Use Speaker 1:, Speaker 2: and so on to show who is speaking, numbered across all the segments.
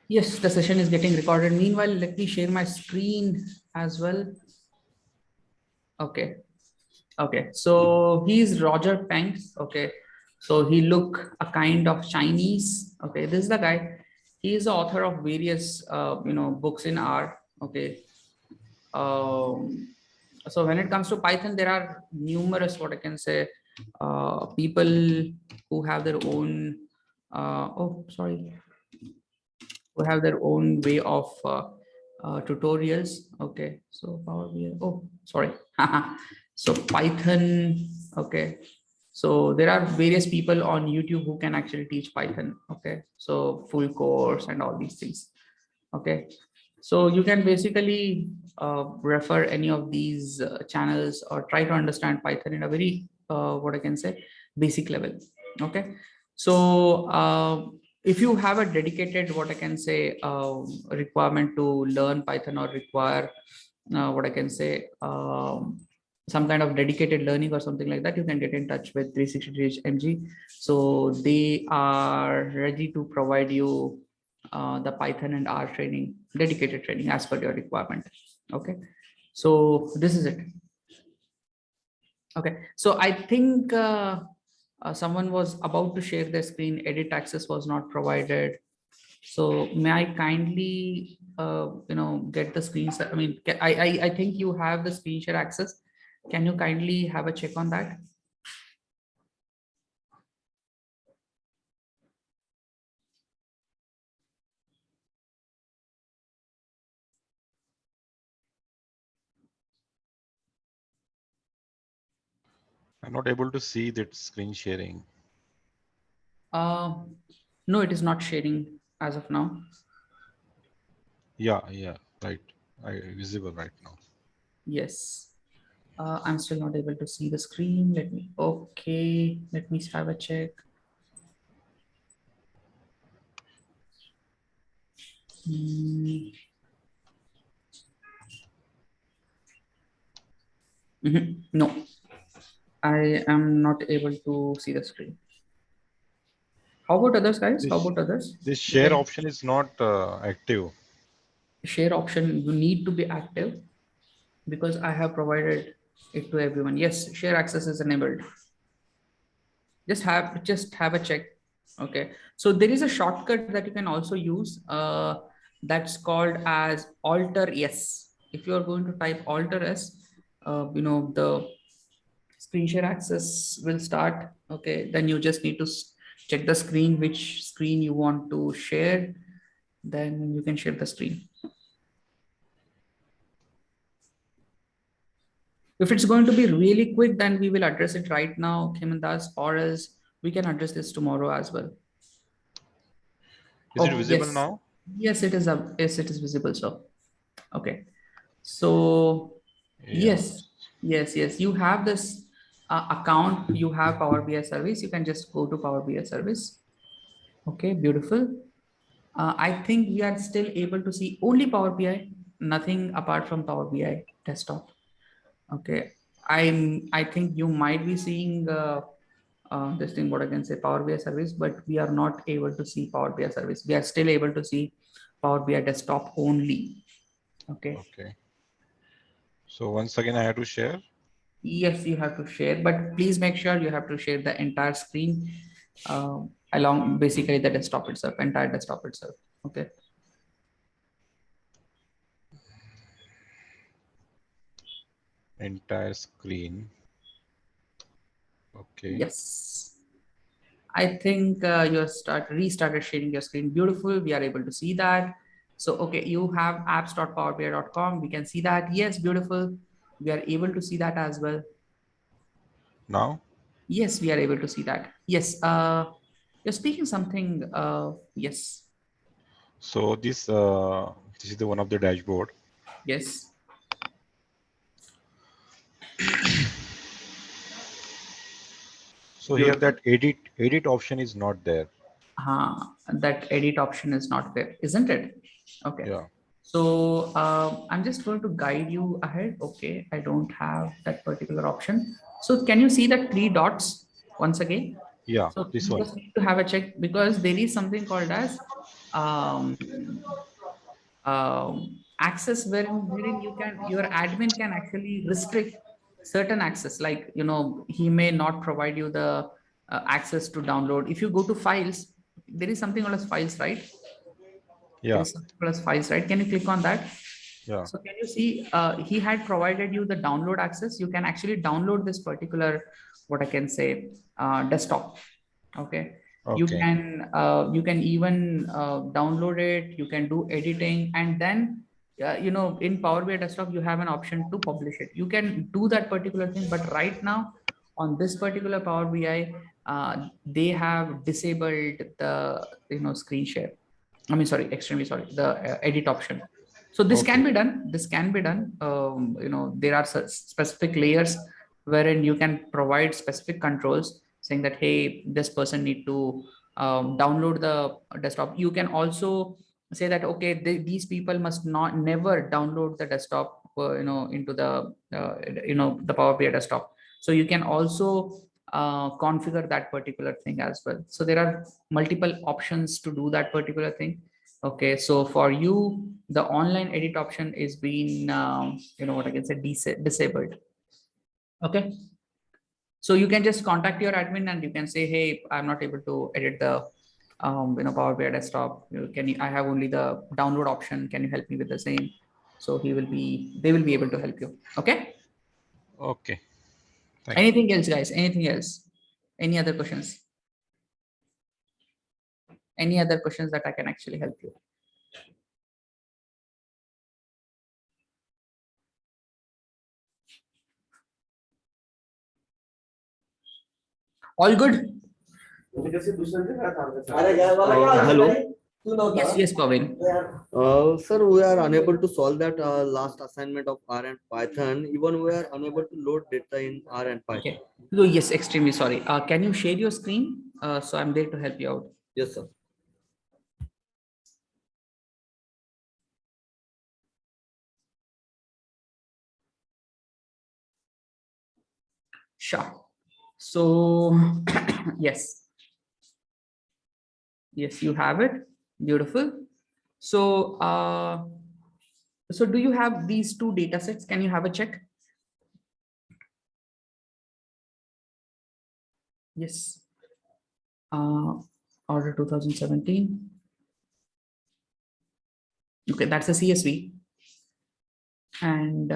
Speaker 1: Yes, the session is getting recorded. Meanwhile, let me share my screen as well. Okay. Okay. So he's Roger Penks. Okay. So he look a kind of Chinese. Okay. This is the guy. He is the author of various, books in R. Okay. Um, so when it comes to Python, there are numerous, what I can say, people who have their own, sorry, who have their own way of tutorials. Okay, so Power BI. Oh, sorry. So Python. Okay, so there are various people on YouTube who can actually teach Python. Okay, so full course and all these things. Okay, so you can basically refer any of these channels or try to understand Python in a very what I can say basic level. Okay, so if you have a dedicated what I can say requirement to learn Python or require what I can say some kind of dedicated learning or something like that, you can get in touch with 360DigiTMG. So they are ready to provide you the Python and R training, dedicated training as per your requirement. Okay, so this is it. Okay, so I think someone was about to share their screen. Edit access was not provided. So may I kindly, get the screen? I mean, I think you have the screen share access. Can you kindly have a check on that?
Speaker 2: I'm not able to see that screen sharing.
Speaker 1: Uh, no, it is not sharing as of now.
Speaker 2: Yeah, right. Visible right now.
Speaker 1: Yes. I'm still not able to see the screen. Let me have a check. No, I am not able to see the screen. How about others, guys? How
Speaker 2: This
Speaker 1: about others?
Speaker 2: this
Speaker 1: You
Speaker 2: share
Speaker 1: can
Speaker 2: option is not active.
Speaker 1: share option. You need to be active because I have provided it to everyone. Yes, share access is enabled. Just have a check. Okay, so there is a shortcut that you can also use that's called as alter yes. If you are going to type alter s, the screen share access will start. Okay, then you just need to check the screen, which screen you want to share, then you can share the screen. If it's going to be really quick, then we will address it right now, Kemandas, or else we can address this tomorrow as well.
Speaker 2: Is it
Speaker 1: Oh,
Speaker 2: visible
Speaker 1: yes.
Speaker 2: now?
Speaker 1: Yes, it is up. Yes, it is visible. So, okay. So,
Speaker 2: Yeah.
Speaker 1: yes, yes. You have this account, you have Power BI service. You can just go to Power BI service. Okay, beautiful. I think we are still able to see only Power BI, nothing apart from Power BI desktop. Okay. I think you might be seeing this thing, what I can say, Power BI service, but we are not able to see Power BI service. We are still able to see Power BI desktop only. Okay.
Speaker 2: Okay. So once again, I have to share.
Speaker 1: Yes, you have to share, but please make sure you have to share the entire screen along basically the desktop itself, entire desktop itself. Okay.
Speaker 2: Entire screen. Okay.
Speaker 1: Yes. I think you restarted sharing your screen. Beautiful. We are able to see that. So, okay, you have apps.powerbi.com. We can see that. Yes, beautiful. We are able to see that as well.
Speaker 2: Now.
Speaker 1: Yes, we are able to see that. Yes. You're speaking something. Yes.
Speaker 2: So this is the one of the dashboard.
Speaker 1: Yes.
Speaker 2: So here
Speaker 1: Beautiful.
Speaker 2: that edit option is not there.
Speaker 1: That edit option is not there, isn't it? Okay.
Speaker 2: Yeah.
Speaker 1: So I'm just going to guide you ahead. Okay, I don't have that particular option. So can you see the three dots once again?
Speaker 2: Yeah.
Speaker 1: So
Speaker 2: This
Speaker 1: you
Speaker 2: one.
Speaker 1: just need to have a check because there is something called as um, access wherein your admin can actually restrict certain access, like he may not provide you the access to download. If you go to files, there is something called as files, right? There
Speaker 2: Yeah.
Speaker 1: is something called as files, right? Can you click on that?
Speaker 2: Yeah.
Speaker 1: So can you see he had provided you the download access. You can actually download this particular, what I can say, desktop. Okay.
Speaker 2: Okay.
Speaker 1: You can even download it. You can do editing, and then in Power BI desktop you have an option to publish it. You can do that particular thing, but right now on this particular Power BI, they have disabled the screen share. I mean, sorry, extremely sorry, the edit option. So this can
Speaker 2: Okay.
Speaker 1: be done. This can be done. There are specific layers wherein you can provide specific controls saying that, hey, this person need to download the desktop. You can also say that, okay, these people must not never download the desktop, into the Power BI desktop. So you can also configure that particular thing as well. So there are multiple options to do that particular thing. Okay, so for you, the online edit option is being, what I can say, disabled. Okay, so you can just contact your admin and you can say, hey, I'm not able to edit the Power BI desktop. I have only the download option. Can you help me with the same? So they will be able to help you. Okay.
Speaker 2: Okay. Thank you.
Speaker 1: Anything else, guys? Anything else? Any other questions? Any other questions that I can actually help you? All good?
Speaker 3: Hello.
Speaker 1: Yes, yes, Pavin.
Speaker 3: Sir, we are unable to solve that last assignment of R and Python. Even we are unable to load data in R and Python.
Speaker 1: Okay. So yes, extremely sorry. Can you share your screen? So I'm there to help you out.
Speaker 3: Yes, sir.
Speaker 1: Sure. So yes, yes, you have it. Beautiful. So so do you have these two data sets? Can you have a check? Yes. Order 2017. Okay, that's a CSV. And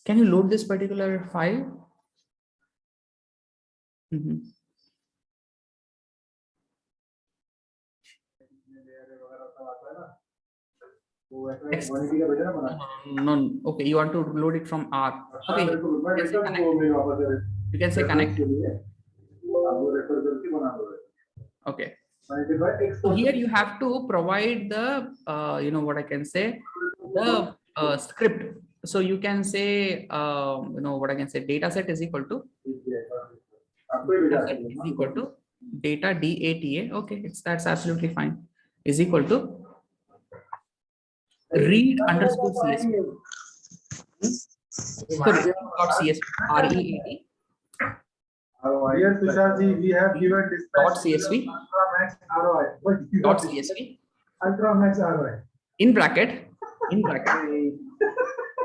Speaker 1: can you load this particular file? Mhm. Yes. No, okay, you want to load it from R. Okay, you can say connect. You can say connect. Okay. So here you have to provide the, what I can say, the script. So you can say, what I can say, data set is equal to data data. Okay, that's absolutely fine. Is equal to read underscore CSV. So read.csv, READ.
Speaker 4: Dear Tusharji, we have given
Speaker 1: Dot
Speaker 4: dispatch
Speaker 1: CSV.
Speaker 4: Ultra Max ROI.
Speaker 1: Dot CSV.
Speaker 4: Ultra Max ROI.
Speaker 1: In bracket,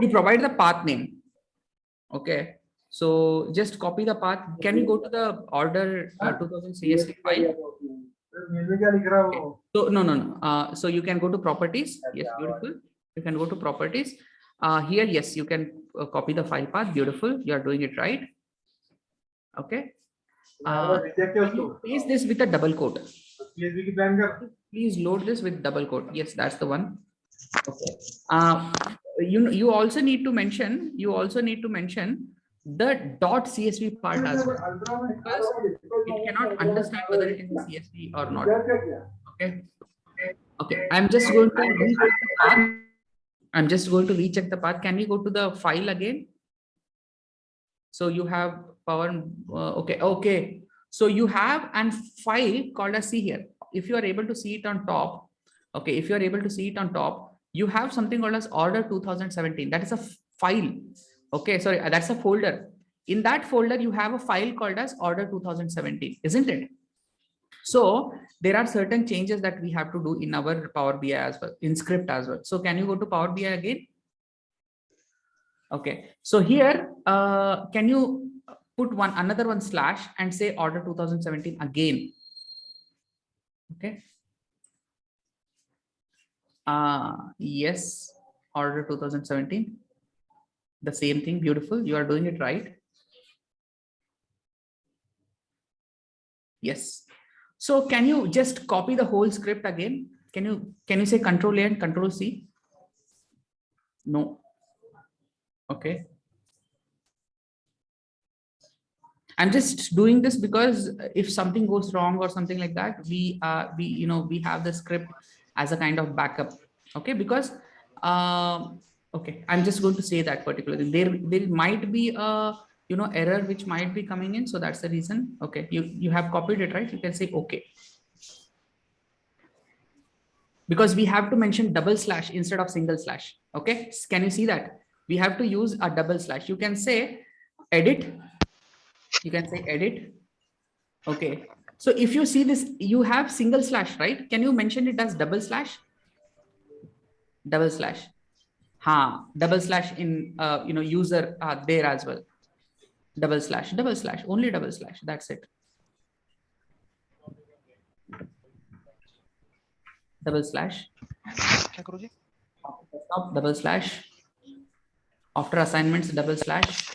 Speaker 1: you provide the path name. Okay. So just copy the path. Can you go to the order 2000 CSV file? Okay. So no. So you can go to properties. Yes, beautiful. You can go to properties. Here, yes, you can copy the file path. Beautiful. You are doing it right. Okay. Paste this with a double quote. Please load this with double quote. Yes, that's the one. Okay. You also need to mention. The .csv part as well, because it cannot understand whether it is a CSV or not. Okay. Okay. I'm just going to recheck the path. Can we go to the file again? So you have power. Okay. So you have an file called as, see here. If you are able to see it on top, okay. If you are able to see it on top, you have something called as order 2017. That is a file. Okay, sorry, that's a folder. In that folder, you have a file called as order 2017, isn't it? So there are certain changes that we have to do in our Power BI as well, in script as well. So can you go to Power BI again? Okay, so here, can you put another one slash and say order 2017 again? Okay. Yes, order 2017. The same thing, beautiful. You are doing it right. Yes. So can you just copy the whole script again? Can you say Control A and Control C? No. Okay. I'm just doing this because if something goes wrong or something like that, we have the script as a kind of backup. Okay, because okay, I'm just going to say that particularly there might be a error which might be coming in, so that's the reason. Okay, you have copied it, right? You can say okay, because we have to mention double slash instead of single slash. Okay, can you see that we have to use a double slash? You can say edit. You can say edit. Okay, so if you see this, you have single slash, right? Can you mention it as double slash? Double slash. Double slash in user there as well. Double slash, only double slash. That's it. Double slash. Double slash. After assignments, double slash.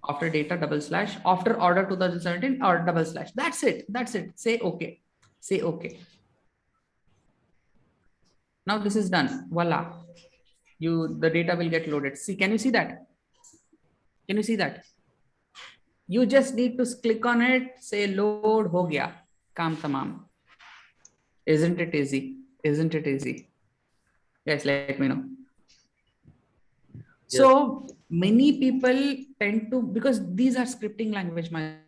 Speaker 1: After data, double slash. After order 2017 or double slash. That's it. That's it. Say okay. Say okay. Now this is done. Voila. The data will get loaded. See, can you see that? Can you see that? You just need to click on it, say load ho gaya, kaam tamam. Isn't it easy? Isn't it easy? Guys, let me know.
Speaker 3: Yes.
Speaker 1: So many people tend to, because these are scripting language, my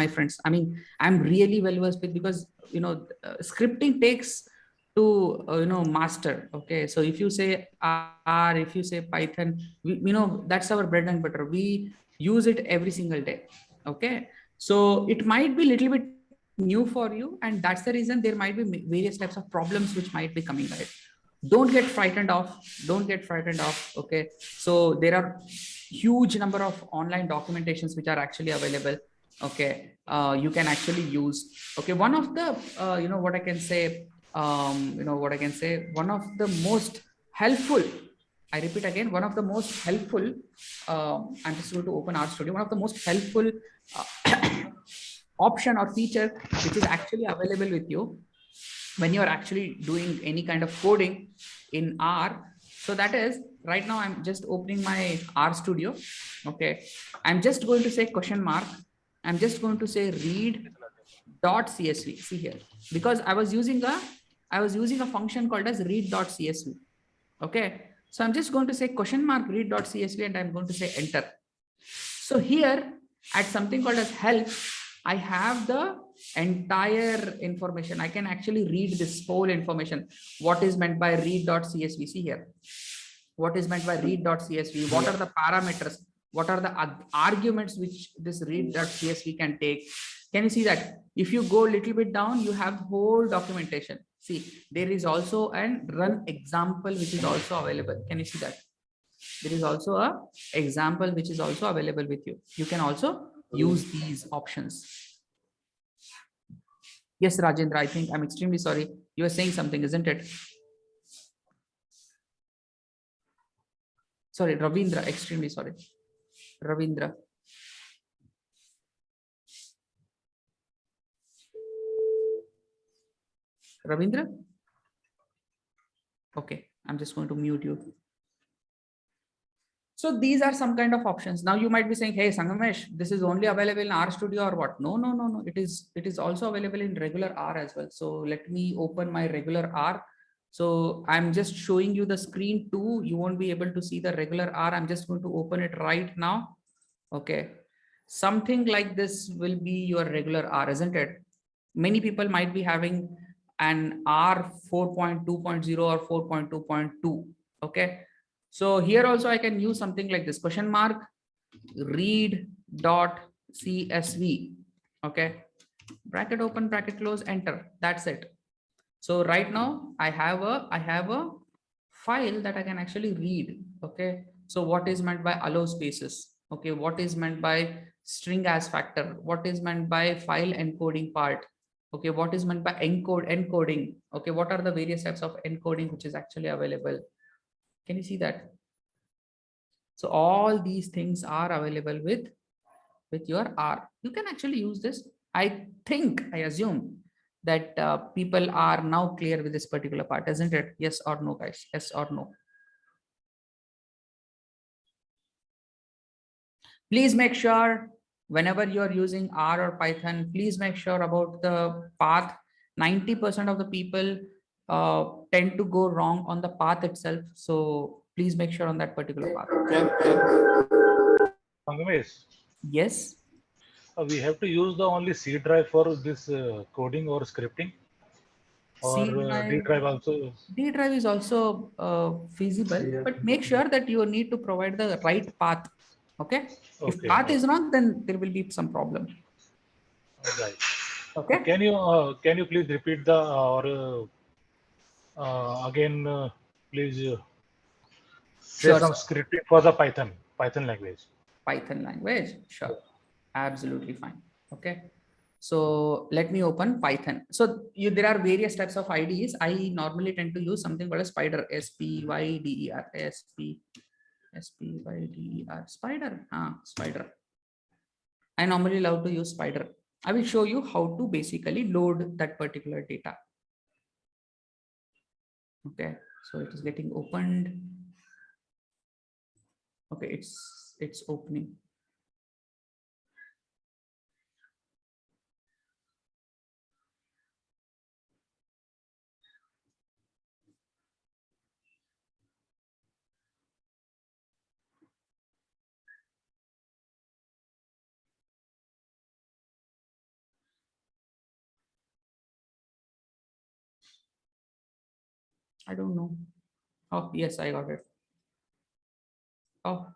Speaker 1: friends. I mean, I'm really well versed with, because scripting takes to master. Okay, so if you say R, if you say Python, that's our bread and butter. We use it every single day. Okay, so it might be a little bit new for you, and that's the reason there might be various types of problems which might be coming by it. Don't get frightened off. Don't get frightened off. Okay, so there are huge number of online documentations which are actually available. Okay, you can actually use. Okay, one of the what I can say, one of the most helpful, I repeat again, one of the most helpful, I'm just going to open our studio. One of the most helpful option or feature which is actually available with you when you are actually doing any kind of coding in R. So that is, right now I'm just opening my R studio. Okay, I'm just going to say question mark. I'm just going to say read.csv. See here, because I was using a function called as read.csv. Okay, so I'm just going to say question mark read.csv, and I'm going to say enter. So here at something called as help, I have the entire information. I can actually read this whole information. What is meant by read.csv? See here. What is meant by read.csv? What are the parameters? What are the arguments which this read.csv can take? Can you see that? If you go a little bit down, you have the whole documentation. See, there is also a run example which is also available. Can you see that? There is also a example which is also available with you. You can also use these options. Yes, Rajendra, I think I'm extremely sorry. You were saying something, isn't it? Sorry, Ravindra, extremely sorry. Ravindra. Ravindra? Okay, I'm just going to mute you. So these are some kind of options. Now you might be saying, hey, Sangamesh, this is only available in R Studio or what? No. It is also available in regular R as well. So let me open my regular R. So I'm just showing you the screen too. You won't be able to see the regular R. I'm just going to open it right now. Okay. Something like this will be your regular R, isn't it? Many people might be having an R 4.2.0 or 4.2.2. Okay. So here also I can use something like this, question mark read.csv. Okay. bracket open, bracket close, enter. That's it. So right now I have a file that I can actually read. Okay. So what is meant by allow spaces? Okay. What is meant by string as factor? What is meant by file encoding part? Okay. What is meant by encoding? Okay. What are the various types of encoding which is actually available? Can you see that? So all these things are available with your R. You can actually use this. I assume that people are now clear with this particular part, isn't it? Yes or no, guys? Yes or no? Please make sure whenever you're using R or Python, please make sure about the path. 90% of the people tend to go wrong on the path itself. So please make sure on that particular path.
Speaker 5: Sangamesh,
Speaker 1: Yes.
Speaker 5: we have to use the only C drive for this coding or scripting, or D drive also.
Speaker 1: D drive is also feasible, but make sure that you need to provide the right path. Okay. If
Speaker 5: Okay,
Speaker 1: path
Speaker 5: okay.
Speaker 1: is wrong, then there will be some problem.
Speaker 5: Right.
Speaker 1: Okay.
Speaker 5: Can you please repeat the or again please say
Speaker 1: Sure,
Speaker 5: some
Speaker 1: sir.
Speaker 5: scripting for the Python language.
Speaker 1: Python language. Sure. Absolutely fine. Okay. So let me open Python. So there are various types of IDEs. I normally tend to use something called a spider. SPYDER. SPYDER. Spider. Spider. I normally love to use spider. I will show you how to basically load that particular data. Okay, so it is getting opened. Okay, it's opening. I don't know. Oh, yes, I got it. Oh.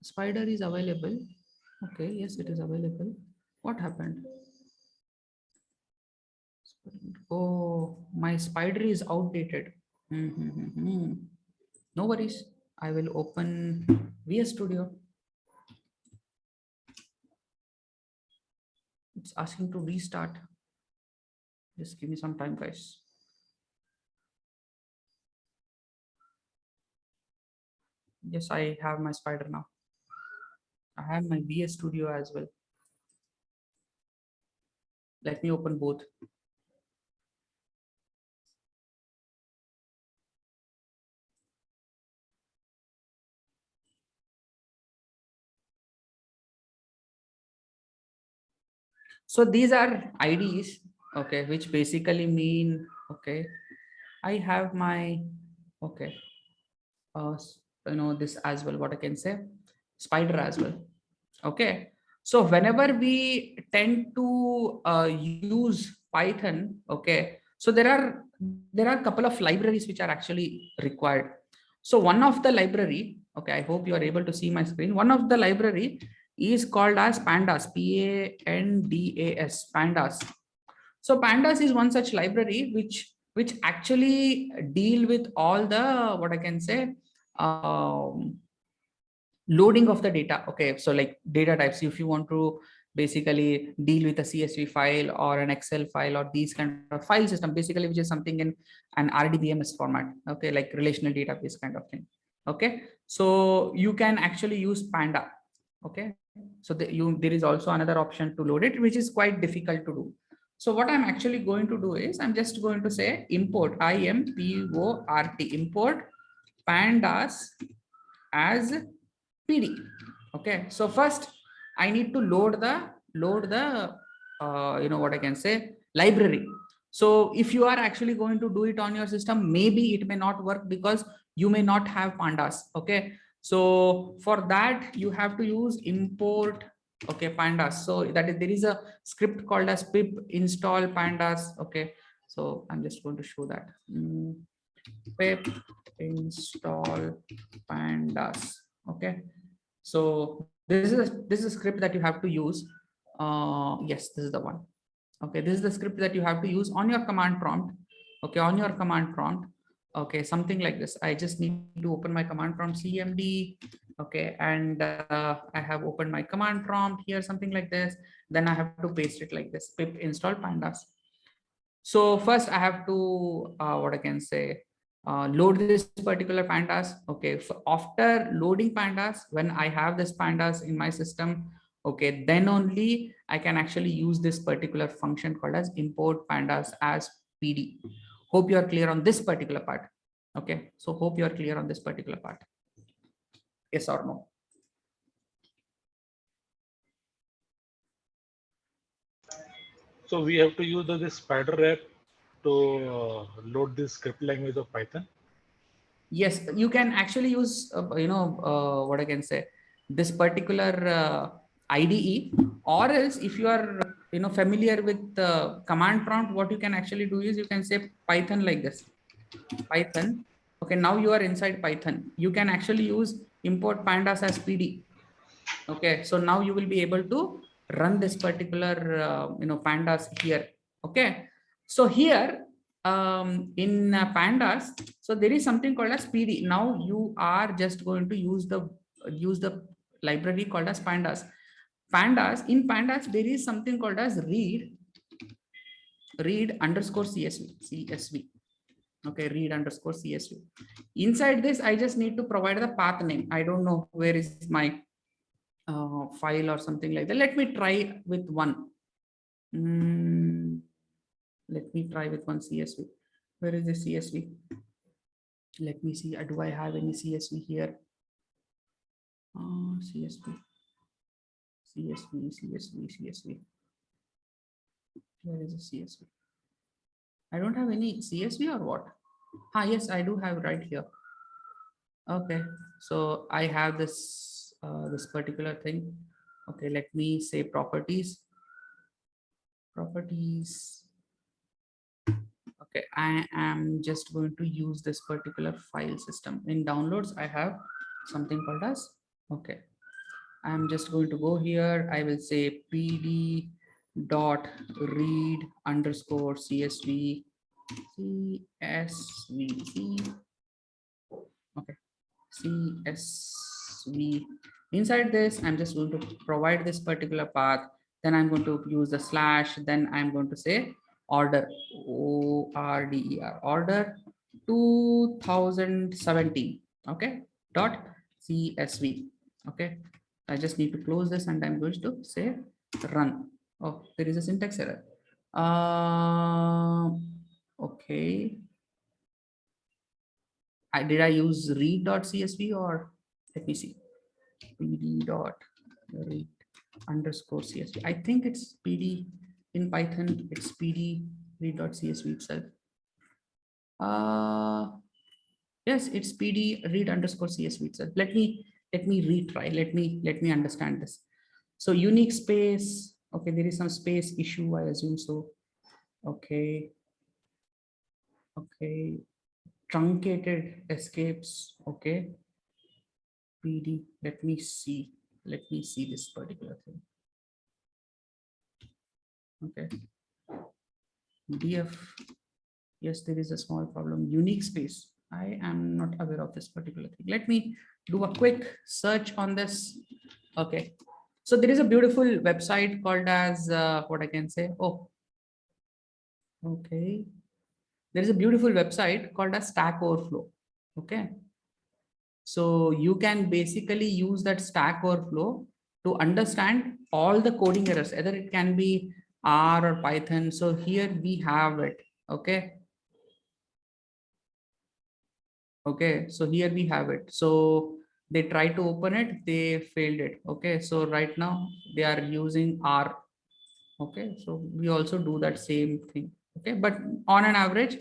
Speaker 1: Spider is available. Okay, yes, it is available. What happened? Oh, my spider is outdated. No worries. I will open VS Studio. It's asking to restart. Just give me some time, guys. Yes, I have my spider now. I have my VS Studio as well. Let me open both. So these are IDs, okay, which basically mean, okay, I have my, okay, this as well, what I can say, spider as well. Okay. So whenever we tend to use Python, okay, so there are a couple of libraries which are actually required. So one of the library, okay, I hope you are able to see my screen. One of the library is called as pandas, PANDAS, pandas. So pandas is one such library which actually deal with all the, what I can say, loading of the data. Okay, so like data types, if you want to basically deal with a CSV file or an Excel file or these kind of file system, basically, which is something in an RDBMS format, okay, like relational database kind of thing. Okay, so you can actually use panda. Okay, so there is also another option to load it, which is quite difficult to do. So what I'm actually going to do is I'm just going to say import, IMPORT, import pandas as PD. Okay, so first I need to load the what I can say, library. So if you are actually going to do it on your system, maybe it may not work because you may not have pandas. Okay, so for that you have to use import, okay, pandas. So that is, there is a script called as pip install pandas. Okay, so I'm just going to show that pip install pandas. Okay, so this is a script that you have to use. Yes, this is the one. Okay, this is the script that you have to use on your command prompt. Okay, on your command prompt. Okay, something like this. I just need to open my command prompt cmd. Okay, and I have opened my command prompt here, something like this. Then I have to paste it like this: pip install pandas. So first I have to what I can say, load this particular pandas. Okay, after loading pandas, when I have this pandas in my system, okay, then only I can actually use this particular function called as import pandas as PD. Hope you are clear on this particular part. Okay, so hope you are clear on this particular part. Yes or no?
Speaker 5: So we have to use this spider wrap to load this script language of Python.
Speaker 1: Yes, you can actually use what I can say, this particular IDE, or else if you are familiar with the command prompt, what you can actually do is you can say Python like this, Python. Okay, now you are inside Python. You can actually use import pandas as PD. Okay, so now you will be able to run this particular pandas here. Okay, so here in pandas, so there is something called as PD. Now you are just going to use the library called as pandas. In pandas there is something called as read underscore csv. Okay, read underscore csv. Inside this I just need to provide the path name. I don't know where is my file or something like that. Let me try with one. Let me try with one CSV. Where is the CSV? Let me see. Do I have any CSV here? CSV. Where is the CSV? I don't have any CSV or what? Yes, I do have right here. Okay, so I have this this particular thing. Okay, let me say properties. Okay, I am just going to use this particular file system. In downloads, I have something called as, okay, I'm just going to go here. I will say pd dot read underscore csv. Okay, csv. Inside this, I'm just going to provide this particular path. Then I'm going to use the slash. Then I'm going to say order, order, order 2017. Okay, dot csv. Okay, I just need to close this and I'm going to say run. Oh, there is a syntax error. Okay. Did I use read.csv or let me see. pd dot read underscore csv. I think it's pd in Python. It's pd read.csv itself. Yes, it's pd read underscore csv itself. Let me retry. Let me understand this. So unique space. Okay, there is some space issue, I assume so. Okay. Okay. Truncated escapes. Okay. PD. Let me see this particular thing. Okay. df. Yes, there is a small problem. Unique space. I am not aware of this particular thing. Let me do a quick search on this. Okay. So there is a beautiful website called as what I can say. Oh, okay. There is a beautiful website called as Stack Overflow. Okay. So you can basically use that Stack Overflow to understand all the coding errors, either it can be R or Python. So here we have it. Okay. Okay. So here we have it. So they tried to open it, they failed it. Okay. So right now they are using R. Okay. So we also do that same thing. Okay. But on an average,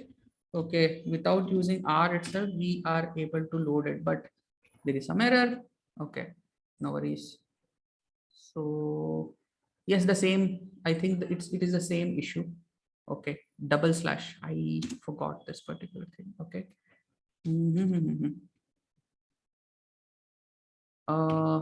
Speaker 1: okay, without using R itself, we are able to load it, but there is some error. Okay, no worries. So yes, the same. I think it is the same issue. Okay, double slash. I forgot this particular thing. Okay, Uh,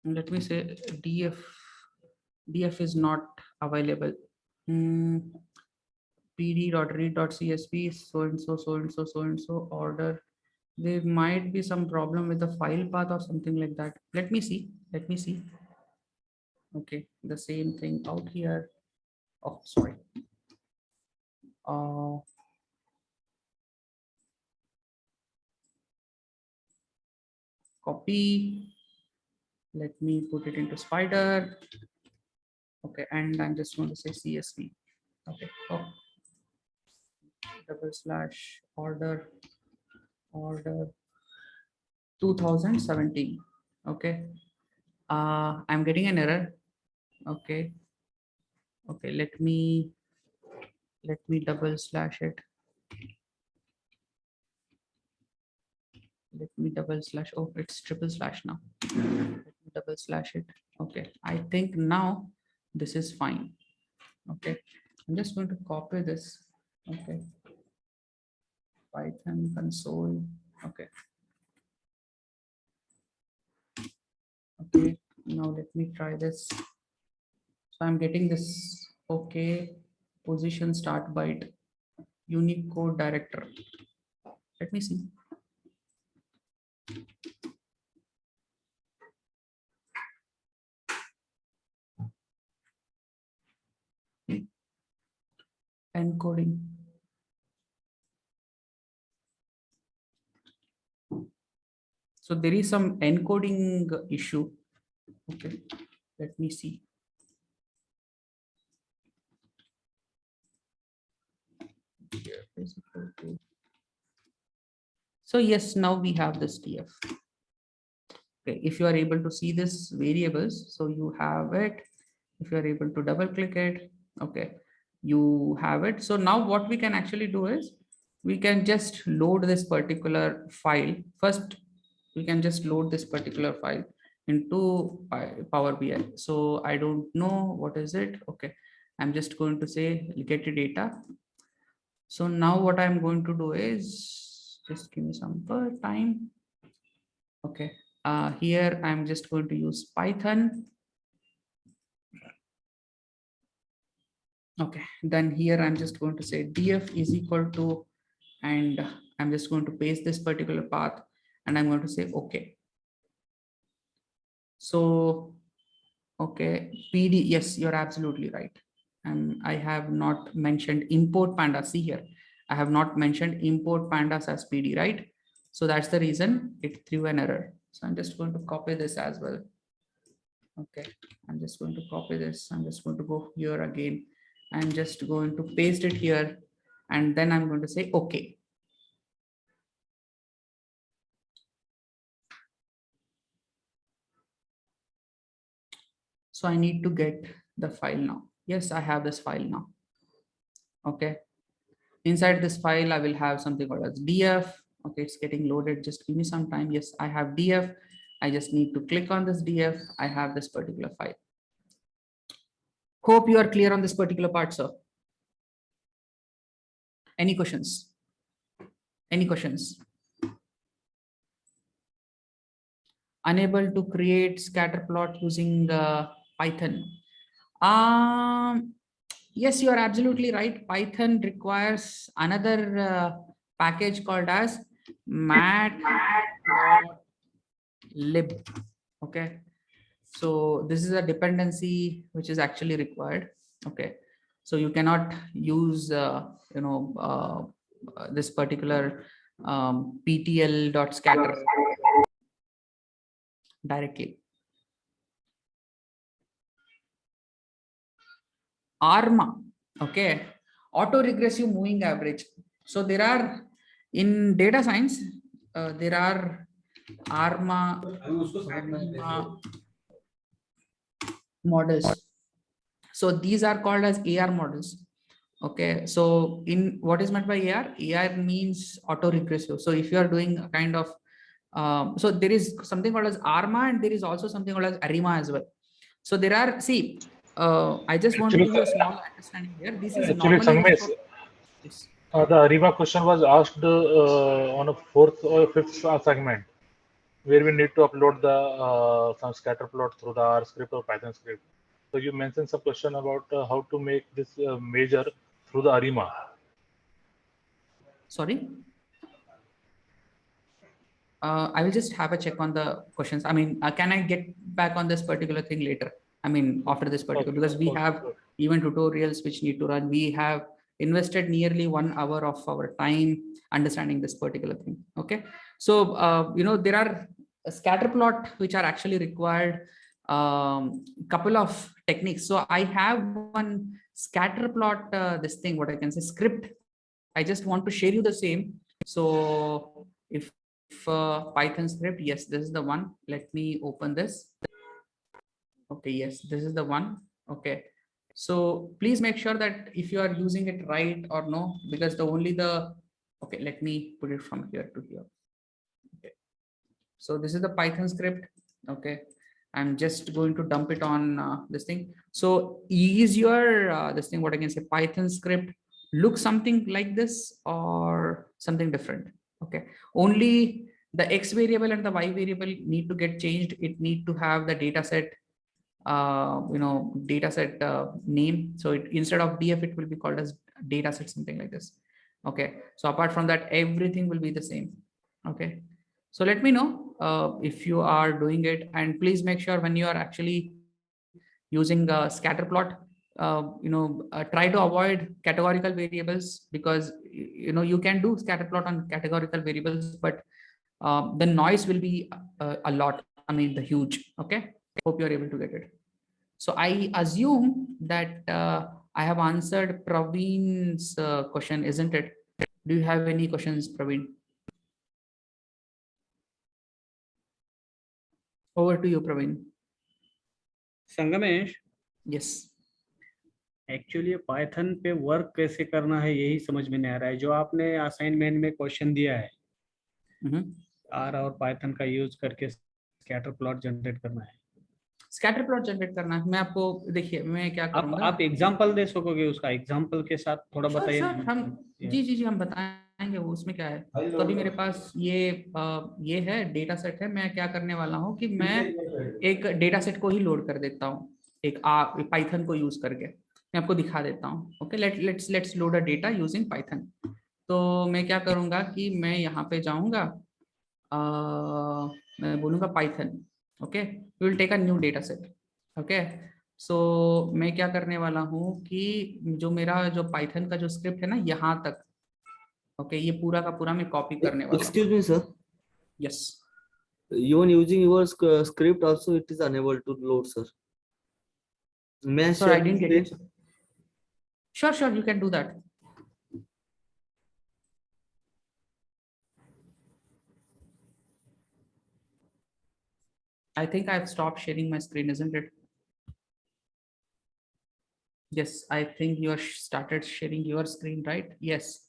Speaker 1: let me say df is not available. pd.read.csv so and so so and so so and so order. There might be some problem with the file path or something like that. Let me see. Okay, the same thing out here. Oh, sorry. Copy. Let me put it into Spider. Okay, and I'm just going to say CSV. Okay, oh. /order 2017. Okay, I'm getting an error. Okay, let me // it. Let me // oh, it's / now. Let me / it. Okay, I think now this is fine. Okay, I'm just going to copy this. Okay, Python console. Okay, now let me try this. So I'm getting this. Okay, position start byte, unique code director. Let me see. Encoding. So there is some encoding issue. Okay, let me see. So yes, now we have this TF. Okay, if you are able to see this variables, so you have it. If you are able to double click it, okay, you have it. So now what we can actually do is we can just load this particular file. First, we can just load this particular file into Power BI. So I don't know what is it. Okay, I'm just going to say get the data. So now what I'm going to do is just give me some time. Okay, here I'm just going to use Python. Okay, then here I'm just going to say df is equal to, and I'm just going to paste this particular path and I'm going to say okay. So okay, PD, yes, you're absolutely right. And I have not mentioned import pandas. See here, I have not mentioned import pandas as PD, right? So that's the reason it threw an error. So I'm just going to copy this as well. Okay, I'm just going to copy this. I'm just going to go here again. I'm just going to paste it here. And then I'm going to say, okay. So I need to get the file now. Yes, I have this file now. Okay. Inside this file, I will have something called as df. Okay, it's getting loaded. Just give me some time. Yes, I have df. I just need to click on this df. I have this particular file. Hope you are clear on this particular part, sir. Any questions? Any questions? Unable to create scatter plot using Python. Yes, you are absolutely right. Python requires another package called as mat.lib. Okay, so this is a dependency which is actually required. Okay, so you cannot use this particular ptl.scatter directly. ARMA, okay, auto regressive moving average. So there are in data science, there are ARMA models. So these are called as AR models. Okay, so in what is meant by AR? AR means auto regressive. So if you are doing a kind of So there is something called as ARMA, and there is also something called as ARIMA as well. So there are, see, I just want to give you a small understanding here. This is
Speaker 5: Actually,
Speaker 1: normally used
Speaker 5: Sangesh,
Speaker 1: for, yes.
Speaker 5: the ARIMA question was asked on a 4th or 5th assignment, where we need to upload the some scatter plot through the R script or Python script. So you mentioned some question about how to make this measure through the ARIMA.
Speaker 1: Sorry. I will just have a check on the questions. I mean, can I get back on this particular thing later? I mean, after this particular, because we have even tutorials which need to run. We have invested nearly 1 hour of our time understanding this particular thing. Okay. So, you know, there are a scatter plot which are actually required, couple of techniques. So I have one scatter plot, this thing, what I can say, script. I just want to share you the same. So if Python script, yes, this is the one. Let me open this. Okay, yes, this is the one. Okay, so please make sure that if you are using it right or no, because okay, let me put it from here to here. Okay, so this is the Python script. Okay, I'm just going to dump it on this thing. So is your this thing, what I can say, Python script look something like this or something different? Okay, only the X variable and the Y variable need to get changed. It need to have the data set, you know, data set name. So instead of df, it will be called as data set, something like this. Okay, so apart from that, everything will be the same. Okay, so let me know if you are doing it, and please make sure when you are actually using scatter plot, try to avoid categorical variables, because you know you can do scatter plot on categorical variables, but the noise will be a lot. I mean, the huge. Okay, hope you're able to get it. So I assume that I have answered Praveen's question, isn't it? Do you have any questions, Praveen? Over to you, Praveen.
Speaker 6: Sangamesh,
Speaker 1: Yes.
Speaker 6: Actually Python पे work कैसे करना है यही समझ में नहीं आ रहा है। जो आपने असाइनमेंट में क्वेश्चन दिया है, आर और पाइथन का यूज करके स्कैटर प्लॉट जनरेट करना है।
Speaker 1: स्कैटर प्लॉट जनरेट करना है, मैं आपको, देखिए मैं क्या करूंगा,
Speaker 6: आप एग्जांपल दे सकोगे उसका? एग्जांपल के साथ थोड़ा बताइए।
Speaker 1: हम जी हम बताएंगे, वो उसमें क्या है। तो अभी मेरे पास ये है डेटा सेट है। मैं क्या करने वाला हूँ कि मैं एक डेटा सेट को ही लोड कर देता हूँ, एक पाइथन को यूज करके। मैं आपको दिखा देता हूँ। Okay, let's load a data using Python. तो मैं क्या करूंगा कि मैं यहाँ पे जाऊंगा, मैं बोलूंगा Python. Okay, we will take a new data set. Okay, so मैं क्या करने वाला हूँ कि जो मेरा जो पाइथन का जो स्क्रिप्ट है ना, यहाँ तक, ओके, ये पूरा का पूरा मैं कॉपी करने वाला हूँ।
Speaker 3: Excuse me, sir.
Speaker 1: Yes,
Speaker 3: Even using your script also, it is unable to load, sir. May I
Speaker 1: sir, I
Speaker 3: share
Speaker 1: didn't
Speaker 3: the
Speaker 1: get it.
Speaker 3: screen?
Speaker 1: Sure, you can do that. I think I've stopped sharing my screen, isn't it? Yes, I think you are started sharing your screen, right? Yes.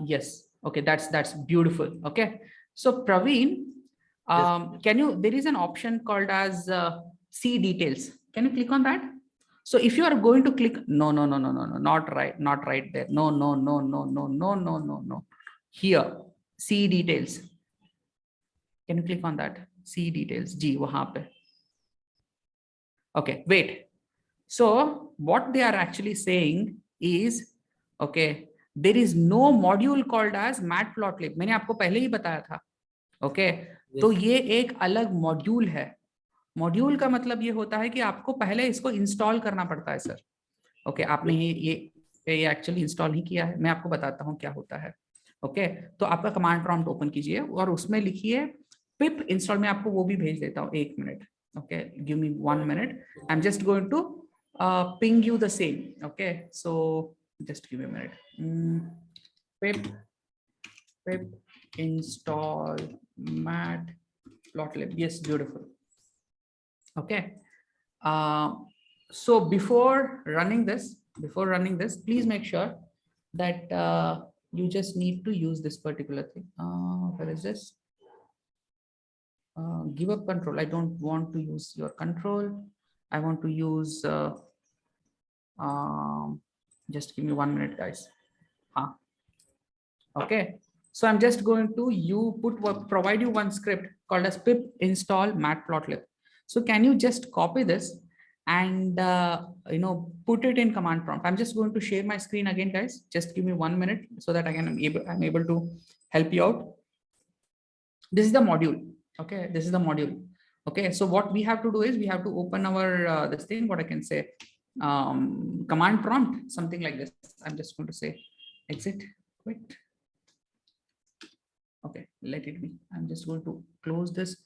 Speaker 1: Yes. Okay, that's beautiful. Okay, so Praveen, can you, there is an option called as see details. Can you click on that? So if you are going to click, no, not right there. No. Here, see details. Can you click on that? See details. G, wahan pe. Okay, wait. So what they are actually saying is, okay, there is no module called as matplotlib. मैंने आपको पहले ही बताया था। Okay, तो ये एक अलग module है। मॉड्यूल का मतलब ये होता है कि आपको पहले इसको इंस्टॉल करना पड़ता है, सर। ओके, आपने ये एक्चुअली इंस्टॉल नहीं किया है। मैं आपको बताता हूँ क्या होता है। ओके, तो आपका कमांड प्रॉम्प्ट ओपन कीजिए और उसमें लिखिए पिप इंस्टॉल। मैं आपको वो भी भेज देता हूँ, 1 minute. Okay, give me 1 minute. I'm just going to ping you the same. Okay, so just give me a minute. Pip install matplotlib. Yes, beautiful. Okay, so before running this, please make sure that you just need to use this particular thing. Where is this? give up control. I don't want to use your control. I want to use, just give me 1 minute, guys. Okay. So I'm just going to provide you one script called as pip install matplotlib. So can you just copy this and put it in command prompt? I'm just going to share my screen again, guys. Just give me 1 minute so that I'm able to help you out. This is the module. Okay, this is the module. Okay, so what we have to do is we have to open our this thing, what I can say, command prompt, something like this. I'm just going to say exit quit. Okay, let it be. I'm just going to close this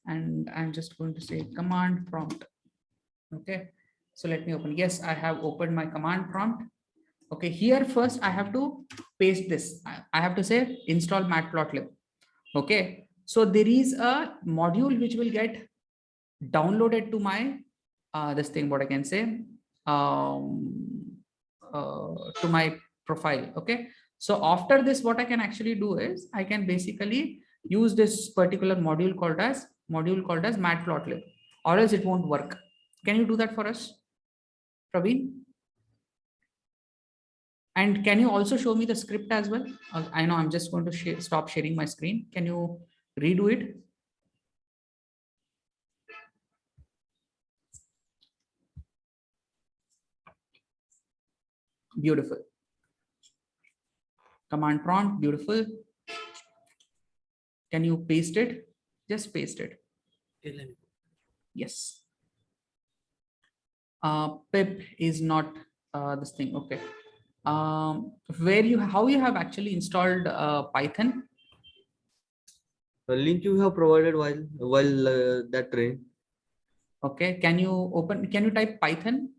Speaker 1: and I'm just going to say command prompt. Okay, so let me open. Yes, I have opened my command prompt. Okay, here first I have to paste this. I have to say install matplotlib. Okay, so there is a module which will get downloaded to my this thing, what I can say, to my profile. Okay, so after this, what I can actually do is I can basically use this particular module called as matplotlib, or else it won't work. Can you do that for us, Praveen? And can you also show me the script as well? I know I'm just going to stop sharing my screen. Can you redo it? Beautiful. Command prompt, beautiful. Can you paste it? Just paste it. Yes. Pip is not this thing. Okay. How you have actually installed Python?
Speaker 3: The link you have provided while that train.
Speaker 1: Okay. Can you type Python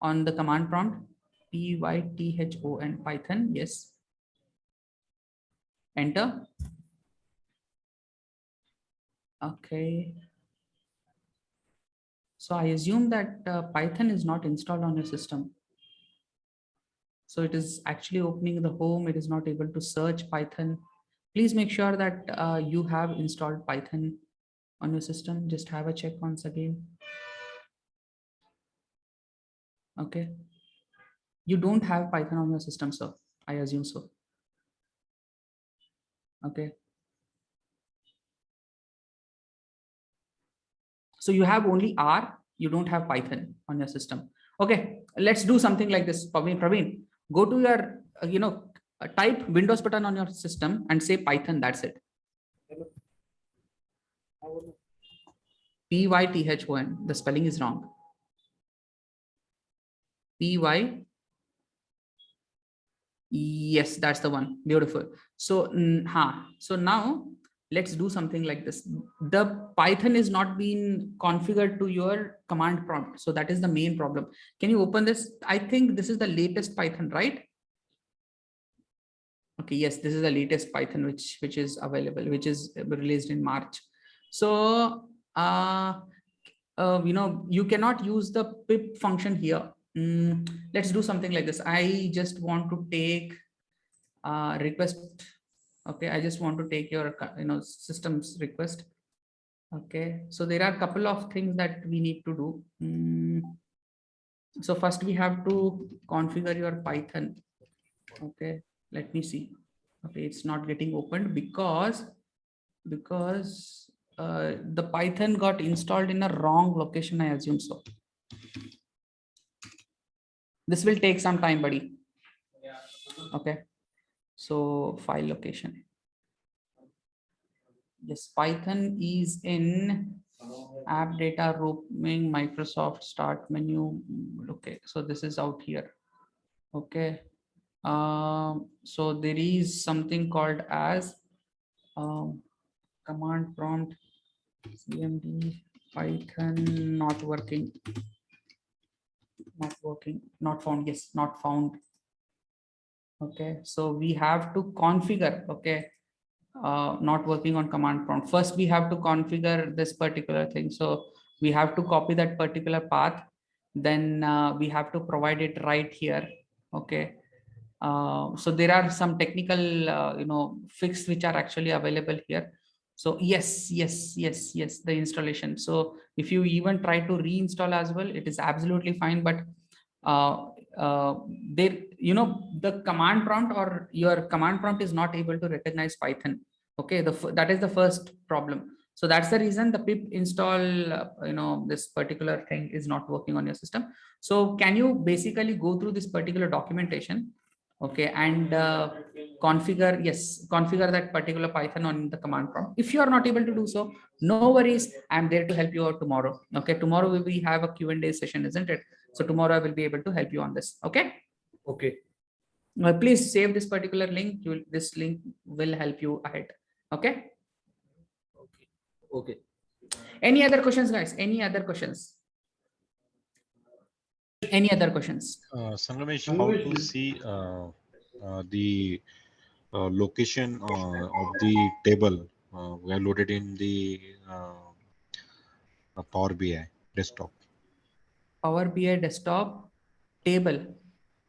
Speaker 1: on the command prompt? Python, Python. Yes. Enter. Okay. So I assume that Python is not installed on your system. So it is actually opening the home. It is not able to search Python. Please make sure that you have installed Python on your system. Just have a check once again. Okay. You don't have Python on your system, sir. I assume so. Okay. So you have only R, you don't have Python on your system. Okay, let's do something like this. Praveen, go to your, type Windows button on your system and say Python, that's it. Python, the spelling is wrong. Py, yes, that's the one. Beautiful. So, so now let's do something like this. The Python is not being configured to your command prompt. So that is the main problem. Can you open this? I think this is the latest Python, right? Okay, yes, this is the latest Python which is available, which is released in March. So you cannot use the pip function here. Let's do something like this. I just want to take request. Okay, I just want to take your system's request. Okay, so there are a couple of things that we need to do. So first we have to configure your Python. Okay, let me see. Okay, it's not getting opened because the Python got installed in a wrong location, I assume so. This will take some time, buddy. Okay, so file location. Yes, Python is in app data roaming Microsoft start menu. Okay, so this is out here. Okay, so there is something called as command prompt cmd Python not working, not found. Yes, not found. Okay, so we have to configure. Okay, not working on command prompt. First we have to configure this particular thing. So we have to copy that particular path, then we have to provide it right here. Okay, so there are some technical fix which are actually available here. So yes, the installation. So if you even try to reinstall as well, it is absolutely fine. But there, the command prompt or your command prompt is not able to recognize Python. Okay, that is the first problem. So that's the reason the pip install, this particular thing is not working on your system. So can you basically go through this particular documentation, okay, and configure that particular Python on the command prompt. If you are not able to do so, no worries. I'm there to help you out tomorrow. Okay, tomorrow we have a Q&A session, isn't it? So tomorrow I will be able to help you on this. Okay.
Speaker 3: Okay.
Speaker 1: Please save this particular link. This link will help you ahead. Okay.
Speaker 3: Okay.
Speaker 1: Any other questions, guys? Any other questions? Any other questions?
Speaker 2: Sangamesh, how to see the location of the table we are loaded in the Power BI desktop?
Speaker 1: Power BI desktop table.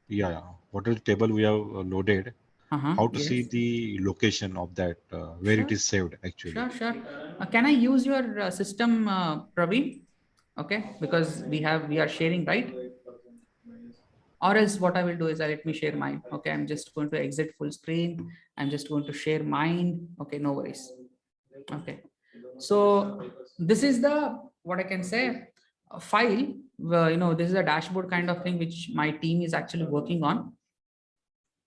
Speaker 2: Yeah. What is the table we have loaded? How to see
Speaker 1: yes.
Speaker 2: the location of that, where it
Speaker 1: Sure.
Speaker 2: is saved actually?
Speaker 1: Sure. Can I use your system, Praveen? Okay, because we are sharing, right? Or else what I will do is let me share mine. Okay, I'm just going to exit full screen. I'm just going to share mine. Okay, no worries. Okay, so this is the, what I can say, a file. This is a dashboard kind of thing which my team is actually working on.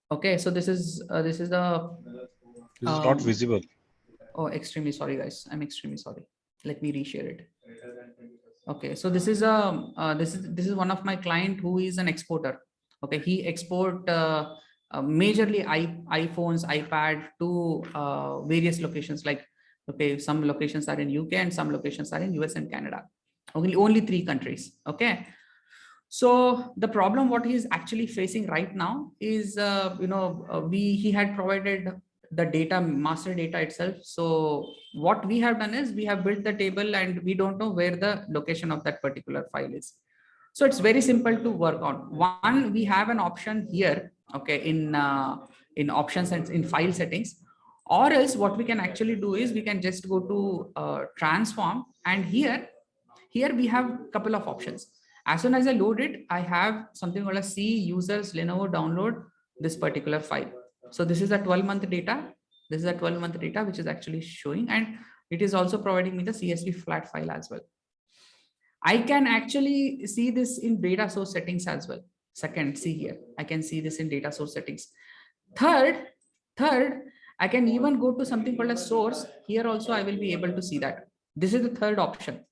Speaker 1: Okay, so this is the.
Speaker 2: This is not visible.
Speaker 1: Oh, extremely sorry, guys. I'm extremely sorry. Let me reshare it. Okay, so this is this is one of my client who is an exporter. Okay, he export majorly iPhones, iPad to various locations. Like, okay, some locations are in UK and some locations are in US and Canada. Only 3 countries. Okay. So the problem what he is actually facing right now is he had provided the data, master data itself. So what we have done is we have built the table and we don't know where the location of that particular file is. So it's very simple to work on. One, we have an option here, okay, in options and in file settings. Or else what we can actually do is we can just go to transform, and here we have a couple of options. As soon as I load it, I have something called a C users Lenovo download this particular file. So this is a 12-month data. This is a 12-month data which is actually showing, and it is also providing me the CSV flat file as well. I can actually see this in data source settings as well. Second, see here, I can see this in data source settings. Third, I can even go to something called a source. Here also I will be able to see that. This is the third option.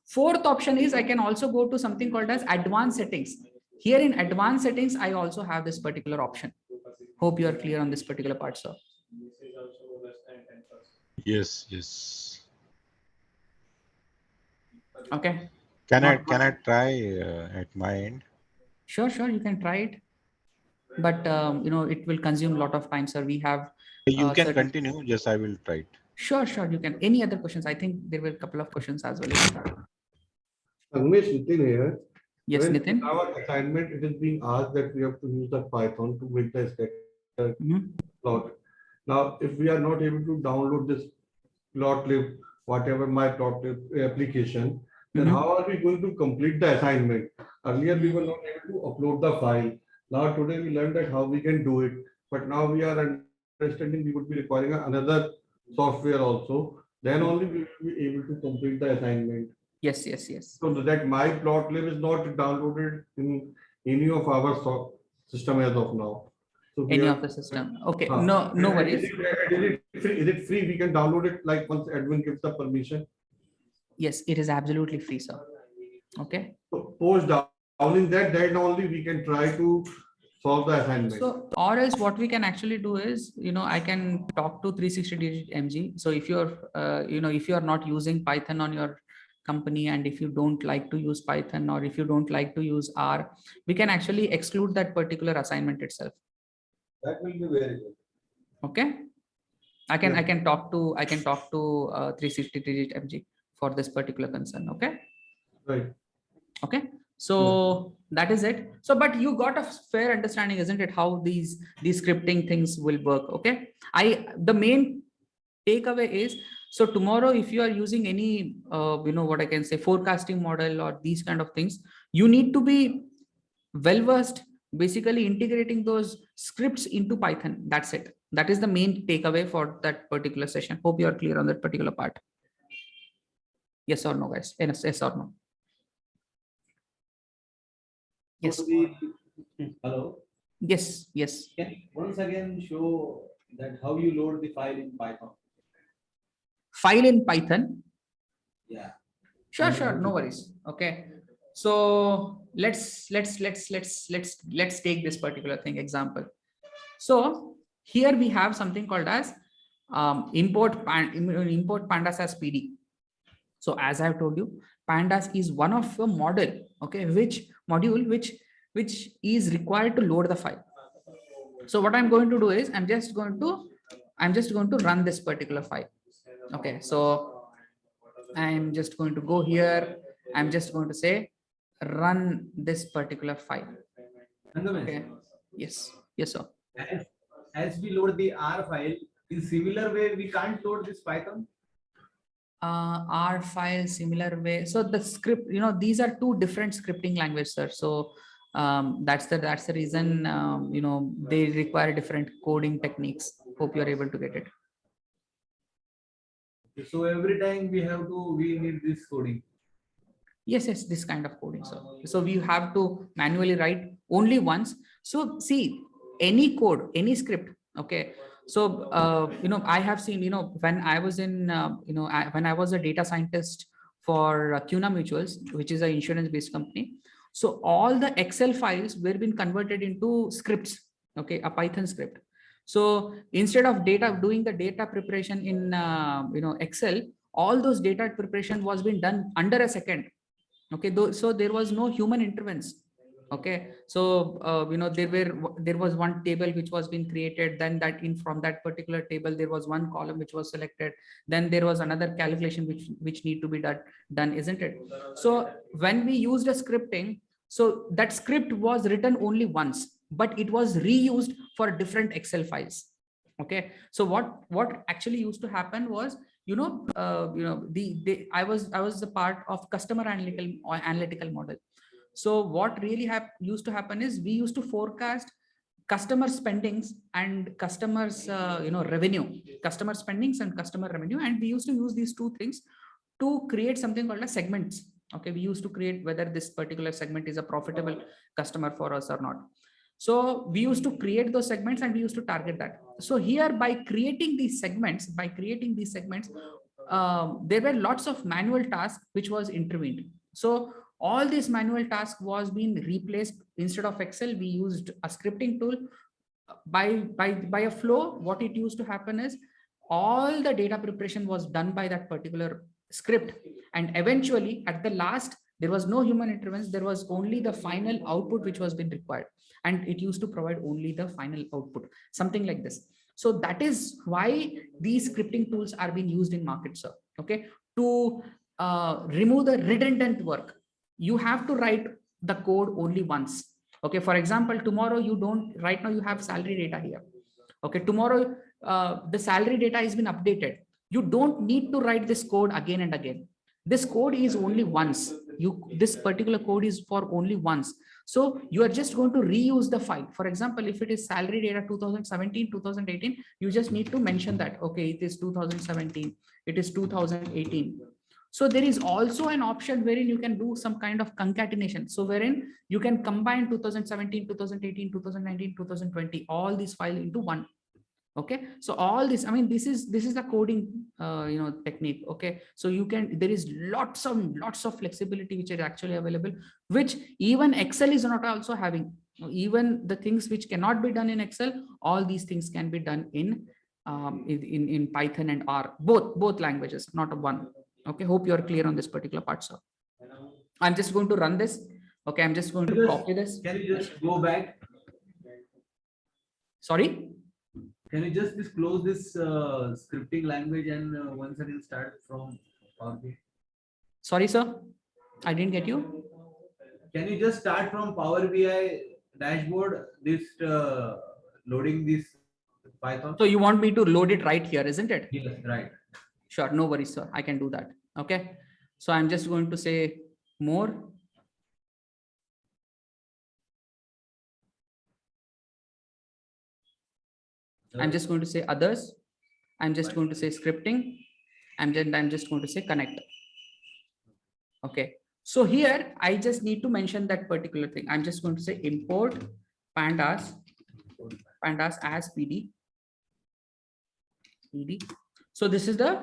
Speaker 1: Fourth option is I can also go to something called as advanced settings. Here in advanced settings, I also have this particular option. Hope you are clear on this particular part, sir.
Speaker 2: Yes.
Speaker 1: Okay.
Speaker 2: Can I try at my end?
Speaker 1: Sure, you can try it. But it will consume a lot of time, sir. We have
Speaker 2: You can continue. Yes, I will try it.
Speaker 1: Sure, you can. Any other questions? I think there were a couple of questions as well.
Speaker 4: Nitin here.
Speaker 1: Yes,
Speaker 4: When
Speaker 1: Nitin.
Speaker 4: our assignment, it is being asked that we have to use the Python to make the scatter plot. Now, if we are not able to download this plotlib, whatever my plotlib application, then how are we going to complete the assignment? Earlier, we were not able to upload the file. Now, today we learned that how we can do it. But now we are understanding we would be requiring another software also. Then only we will be able to complete the assignment.
Speaker 1: Yes.
Speaker 4: So that my plotlib is not downloaded in any of our system as of now. So
Speaker 1: any of the system. Okay, no worries.
Speaker 4: Is it free? We can download it like once admin gives the permission.
Speaker 1: Yes, it is absolutely free, sir. Okay.
Speaker 4: So post downloading that, then only we can try to solve the assignment.
Speaker 1: So, or else what we can actually do is, I can talk to 360DigiTMG. So if you're, if you are not using Python on your company, and if you don't like to use Python, or if you don't like to use R, we can actually exclude that particular assignment itself.
Speaker 4: That will be very good.
Speaker 1: Okay. I can talk to 360DigiTMG for this particular concern. Okay.
Speaker 4: Right.
Speaker 1: Okay. So that is it. So, but you got a fair understanding, isn't it, how these scripting things will work? Okay. The main takeaway is So tomorrow, if you are using any, what I can say, forecasting model or these kind of things, you need to be well versed, basically integrating those scripts into Python. That's it. That is the main takeaway for that particular session. Hope you are clear on that particular part. Yes or no, guys? Yes or no? Yes.
Speaker 7: Hello.
Speaker 1: Yes. Yes.
Speaker 7: Can you once again show that how you load the file in Python?
Speaker 1: File in Python.
Speaker 7: Yeah.
Speaker 1: Sure. No worries. Okay. So let's take this particular thing example. So here we have something called as import pandas as PD. So as I have told you, pandas is one of the model, okay, which is required to load the file. So what I'm going to do is I'm just going to run this particular file. Okay, so I'm just going to go here. I'm just going to say run this particular file. Okay. Yes, sir.
Speaker 7: As we load the R file, in similar way we can't load this Python.
Speaker 1: R file similar way. So the script, these are two different scripting languages, sir. So that's the reason they require different coding techniques. Hope you are able to get it.
Speaker 7: So every time we need this coding.
Speaker 1: Yes, this kind of coding. So we have to manually write only once. So see, any code, any script. Okay. So, I have seen, when I was in, when I was a data scientist for CUNA Mutuals, which is an insurance-based company. So all the Excel files were being converted into scripts, okay, a Python script. So instead of doing the data preparation in, Excel, all those data preparation was being done under a second. Okay, so there was no human interference. Okay, so there was one table which was being created, then from that particular table there was one column which was selected, then there was another calculation which need to be done, isn't it? So when we used a scripting, so that script was written only once, but it was reused for different Excel files. Okay, so what actually used to happen was, I was the part of customer analytical model. So what really used to happen is we used to forecast customer spendings and customers revenue, customer spendings and customer revenue, and we used to use these two things to create something called as segments. Okay, we used to create whether this particular segment is a profitable customer for us or not. So we used to create those segments and we used to target that. So here by creating these segments, there were lots of manual tasks which was intervened. So all this manual task was being replaced. Instead of Excel, we used a scripting tool. By a flow, what it used to happen is all the data preparation was done by that particular script, and eventually at the last there was no human interference. There was only the final output which was being required, and it used to provide only the final output, something like this. So that is why these scripting tools are being used in market, sir. Okay, to remove the redundant work, you have to write the code only once. Okay, for example, tomorrow right now you have salary data here. Okay, tomorrow the salary data has been updated. You don't need to write this code again and again. This code is only once. This particular code is for only once. So you are just going to reuse the file. For example, if it is salary data 2017, 2018, you just need to mention that, okay, it is 2017, it is 2018. So there is also an option wherein you can do some kind of concatenation. So wherein you can combine 2017, 2018, 2019, 2020, all these files into one. Okay, so all this, I mean, this is the coding technique. Okay, so there is lots of flexibility which are actually available, which even Excel is not also having. Even the things which cannot be done in Excel, all these things can be done in Python and R, both languages, not one. Okay, hope you are clear on this particular part, sir. I'm just going to run this. Okay, I'm just going to copy this.
Speaker 7: Can you just go back?
Speaker 1: Sorry?
Speaker 7: Can you just close this scripting language and once again start from Power BI?
Speaker 1: Sorry, sir. I didn't get you.
Speaker 7: Can you just start from Power BI dashboard, loading this Python?
Speaker 1: So you want me to load it right here, isn't it?
Speaker 7: Yes, right.
Speaker 1: Sure, no worries, sir. I can do that. Okay. So I'm just going to say more. I'm just going to say others. I'm just going to say scripting. I'm just going to say connect. Okay. So here I just need to mention that particular thing. I'm just going to say import pandas as PD. So this is the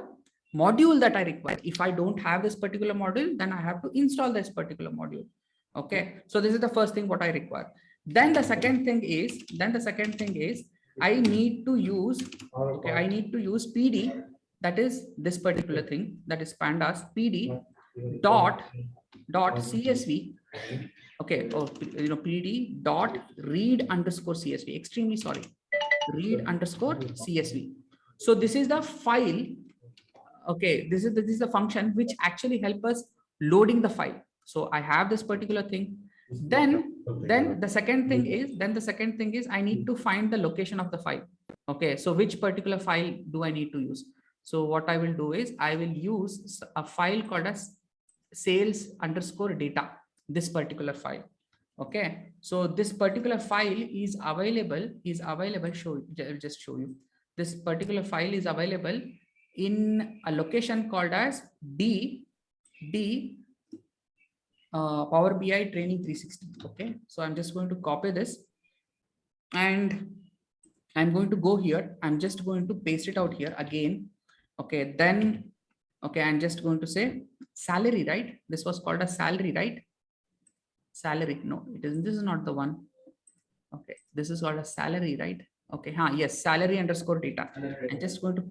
Speaker 1: module that I require. If I don't have this particular module, then I have to install this particular module. Okay. So this is the first thing what I require. Then the second thing is, I need to use, okay, I need to use PD, that is this particular thing, that is pandas PD dot CSV. Okay, or PD dot read underscore CSV. Extremely sorry, read underscore CSV. So this is the file. Okay, this is the function which actually help us loading the file. So I have this particular thing. Then the second thing is I need to find the location of the file. Okay, so which particular file do I need to use? So what I will do is I will use a file called as sales underscore data, this particular file. Okay, so this particular file is available, I'll just show you. This particular file is available in a location called as Power BI Training 360. Okay, so I'm just going to copy this and I'm going to go here. I'm just going to paste it out here again. Okay, then, okay, I'm just going to say salary, right? This was called a salary, right? Salary, no, it isn't. This is not the one. Okay, this is called a salary, right? Okay, yes, salary underscore data. I'm just going to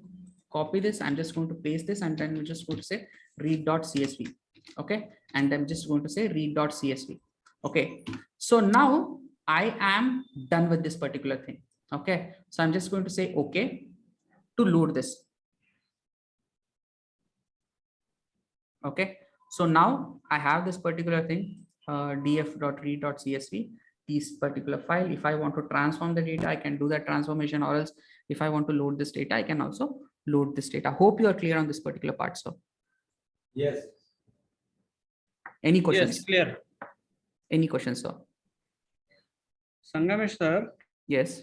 Speaker 1: copy this. I'm just going to paste this, and then we're just going to say read.csv. Okay, and I'm just going to say read.csv. Okay, so now I am done with this particular thing. Okay, so I'm just going to say okay to load this. Okay, so now I have this particular thing, df.read.csv, this particular file. If I want to transform the data, I can do that transformation, or else if I want to load this data, I can also load this data. Hope you are clear on this particular part, sir.
Speaker 7: Yes.
Speaker 1: Any questions?
Speaker 6: Yes, clear.
Speaker 1: Any questions, sir?
Speaker 6: Sangamesh sir,
Speaker 1: Yes.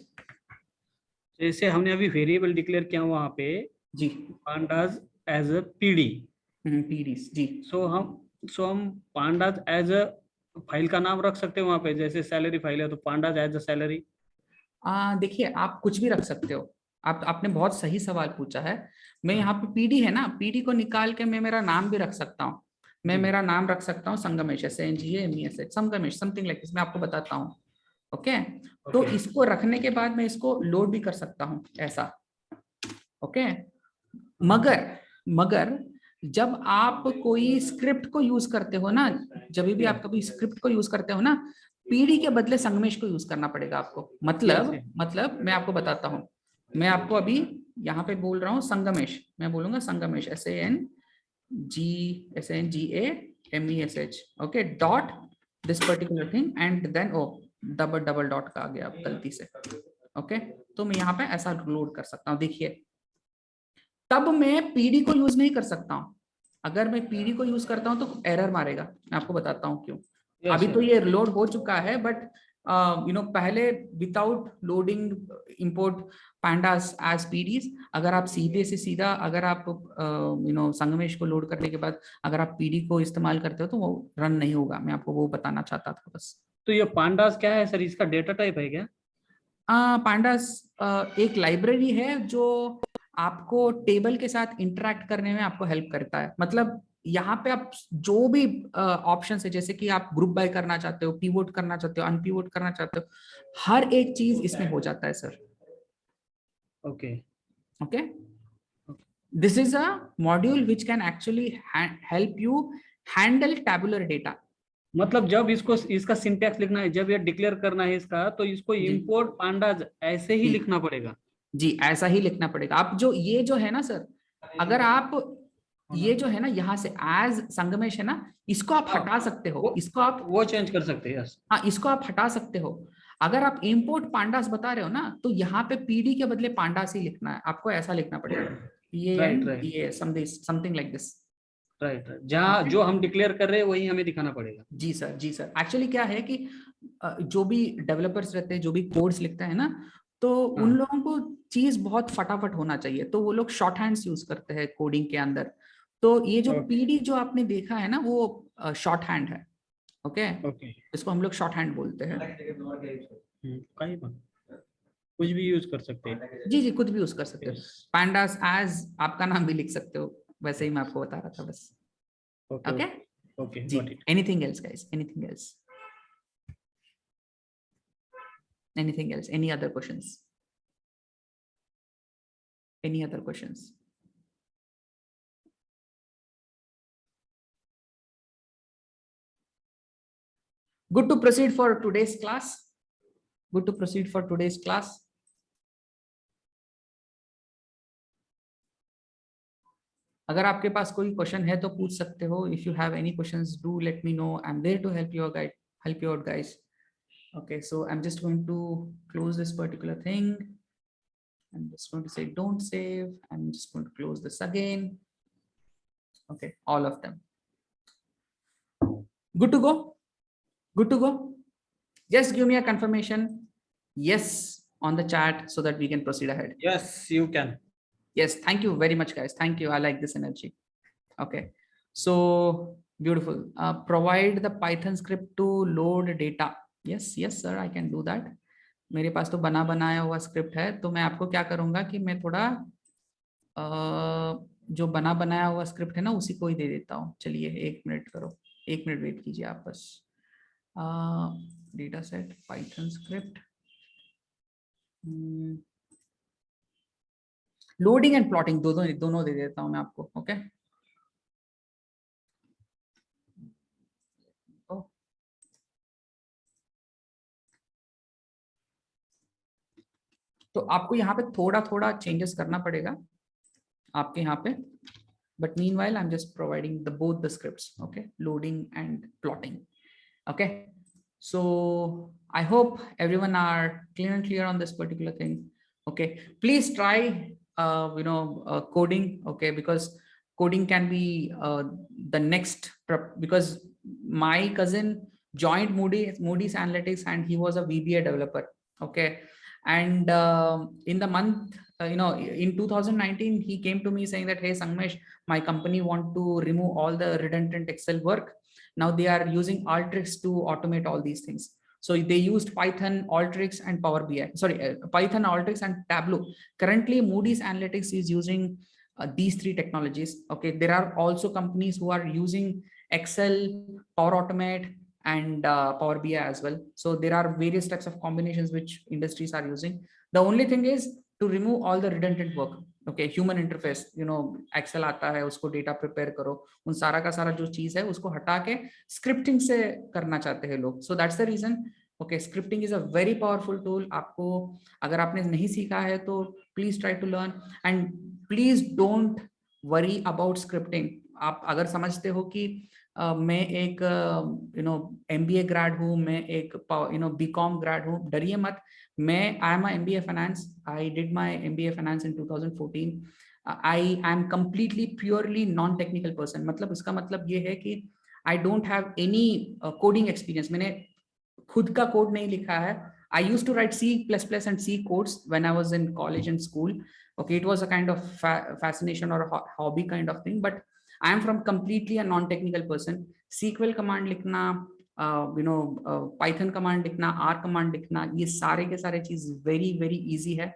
Speaker 6: जैसे हमने अभी variable declare किया वहां पे
Speaker 1: जी,
Speaker 6: pandas as a PD,
Speaker 1: PDs जी.
Speaker 6: So हम pandas as a file का नाम रख सकते हैं वहां पे, जैसे सैलरी फाइल है तो pandas एज अ सैलरी.
Speaker 1: देखिए, आप कुछ भी रख सकते हो. आपने बहुत सही सवाल पूछा है. मैं यहाँ पे पीडी है ना, पीडी को निकाल के मैं मेरा नाम भी रख सकता हूँ. मैं मेरा नाम रख सकता हूँ Sangamesh, SANGAMESH, Sangamesh, something like this. मैं आपको बताता हूँ. ओके, तो इसको रखने के बाद मैं इसको लोड भी कर सकता हूँ ऐसा. ओके, मगर जब आप कोई स्क्रिप्ट को यूज करते हो ना, जब भी आप कभी स्क्रिप्ट को यूज करते हो ना, पीडी के बदले संगमेश को यूज करना पड़ेगा आपको. मतलब मैं आपको बताता हूँ. मैं आपको अभी यहाँ पे बोल रहा हूँ संगमेश, मैं बोलूंगा Sangamesh SANGAMESH. Okay, dot this particular thing and then double dot का आ गया गलती से. ओके, तो मैं यहाँ पे ऐसा लोड कर सकता हूँ. देखिए, तब मैं पीडी को यूज नहीं कर सकता हूँ. अगर मैं पीडी को यूज करता हूँ तो एरर मारेगा. मैं आपको बताता हूँ क्यों. अभी तो ये लोड हो चुका है, बट पहले without loading import pandas as PDs, अगर आप सीधे से सीधा अगर आप संगमेश को लोड करने के बाद अगर आप पीडी को इस्तेमाल करते हो तो वो रन नहीं होगा. मैं आपको वो बताना चाहता था बस.
Speaker 6: तो ये pandas क्या है सर, इसका डेटा टाइप है क्या?
Speaker 1: pandas एक लाइब्रेरी है जो आपको टेबल के साथ इंटरैक्ट करने में आपको हेल्प करता है. मतलब यहाँ पे आप जो भी ऑप्शन है, जैसे कि आप ग्रुप बाय करना चाहते हो, पिवोट करना चाहते हो, अनपिवोट करना चाहते हो, हर एक चीज इसमें हो जाता है sir. Okay, this is a module which can actually help you handle tabular data.
Speaker 6: मतलब जब इसका सिंटैक्स लिखना है, जब ये डिक्लेयर करना है इसका, तो इसको इंपोर्ट pandas ऐसे ही लिखना पड़ेगा.
Speaker 1: जी, ऐसा ही लिखना पड़ेगा. आप ये जो है ना सर, अगर आप ये जो है ना यहाँ से एज संगमेश है ना, इसको आप हटा सकते हो. इसको आप
Speaker 6: वो चेंज कर सकते हैं.
Speaker 1: हाँ, इसको आप हटा सकते हो. अगर आप इंपोर्ट pandas बता रहे हो ना, तो यहाँ पे पीडी के बदले pandas ही लिखना है. आपको ऐसा लिखना पड़ेगा. EAN,
Speaker 6: right.
Speaker 1: EA, something like this.
Speaker 6: Right जहाँ जो हम डिक्लेयर कर रहे हैं वही हमें दिखाना पड़ेगा।
Speaker 1: जी सर, जी सर। एक्चुअली क्या है कि जो भी डेवलपर्स रहते हैं, जो भी कोड्स लिखते हैं ना, तो उन लोगों को चीज बहुत फटाफट होना चाहिए, तो वो लोग शॉर्ट हैंड्स यूज करते हैं कोडिंग के अंदर। तो ये जो PD जो आपने देखा है ना, वो शॉर्ट हैंड है। ओके, इसको हम लोग शॉर्ट हैंड बोलते हैं।
Speaker 6: कहीं पर कुछ भी यूज कर सकते हैं।
Speaker 1: जी जी, कुछ भी यूज कर सकते हो। पैंडास एज आपका नाम भी लिख सकते हो, वैसे ही मैं आपको बता रहा था बस। ओके
Speaker 6: ओके
Speaker 1: जी। Anything else guys? Anything else? Anything else? Any other questions? Any other questions? Good to proceed for today's class. Good to proceed for today's class. अगर आपके पास कोई क्वेश्चन है तो पूछ सकते हो. If you have any questions, do let me know. I'm there to help you out, guys. Okay, so I'm just going to close this particular thing. I'm just going to say don't save. I'm just going to close this again. Okay, all of them. Good to go? Good to go? Just give me a confirmation yes on the chat so that we can proceed ahead.
Speaker 6: Yes, you can.
Speaker 1: Yes, thank you very much, guys. Thank you. I like this energy. Okay, so beautiful. Provide the Python script to load data. Yes, sir, I can do that. मेरे पास तो बनाया हुआ script है, तो मैं आपको क्या करूंगा कि मैं थोड़ा जो बनाया हुआ स्क्रिप्ट है ना, उसी को ही दे देता हूँ. चलिए 1 मिनट करो, 1 मिनट वेट कीजिए आप बस. Data set Python script, loading and plotting दोनों दे देता हूं मैं आपको. ओके, तो आपको यहाँ पे थोड़ा चेंजेस करना पड़ेगा आपके यहाँ पे, but meanwhile I'm just providing both the scripts. Okay, loading and plotting. Okay, so I hope everyone are clear on this particular thing. Okay, please try coding. Okay, because coding can be the next because my cousin joined Moody's Analytics and he was a VBA developer. Okay, and in the month in 2019 he came to me saying that, hey Sanmesh, my company want to remove all the redundant Excel work. Now they are using Alteryx to automate all these things. So they used Python, Alteryx and Power BI. Sorry, Python, Alteryx and Tableau. Currently Moody's Analytics is using these 3 technologies. Okay, there are also companies who are using Excel, Power Automate and Power BI as well. So there are various types of combinations which industries are using. The only thing is to remove all the redundant work. Okay, human interface, Excel आता है, उसको data prepare करो, उन सारा का सारा जो चीज है उसको हटा के scripting से करना चाहते हैं लोग. So that's the reason. Okay, scripting is a very powerful tool. आपको अगर आपने नहीं सीखा है तो please try to learn and please don't worry about scripting. आप अगर समझते हो कि मैं एक MBA ग्रेड हूँ, मैं एक BCom ग्रेड हूँ, डरिए मत. मैं I am MBA finance. I did my MBA finance in 2014. I am completely purely non technical person. मतलब इसका मतलब ये है कि I don't have any coding experience. मैंने खुद का कोड नहीं लिखा है. I used to write C++ and C codes when I was in college and school. Okay, it was a kind of fascination or a hobby kind of thing, but I am from completely a non-technical person. SQL command लिखना, Python command लिखना, R command लिखना, ये सारे के सारे चीज very easy है.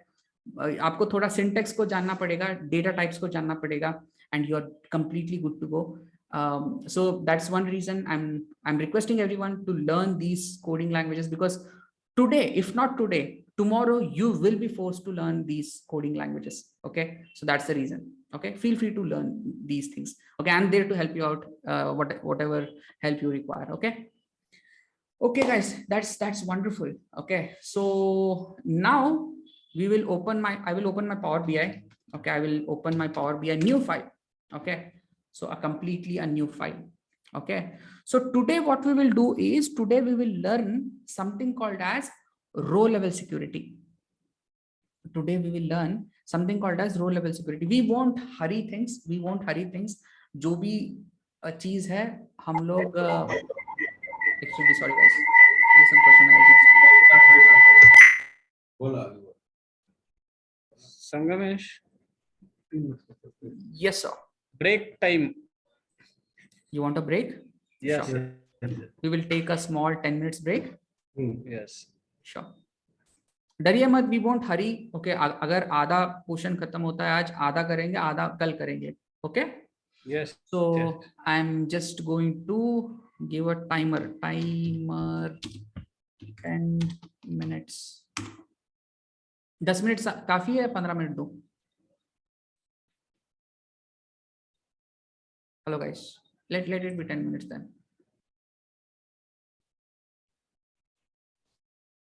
Speaker 1: आपको थोड़ा syntax को जानना पड़ेगा, data types को जानना पड़ेगा, and you are completely good to go. So that's one reason I'm requesting everyone to learn these coding languages, because today, if not today, tomorrow you will be forced to learn these coding languages. Okay, so that's the reason. Okay, feel free to learn these things. Okay, I'm there to help you out, whatever help you require. Okay guys, that's wonderful. Okay, so now I will open my Power BI. Okay, I will open my Power BI new file. Okay, so completely a new file. Okay, so today what we will do is, today we will learn something called as row level security. Today we will learn something called as row level security. We won't hurry things. We won't hurry things. जो भी चीज है हम लोग extremely sorry guys. There is some question I just
Speaker 6: Sangamesh,
Speaker 1: yes sir.
Speaker 6: break time.
Speaker 1: You want a break?
Speaker 6: Yes.
Speaker 1: Sure. We will take a small 10 minutes break.
Speaker 6: Yes.
Speaker 1: Sure. डरिए मत, we won't Hari. Okay, अगर आधा portion खत्म होता है आज, आधा करेंगे, आधा कल करेंगे. Okay,
Speaker 6: Yes.
Speaker 1: So I am just going to give a timer 10 minutes. 10 minute काफी है, 15 मिनट दो. Hello guys, let it be 10 minutes then.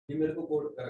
Speaker 3: ये मेरे को कोड कर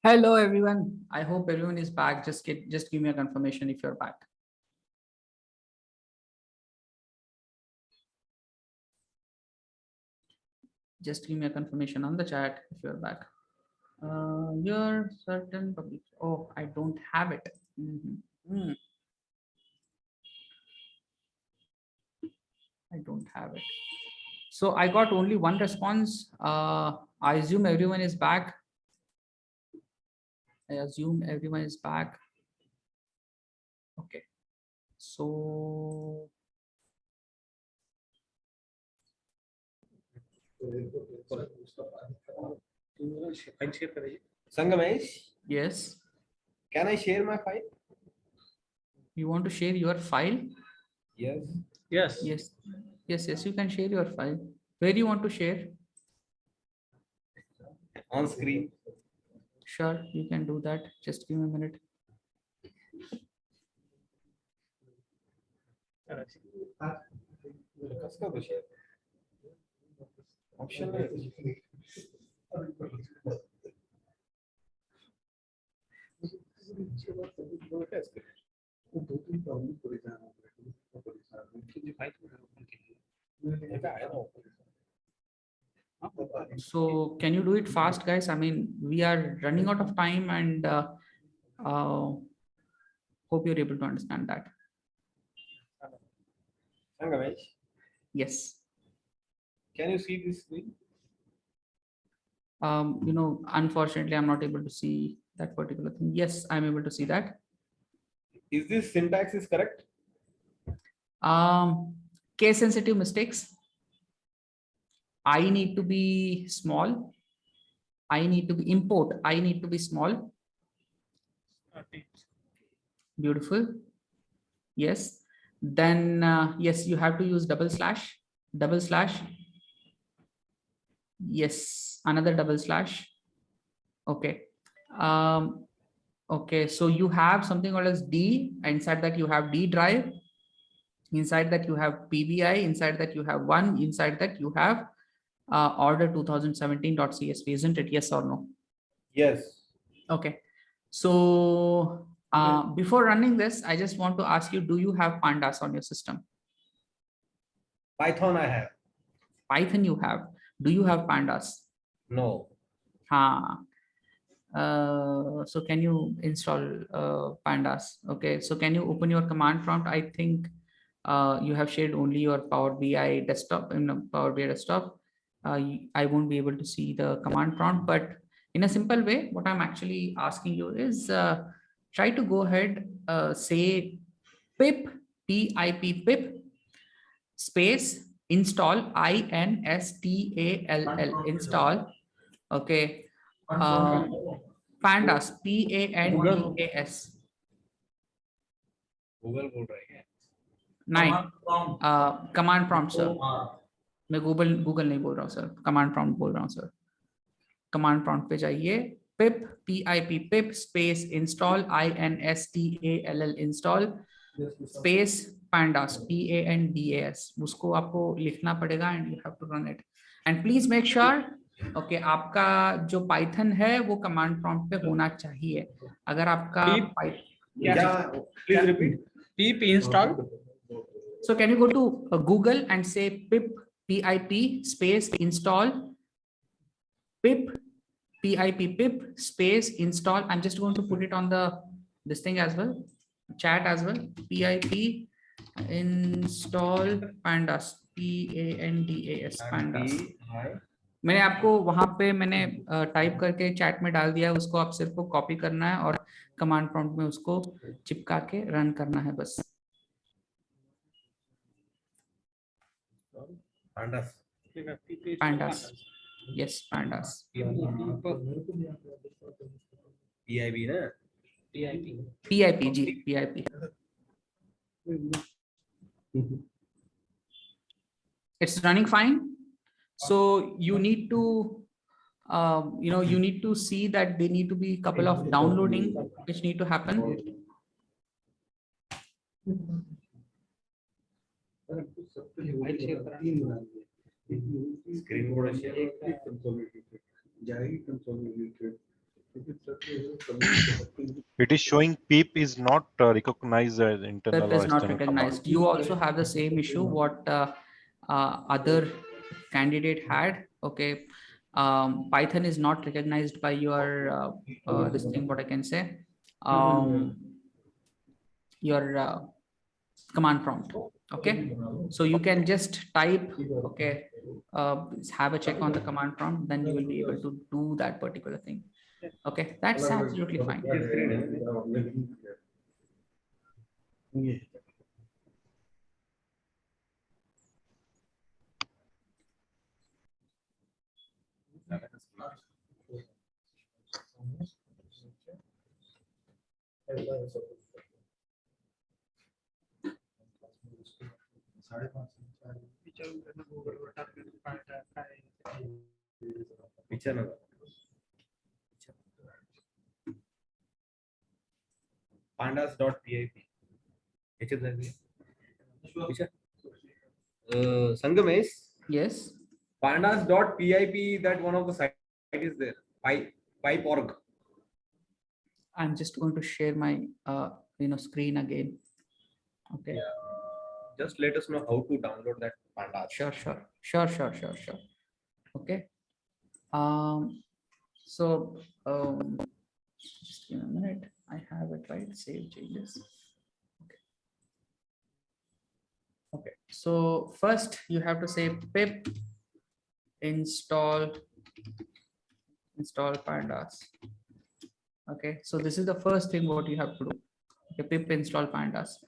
Speaker 1: Hello, everyone. I hope everyone is back. Just give me a confirmation if you're back. Just give me a confirmation on the chat if you're back. You're certain public. Oh, I don't have it. I don't have it. So I got only one response. I assume everyone is back. I assume everyone is back. Okay. So
Speaker 8: Sangamesh,
Speaker 1: yes,
Speaker 8: can I share my file?
Speaker 1: you want to share your file?
Speaker 8: Yes.
Speaker 6: Yes.
Speaker 1: Yes, you can share your file. Where do you want to share?
Speaker 8: On screen.
Speaker 1: Sure, you can do that. Just give me a minute.
Speaker 8: कसका तो share? Option है.
Speaker 1: So can you do it fast, guys? I mean, we are running out of time, and hope you're able to understand that.
Speaker 8: Sangamesh,
Speaker 1: Yes.
Speaker 8: can you see this screen?
Speaker 1: Unfortunately, I'm not able to see that particular thing. Yes, I'm able to see that.
Speaker 8: Is this syntax is correct?
Speaker 1: Case sensitive mistakes. I need to be small. I need to be import. I need to be small. Beautiful. Yes. Then yes, you have to use double slash. Yes, another double slash. Okay. Okay, so you have something called as D. Inside that you have D drive. Inside that you have PBI. Inside that you have one. Inside that you have order 2017.csv, isn't it? Yes or no?
Speaker 8: Yes.
Speaker 1: Okay. So before running this, I just want to ask you, do you have pandas on your system?
Speaker 8: Python I have.
Speaker 1: Python you have. Do you have pandas?
Speaker 8: No.
Speaker 1: So can you install pandas? Okay, so can you open your command prompt? I think you have shared only your Power BI desktop. In Power BI desktop, I won't be able to see the command prompt, but in a simple way, what I'm actually asking you is try to go ahead, say pip space install install. Okay. Pandas, PANDAS.
Speaker 8: Google बोल रहा है.
Speaker 1: नहीं, command prompt sir. मैं Google नहीं बोल रहा हूँ sir, command prompt बोल रहा हूँ सर. Command prompt पे जाइए, pip space install install space pandas PANDAS. उसको आपको लिखना पड़ेगा and you have to run it. And please make sure, okay, आपका जो Python है वो command prompt पे होना चाहिए. अगर आपका
Speaker 8: Please repeat.
Speaker 6: Pip install.
Speaker 1: So can you go to Google and say pip space install pip space install. I'm just going to put it on this thing as well, chat as well. Pip install pandas, PANDAS pandas. मैंने आपको वहां पे मैंने type करके chat में डाल दिया, उसको आप सिर्फ कॉपी करना है और कमांड प्रॉम्प्ट में उसको चिपका के रन करना है बस. pandas. Yes, pandas.
Speaker 8: PIB ना?
Speaker 1: PIP. It's running fine. So you need to, you need to see that there need to be a couple of downloading which need to happen.
Speaker 4: Screen consolidated.
Speaker 2: It is showing PEEP is not recognized as internal
Speaker 1: PEP
Speaker 2: or
Speaker 1: is not
Speaker 2: external
Speaker 1: recognized.
Speaker 2: command.
Speaker 1: You also have the same issue what other candidate had. Okay, Python is not recognized by your this thing. What I can say, your command prompt. Okay, so you can just type. Okay, have a check on the command prompt, then you will be able to do that particular thing. Okay, that's absolutely fine.
Speaker 8: Pandas.pip. Sangamesh,
Speaker 1: Yes,
Speaker 8: pandas.pip, that one of the site is there. Pipe.org.
Speaker 1: I'm just going to share my screen again. Okay.
Speaker 8: Just let us know how to download that pandas.
Speaker 1: Sure. Okay. So just give me a minute. I have it right. Save changes. Okay. So first you have to say pip install pandas. Okay. So this is the first thing what you have to do. Okay, pip install pandas.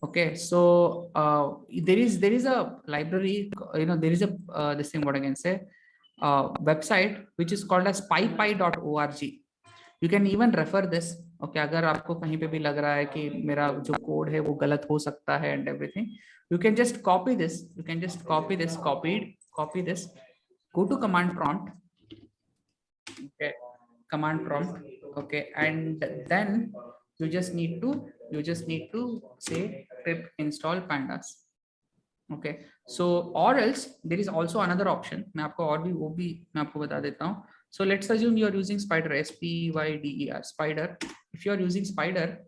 Speaker 1: Okay, so there is a library, there is a this thing what I can say, website which is called as pypy.org. You can even refer this. Okay, अगर आपको कहीं पे भी लग रहा है कि मेरा जो कोड है वो गलत हो सकता है and everything, you can just copy this. Copy this. Go to command prompt. Okay, command prompt. Okay, and then you just need to say pip install pandas. Okay, so or else there is also another option. मैं आपको और भी वो भी मैं आपको बता देता हूँ. So let's assume you are using Spider, SPYDER, Spider. If you are using Spider,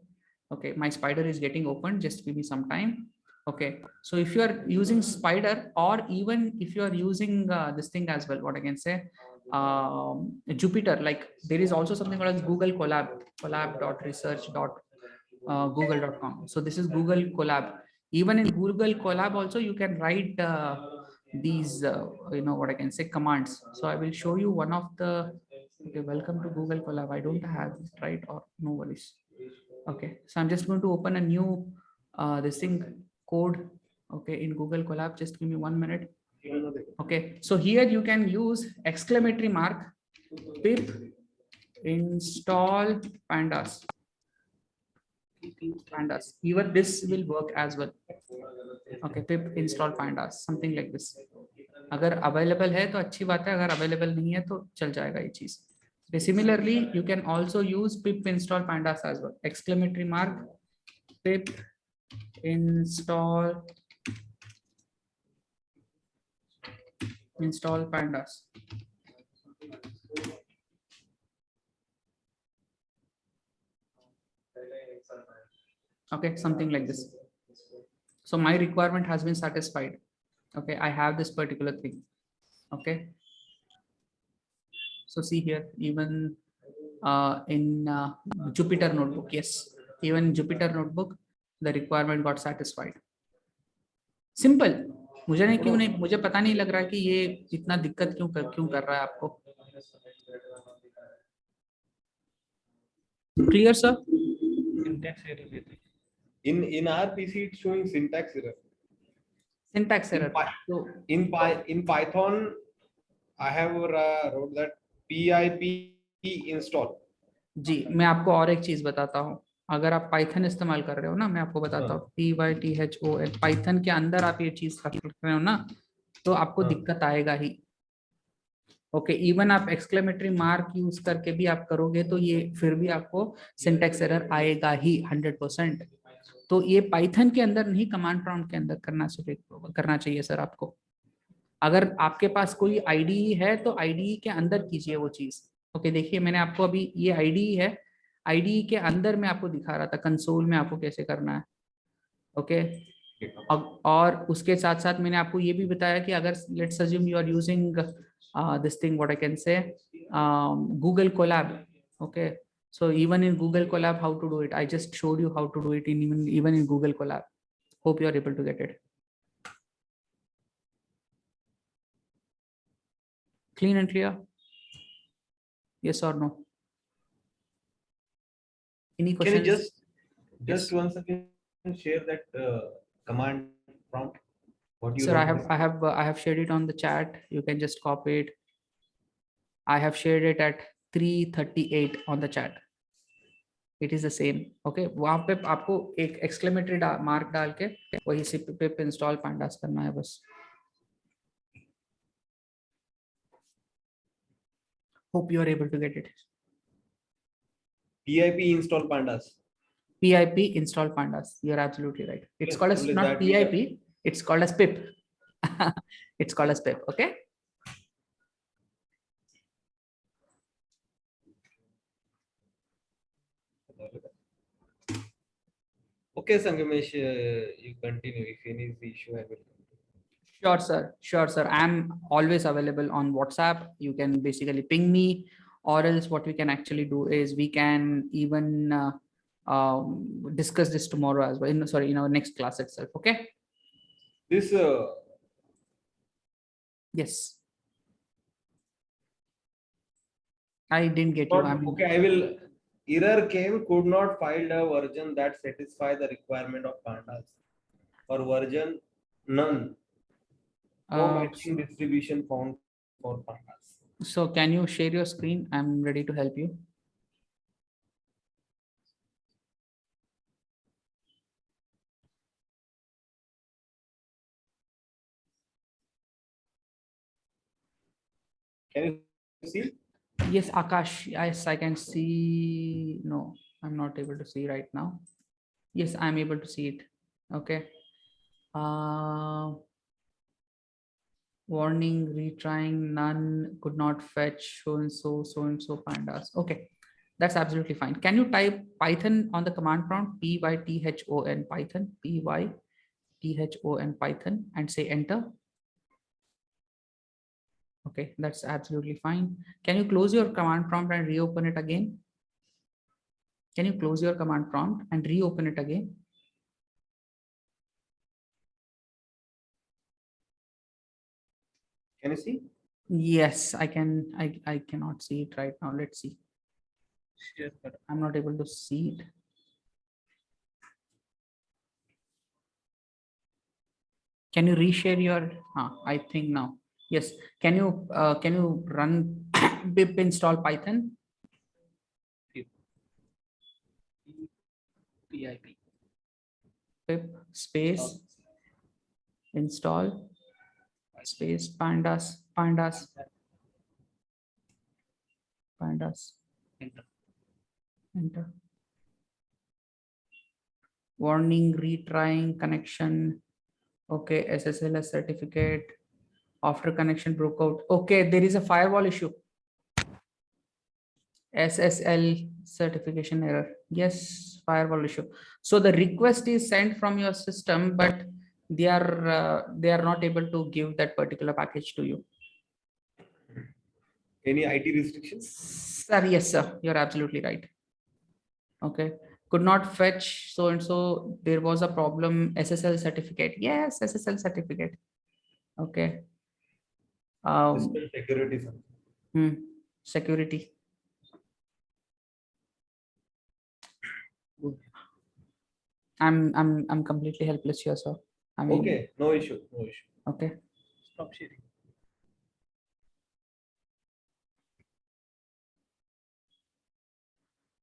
Speaker 1: okay, my Spider is getting open. Just give me some time. Okay, so if you are using Spider, or even if you are using this thing as well, what I can say, Jupyter, like there is also something called as Google collab.research.google.com. So this is Google Colab. Even in Google Colab also you can write these what I can say, commands. So I will show you one of the. Okay, welcome to Google Colab. I don't have it, right? Or no worries. Okay, so I'm just going to open a new this thing code. Okay, in Google Colab. Just give me 1 minute. Okay, so here you can use exclamatory mark pip install pandas. Even this will work as well. Okay, pip install pandas, something like this. अगर available है तो अच्छी बात है, अगर available नहीं है तो चल जाएगा ये चीज. Similarly, you can also use pip install pandas as well. Exclamatory mark pip install pandas. Okay, something like this. So my requirement has been satisfied. Okay, I have this particular thing. Okay, so see here, even in Jupyter notebook, yes, even Jupyter notebook, the requirement got satisfied. Simple. मुझे पता नहीं लग रहा कि ये इतना दिक्कत क्यों कर रहा है आपको. Clear, sir?
Speaker 6: Syntax error.
Speaker 8: In our PC it's showing syntax error.
Speaker 1: So
Speaker 8: in Python I have wrote that pip install.
Speaker 1: जी, मैं आपको और एक चीज बताता हूँ. अगर आप पाइथन इस्तेमाल कर रहे हो ना, मैं आपको बताता हूँ, python, पाइथन के अंदर आप ये चीज कर रहे हो ना, तो आपको दिक्कत आएगा ही. ओके, इवन आप एक्सक्लेमेटरी मार्क यूज करके भी आप करोगे तो ये फिर भी आपको सिंटैक्स एरर आएगा ही 100%. तो ये पाइथन के अंदर नहीं, कमांड प्रॉम्प्ट के अंदर करना चाहिए सर आपको. अगर आपके पास कोई आईडीई है तो आईडीई के अंदर कीजिए वो चीज. ओके देखिए मैंने आपको अभी ये आईडी है, आईडी के अंदर मैं आपको दिखा रहा था कंसोल में आपको कैसे करना है। ओके और उसके साथ साथ मैंने आपको ये भी बताया कि अगर let's assume you are using this thing what I can say Google Colab. Okay so even in Google Colab how to do it, I just showed you how to do it in even in Google Colab. Hope you are able to get it clean and clear. Yes or no? Any
Speaker 8: Can you
Speaker 1: questions?
Speaker 8: just once again share that command prompt? What you
Speaker 1: Sir,
Speaker 8: wrote?
Speaker 1: I have shared it on the chat. You can just copy it. I have shared it at 3:38 on the chat. It is the same. Okay, वहाँ पे आपको एक exclamatory mark डाल के वही से pip install pandas करना है बस. Hope you are able to get it.
Speaker 8: PIP install pandas.
Speaker 1: PIP install pandas. You are absolutely right. It's
Speaker 8: Yes,
Speaker 1: called as
Speaker 8: only
Speaker 1: not
Speaker 8: that we have.
Speaker 1: PIP. It's called as pip. It's called as pip. Okay.
Speaker 8: Okay, Sangamesh, you continue. If any is the issue, I will continue.
Speaker 1: Sure, sir. Sure, sir. I'm always available on WhatsApp. You can basically ping me, or else what we can actually do is we can even discuss this tomorrow as well. In our next class itself. Okay.
Speaker 8: This
Speaker 1: Yes. I didn't get you. I mean,
Speaker 8: okay. I will. Error came, could not find a version that satisfy the requirement of pandas, or version none. No matching distribution found for pandas.
Speaker 1: so can you share your screen? I'm ready to help you.
Speaker 8: Can you see?
Speaker 1: Yes, Akash. Yes, I can see. No, I'm not able to see right now. Yes, I'm able to see it. Okay. Warning, retrying, none, could not fetch, so and so pandas. Okay, that's absolutely fine. Can you type Python on the command prompt, Python, Python, Python, Python, and say enter? Okay, that's absolutely fine. Can you close your command prompt and reopen it again? Can you close your command prompt and reopen it again?
Speaker 8: Can you see?
Speaker 1: Yes, I can. I cannot see it right now. Let's see. I'm not able to see it. Can you reshare your? I think now. Yes. Can you run pip install Python? PIP. Pip space install space pandas. Enter. Warning, retrying connection. Okay, SSL certificate. After connection broke out. Okay, there is a firewall issue. SSL certification error. Yes, firewall issue. So the request is sent from your system, but they are not able to give that particular package to you.
Speaker 8: Any IT restrictions?
Speaker 1: Sir, yes, sir. You're absolutely right. Okay. Could not fetch so and so. There was a problem. SSL certificate. Yes, SSL certificate. Okay.
Speaker 8: Security.
Speaker 1: Security. I'm completely helpless here, sir. I mean,
Speaker 8: Okay, no issue.
Speaker 1: Okay.
Speaker 6: Stop sharing.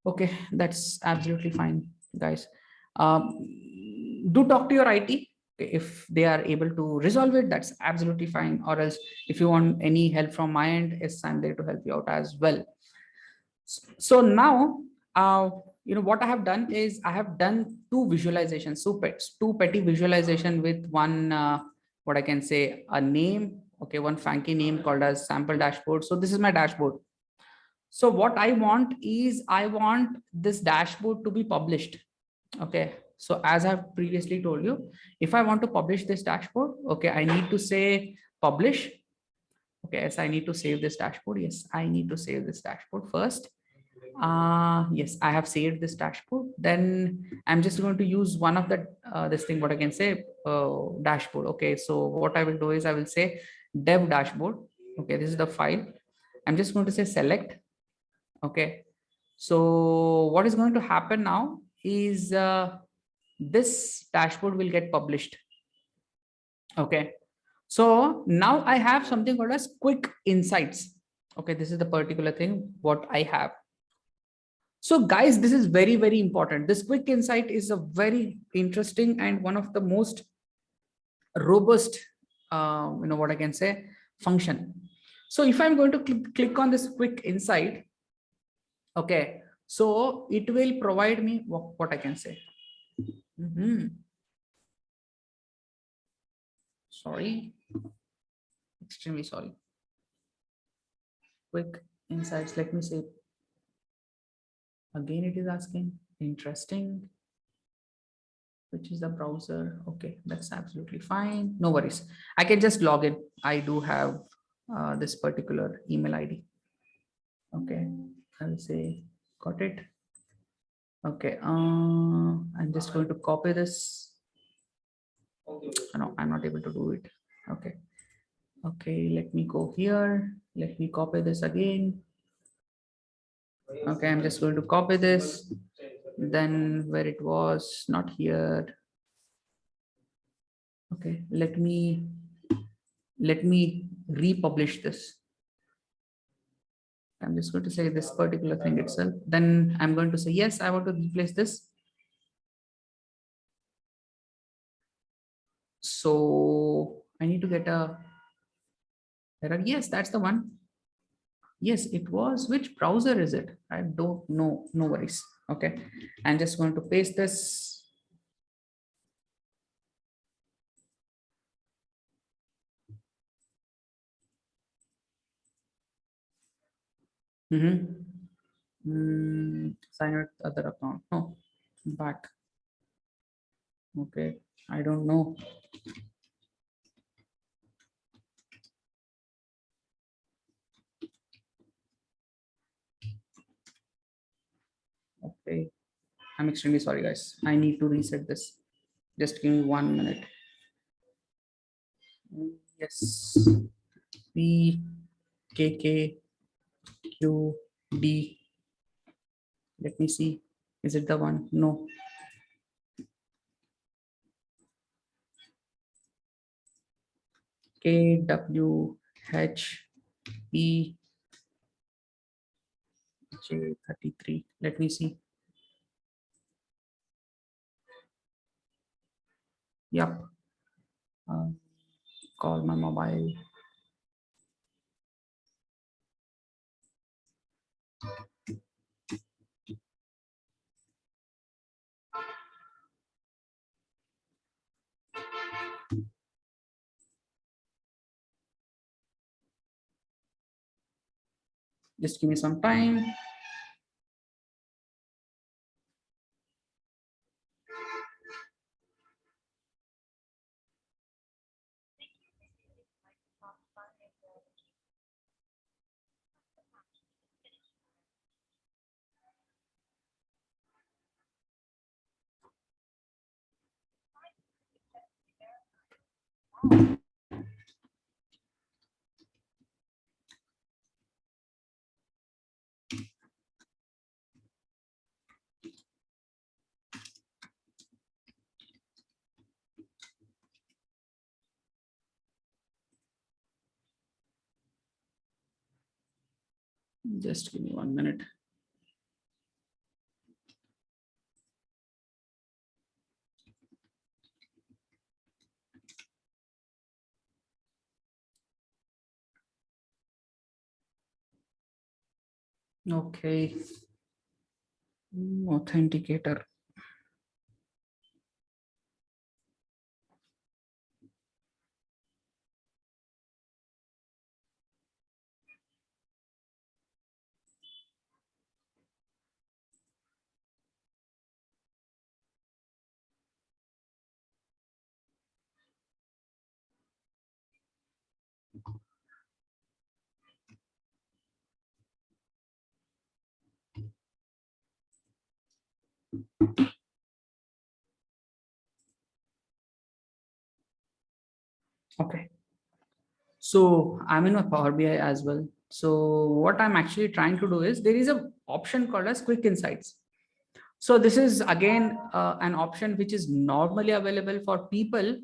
Speaker 1: Okay, that's absolutely fine, guys. Do talk to your IT. If they are able to resolve it, that's absolutely fine. Or else, if you want any help from my end, yes, I'm there to help you out as well. So now, what I have done is I have done two visualizations, two petty visualization with one, what I can say, a name. Okay, one fancy name called as sample dashboard. So this is my dashboard. So what I want is I want this dashboard to be published. Okay. So as I've previously told you, if I want to publish this dashboard, okay, I need to say publish. Okay, yes, I need to save this dashboard. Yes, I need to save this dashboard first. Yes, I have saved this dashboard. Then I'm just going to use one of the this thing, what I can say, dashboard. Okay, so what I will do is I will say dev dashboard. Okay, this is the file. I'm just going to say select. Okay, so what is going to happen now is this dashboard will get published. Okay, so now I have something called as quick insights. Okay, this is the particular thing what I have. So guys, this is very, very important. This quick insight is a very interesting and one of the most robust, what I can say, function. So if I'm going to click on this quick insight, okay, so it will provide me what I can say. Sorry, extremely sorry. Quick insights, let me say. Again, it is asking, interesting. Which is the browser. Okay, that's absolutely fine. No worries. I can just log in. I do have this particular email ID. Okay, I'll say got it. Okay, I'm just going to copy this. No, I'm not able to do it. Okay. Okay, let me go here. Let me copy this again. Okay, I'm just going to copy this. Then where it was, not here. Okay, let me republish this. I'm just going to say this particular thing itself. Then I'm going to say, yes, I want to replace this. So I need to get a error. Yes, that's the one. Yes, it was. Which browser is it? I don't know. No worries. Okay. I'm just going to paste this. Sign out other account. No, back. Okay. I don't know. Okay. I'm extremely sorry, guys. I need to reset this. Just give me 1 minute. Yes. P K K Q D. Let me see. Is it the one? No. K W H E J 33. Let me see. Yep. Call my mobile. Just give me some time. Just give me 1 minute. Okay. Authenticator. Okay. So I'm in a Power BI as well. So what I'm actually trying to do is there is a option called as Quick Insights. So this is again an option which is normally available for people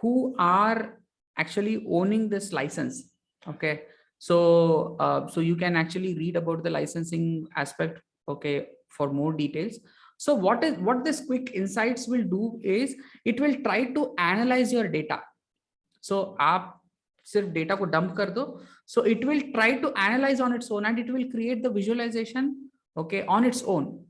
Speaker 1: who are actually owning this license. Okay. So so you can actually read about the licensing aspect, okay, for more details. So what this Quick Insights will do is it will try to analyze your data. So आप सिर्फ data को dump कर दो, so it will try to analyze on its own and it will create the visualization, okay, on its own.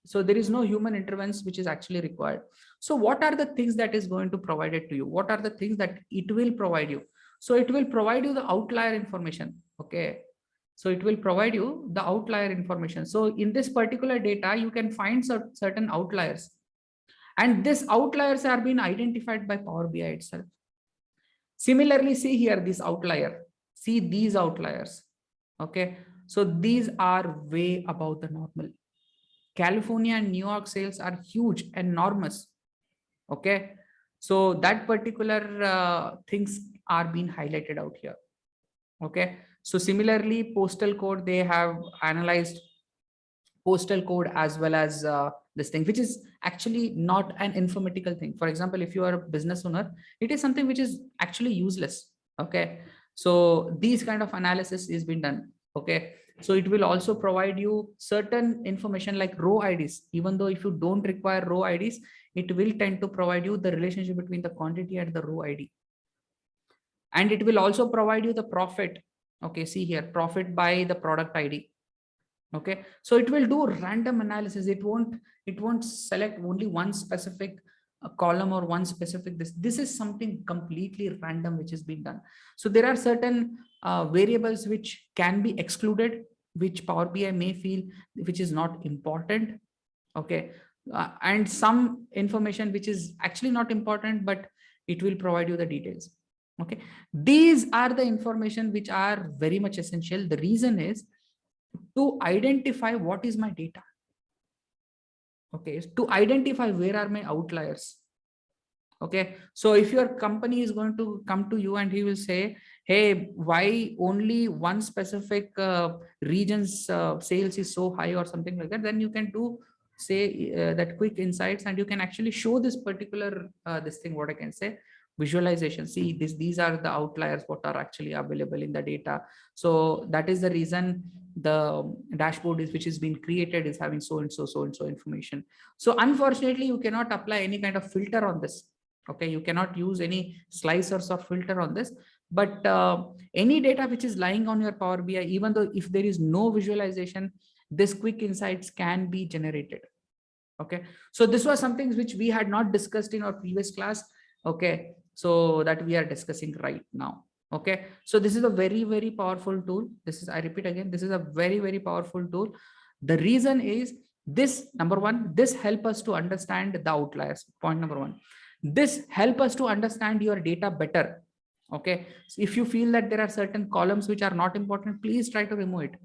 Speaker 1: So there is no human intervention which is actually required. So what are the things that is going to provide it to you? What are the things that it will provide you? So it will provide you the outlier information, okay. So it will provide you the outlier information. So in this particular data, you can find certain outliers, and these outliers are being identified by Power BI itself. Similarly, see here this outlier, see these outliers, okay. So these are way above the normal. California and New York sales are huge, enormous, okay. So that particular things are being highlighted out here, okay. So similarly, postal code, they have analyzed postal code as well as this thing, which is actually not an informatical thing. For example, if you are a business owner, it is something which is actually useless, okay. So these kind of analysis is being done, okay. So it will also provide you certain information like row IDs. Even though if you don't require row IDs, it will tend to provide you the relationship between the quantity and the row ID. And it will also provide you the profit, okay. See here, profit by the product ID, okay. So it will do random analysis. It won't select only one specific column or one specific this is something completely random which is being done. So there are certain variables which can be excluded, which Power BI may feel which is not important, okay. And some information which is actually not important, but it will provide you the details, okay. These are the information which are very much essential. The reason is to identify what is my data, okay, to identify where are my outliers, okay. So if your company is going to come to you and he will say, hey, why only one specific region's sales is so high or something like that, then you can do say that Quick Insights, and you can actually show this particular this thing, what I can say, visualization. See these are the outliers what are actually available in the data. So that is the reason the dashboard is which is being created is having so and so information. So unfortunately, you cannot apply any kind of filter on this, okay. You cannot use any slicers or filter on this, but any data which is lying on your Power BI, even though if there is no visualization, this Quick Insights can be generated, okay. So this was something which we had not discussed in our previous class, okay. So that we are discussing right now, okay. So this is a very, very powerful tool. This is, I repeat again, this is a very, very powerful tool. The reason is this, number one, this help us to understand the outliers. Point number one, this help us to understand your data better, okay. So if you feel that there are certain columns which are not important, please try to remove it.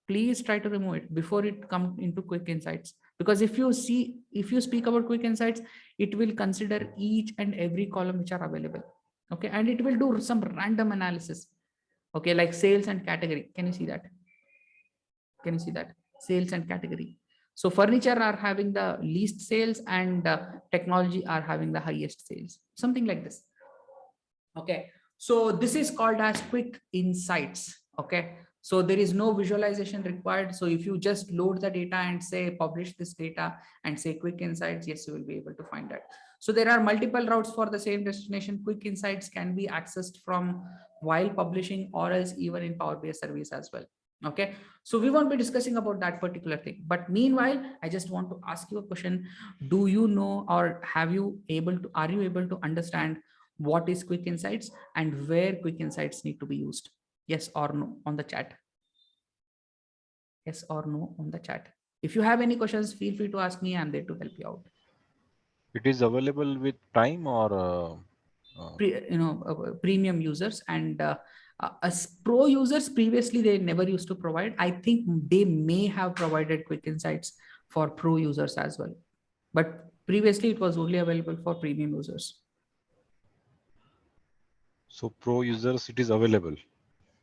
Speaker 1: Please try to remove it before it comes into Quick Insights, because if you speak about Quick Insights, it will consider each and every column which are available, okay. And it will do some random analysis, okay, like sales and category. Can you see that? Can you see that? Sales and category. So furniture are having the least sales and technology are having the highest sales, something like this, okay. So this is called as Quick Insights, okay. So there is no visualization required. So if you just load the data and say publish this data and say Quick Insights, yes, you will be able to find that. So there are multiple routes for the same destination. Quick Insights can be accessed from while publishing or else even in Power BI service as well, okay. So we won't be discussing about that particular thing, but meanwhile, I just want to ask you a question. Do you know, or are you able to understand what is Quick Insights and where Quick Insights need to be used? Yes or no on the chat. Yes or no on the chat. If you have any questions, feel free to ask me. I'm there to help you out.
Speaker 2: It is available with Prime or
Speaker 1: premium users, and as pro users previously they never used to provide. I think they may have provided Quick Insights for pro users as well. But previously it was only available for premium users.
Speaker 2: So pro users, it is available.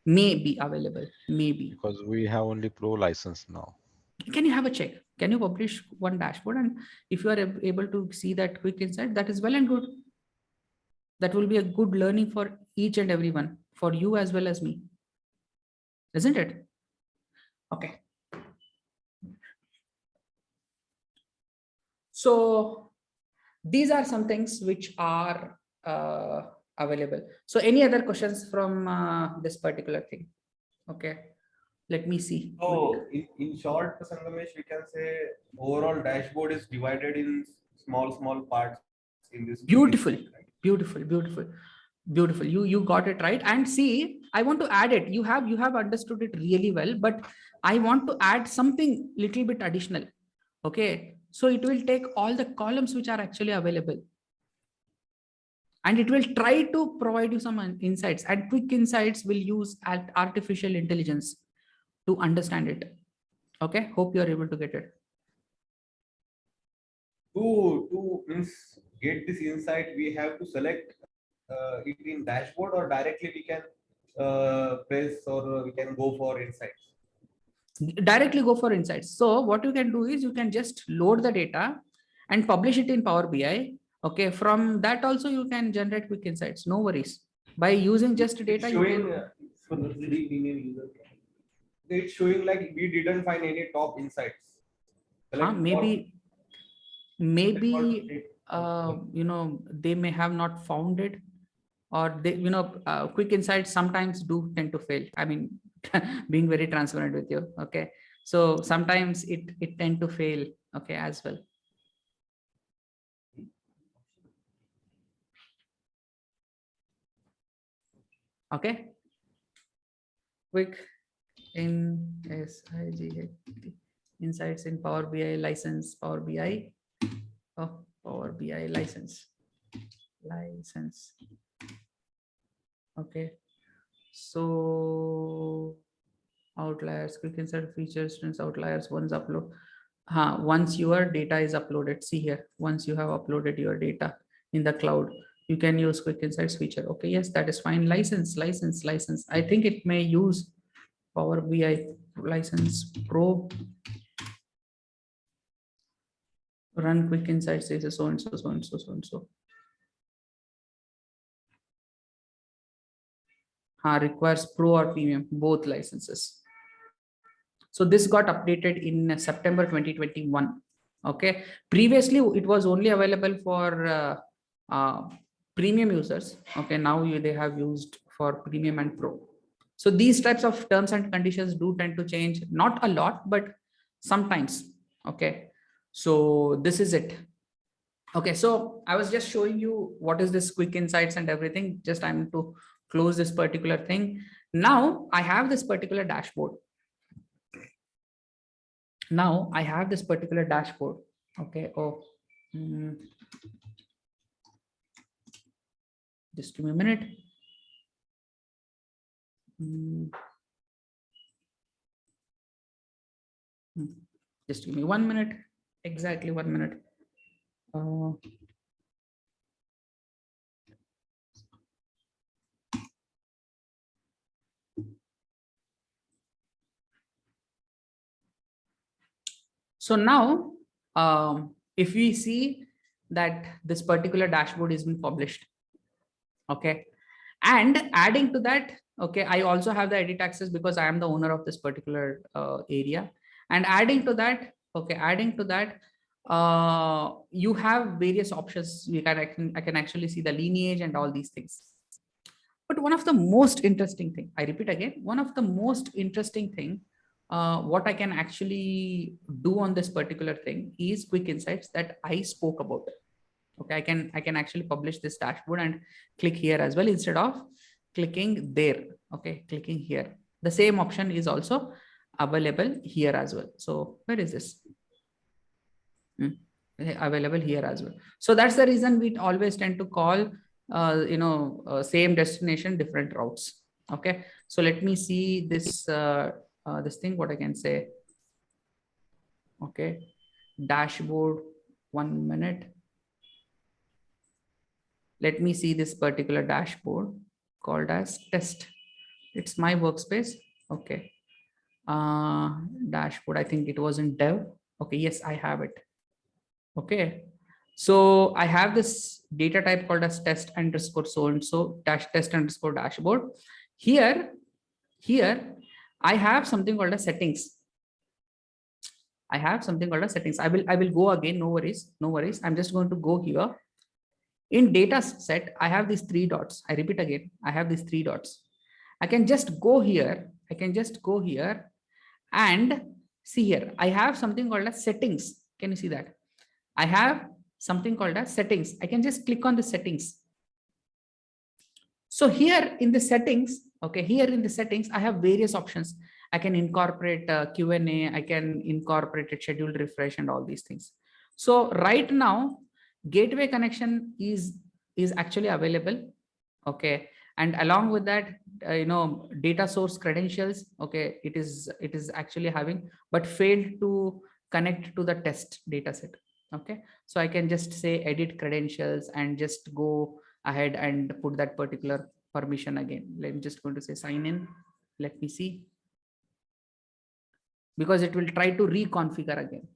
Speaker 1: May be available, maybe.
Speaker 2: Because we have only pro license now.
Speaker 1: Can you have a check? Can you publish one dashboard? And if you are able to see that quick insight, that is well and good. That will be a good learning for each and everyone, for you as well as me. Isn't it? Okay. So these are some things which are available. So any other questions from this particular thing? Okay, let me see.
Speaker 8: So in short, Sangamesh, we can say overall dashboard is divided in small parts in this.
Speaker 1: Beautiful,
Speaker 8: right?
Speaker 1: beautiful, beautiful, beautiful. You got it right. And see, I want to add it. You have understood it really well, but I want to add something little bit additional. Okay, so it will take all the columns which are actually available, and it will try to provide you some insights, and quick insights will use artificial intelligence to understand it. Okay, hope you are able to get it.
Speaker 8: To means get this insight, we have to select it in dashboard, or directly we can press, or we can go for insights.
Speaker 1: Directly go for insights. So what you can do is you can just load the data and publish it in Power BI. Okay, from that also you can generate quick insights. No worries. By using just data,
Speaker 8: It's showing like we didn't find any top insights.
Speaker 1: Maybe they may have not found it, or they, quick insights sometimes do tend to fail. I mean, being very transparent with you. Okay, so sometimes it tend to fail. Okay, as well. Okay, quick insights in Power BI license, Power BI, Power BI license. Okay, so outliers, quick insight features, students, outliers, once upload. Once your data is uploaded, see here, once you have uploaded your data in the cloud, you can use quick insights feature. Okay, yes, that is fine. License. I think it may use Power BI license pro. Run quick insights is so and so. Requires pro or premium, both licenses. So this got updated in September 2021. Okay, previously it was only available for premium users. Okay, now they have used for premium and pro. So these types of terms and conditions do tend to change, not a lot, but sometimes. Okay, so this is it. Okay, so I was just showing you what is this quick insights and everything. Just I'm to close this particular thing. Now I have this particular dashboard. Okay. Just give me a minute. Just give me 1 minute. Exactly 1 minute. So now, if we see that this particular dashboard is being published, okay, and adding to that, okay, I also have the edit access because I am the owner of this particular area, and adding to that, okay, you have various options. I can actually see the lineage and all these things. But one of the most interesting thing, I repeat again, one of the most interesting thing, what I can actually do on this particular thing is quick insights that I spoke about. Okay, I can actually publish this dashboard and click here as well instead of clicking there. Okay, clicking here. The same option is also available here as well. So where is this? Available here as well. So that's the reason we always tend to call same destination, different routes. Okay, so let me see this this thing, what I can say. Okay, dashboard. 1 minute. Let me see this particular dashboard called as test. It's my workspace. Okay. Dashboard. I think it was in dev. Okay. Yes, I have it. Okay. So I have this data type called as test underscore so and so dash test underscore dashboard. Here I have something called as settings. I have something called as settings. I will go again. No worries. No worries. I'm just going to go here. In data set, I have these 3 dots. I repeat again. I have these 3 dots. I can just go here. I can just go here and see here. I have something called as settings. Can you see that? I have something called as settings. I can just click on the settings. So here in the settings, okay, here in the settings, I have various options. I can incorporate Q&A. I can incorporate a scheduled refresh and all these things. So right now, gateway connection is actually available. Okay. And along with that, data source credentials. Okay. It is actually having, but failed to connect to the test data set. Okay. So I can just say edit credentials and just go ahead and put that particular permission again. I'm just going to say sign in. Let me see. Because it will try to reconfigure again.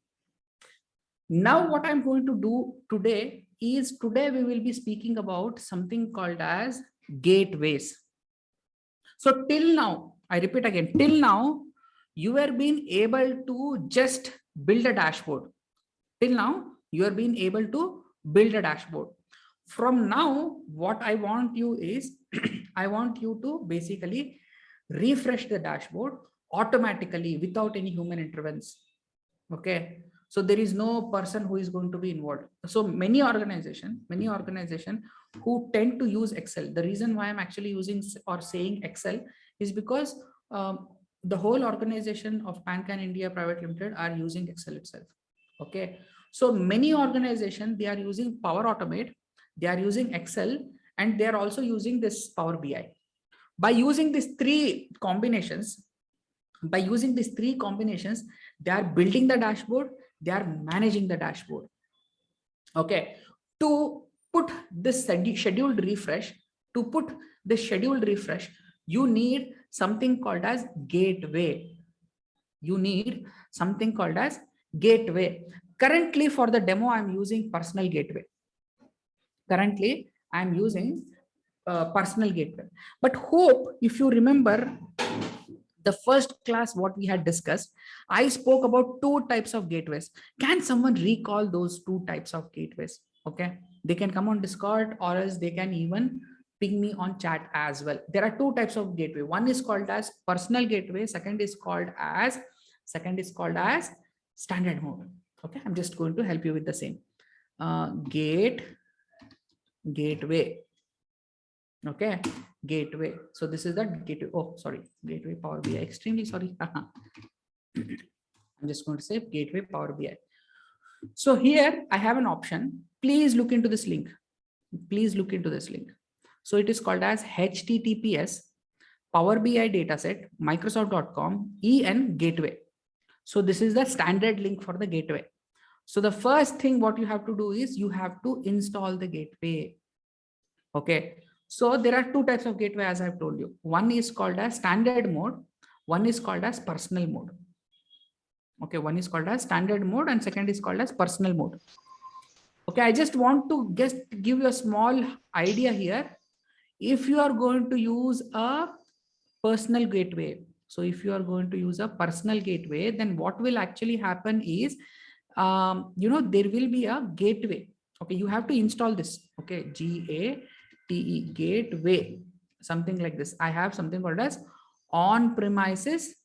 Speaker 1: Now what I'm going to do today is we will be speaking about something called as gateways. So till now, I repeat again, till now, you are being able to just build a dashboard. Till now, you are being able to build a dashboard. From now, what I want you is, I want you to basically refresh the dashboard automatically without any human intervention. Okay. So there is no person who is going to be involved. So many organizations who tend to use Excel. The reason why I'm actually using or saying Excel is because the whole organization of PanCan India Private Limited are using Excel itself. Okay. So many organizations, they are using Power Automate, they are using Excel, and they are also using this Power BI. By using these 3 combinations, they are building the dashboard, they are managing the dashboard. Okay. To put this scheduled refresh, you need something called as gateway. Currently for the demo, I'm using personal gateway. But hope if you remember the first class, what we had discussed, I spoke about 2 types of gateways. Can someone recall those 2 types of gateways? Okay. They can come on Discord or else they can even ping me on chat as well. There are 2 types of gateway. One is called as personal gateway. Second is called as standard mode. Okay. I'm just going to help you with the same. Gateway. Okay. Gateway. So this is the gateway. Oh, sorry. Gateway Power BI. Extremely sorry. I'm just going to say gateway Power BI. So here I have an option. Please look into this link. So it is called as HTTPS Power BI dataset Microsoft.com EN gateway. So this is the standard link for the gateway. So the first thing what you have to do is you have to install the gateway. Okay. So there are 2 types of gateway, as I've told you. One is called as standard mode. One is called as personal mode. Okay. One is called as standard mode and second is called as personal mode. Okay. I just want to give you a small idea here. If you are going to use a personal gateway, so if you are going to use a personal gateway, then what will actually happen is, there will be a gateway. Okay. You have to install this. Okay. GATE gateway, something like this. I have something called as on-premises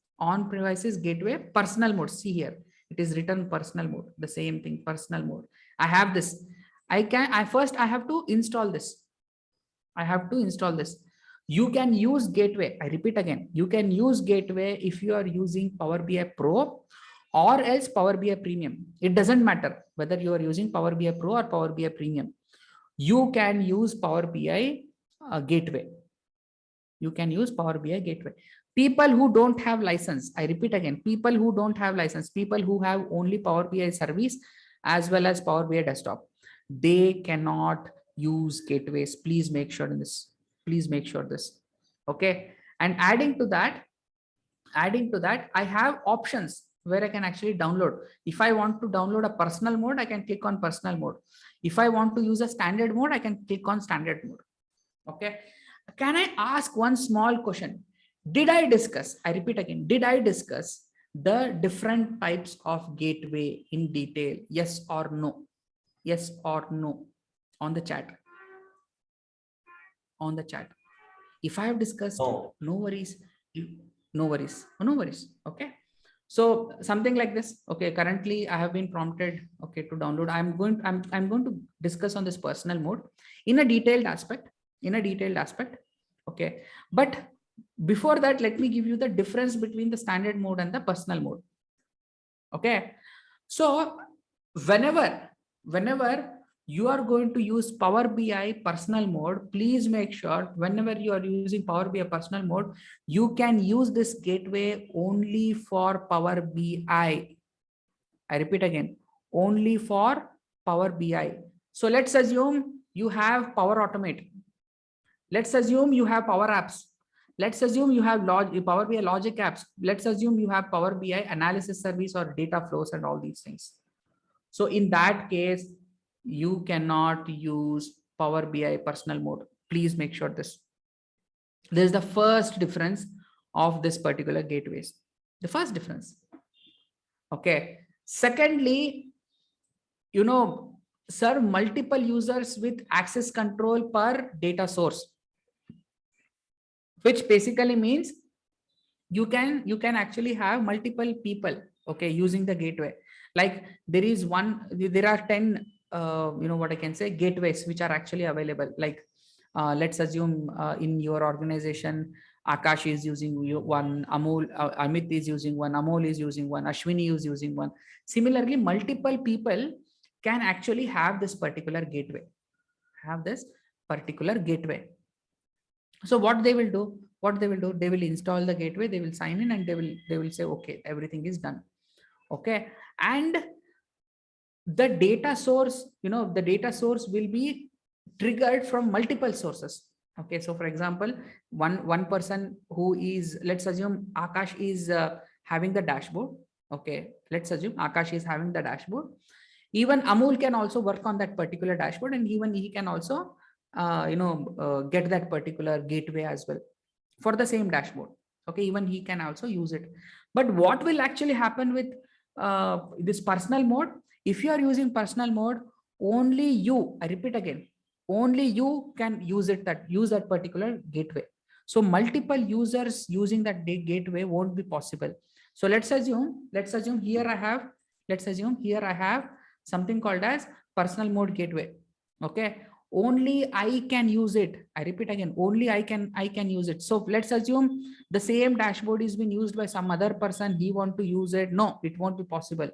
Speaker 1: gateway personal mode. See here, it is written personal mode, the same thing, personal mode. I have this. I have to install this. You can use gateway. I repeat again, you can use gateway if you are using Power BI Pro or else Power BI Premium. It doesn't matter whether you are using Power BI Pro or Power BI Premium. You can use Power BI gateway. People who don't have license, I repeat again, people who don't have license, people who have only Power BI service as well as Power BI desktop, they cannot use gateways. Please make sure in this. Please make sure this. Okay. And adding to that, I have options where I can actually download. If I want to download a personal mode, I can click on personal mode. If I want to use a standard mode, I can click on standard mode. Okay. Can I ask one small question? Did I discuss, I repeat again, did I discuss the different types of gateway in detail? Yes or no? Yes or no? On the chat. On the chat. If I have discussed, no worries. No worries. No worries. Okay. So something like this. Okay. Currently, I have been prompted. Okay, to download. I'm going to discuss on this personal mode in a detailed aspect. Okay. But before that, let me give you the difference between the standard mode and the personal mode. Okay. So whenever you are going to use Power BI personal mode, please make sure whenever you are using Power BI personal mode, you can use this gateway only for Power BI. I repeat again, only for Power BI. So let's assume you have Power Automate. Let's assume you have Power Apps. Let's assume you have Power BI Logic Apps. Let's assume you have Power BI Analysis Service or data flows and all these things. So in that case, you cannot use Power BI personal mode. Please make sure this. This is the first difference of this particular gateways. The first difference. Okay. Secondly, serve multiple users with access control per data source, which basically means you can actually have multiple people, okay, using the gateway. Like there are 10 what I can say, gateways which are actually available. Like let's assume in your organization, Akash is using one, Amit is using one, Amol is using one, Ashwini is using one. Similarly, multiple people can actually have this particular gateway. So what they will do, they will install the gateway, they will sign in, and they will say, okay, everything is done. Okay. And the data source, the data source will be triggered from multiple sources. Okay. So for example, one person who is, let's assume Akash is having the dashboard. Okay. Let's assume Akash is having the dashboard. Even Amul can also work on that particular dashboard, and even he can also get that particular gateway as well for the same dashboard. Okay. Even he can also use it. But what will actually happen with this personal mode? If you are using personal mode, only you, I repeat again, only you can use that particular gateway. So multiple users using that gateway won't be possible. So let's assume here I have something called as personal mode gateway. Okay. Only I can use it. I repeat again, only I can use it. So let's assume the same dashboard is being used by some other person. He want to use it. No, it won't be possible.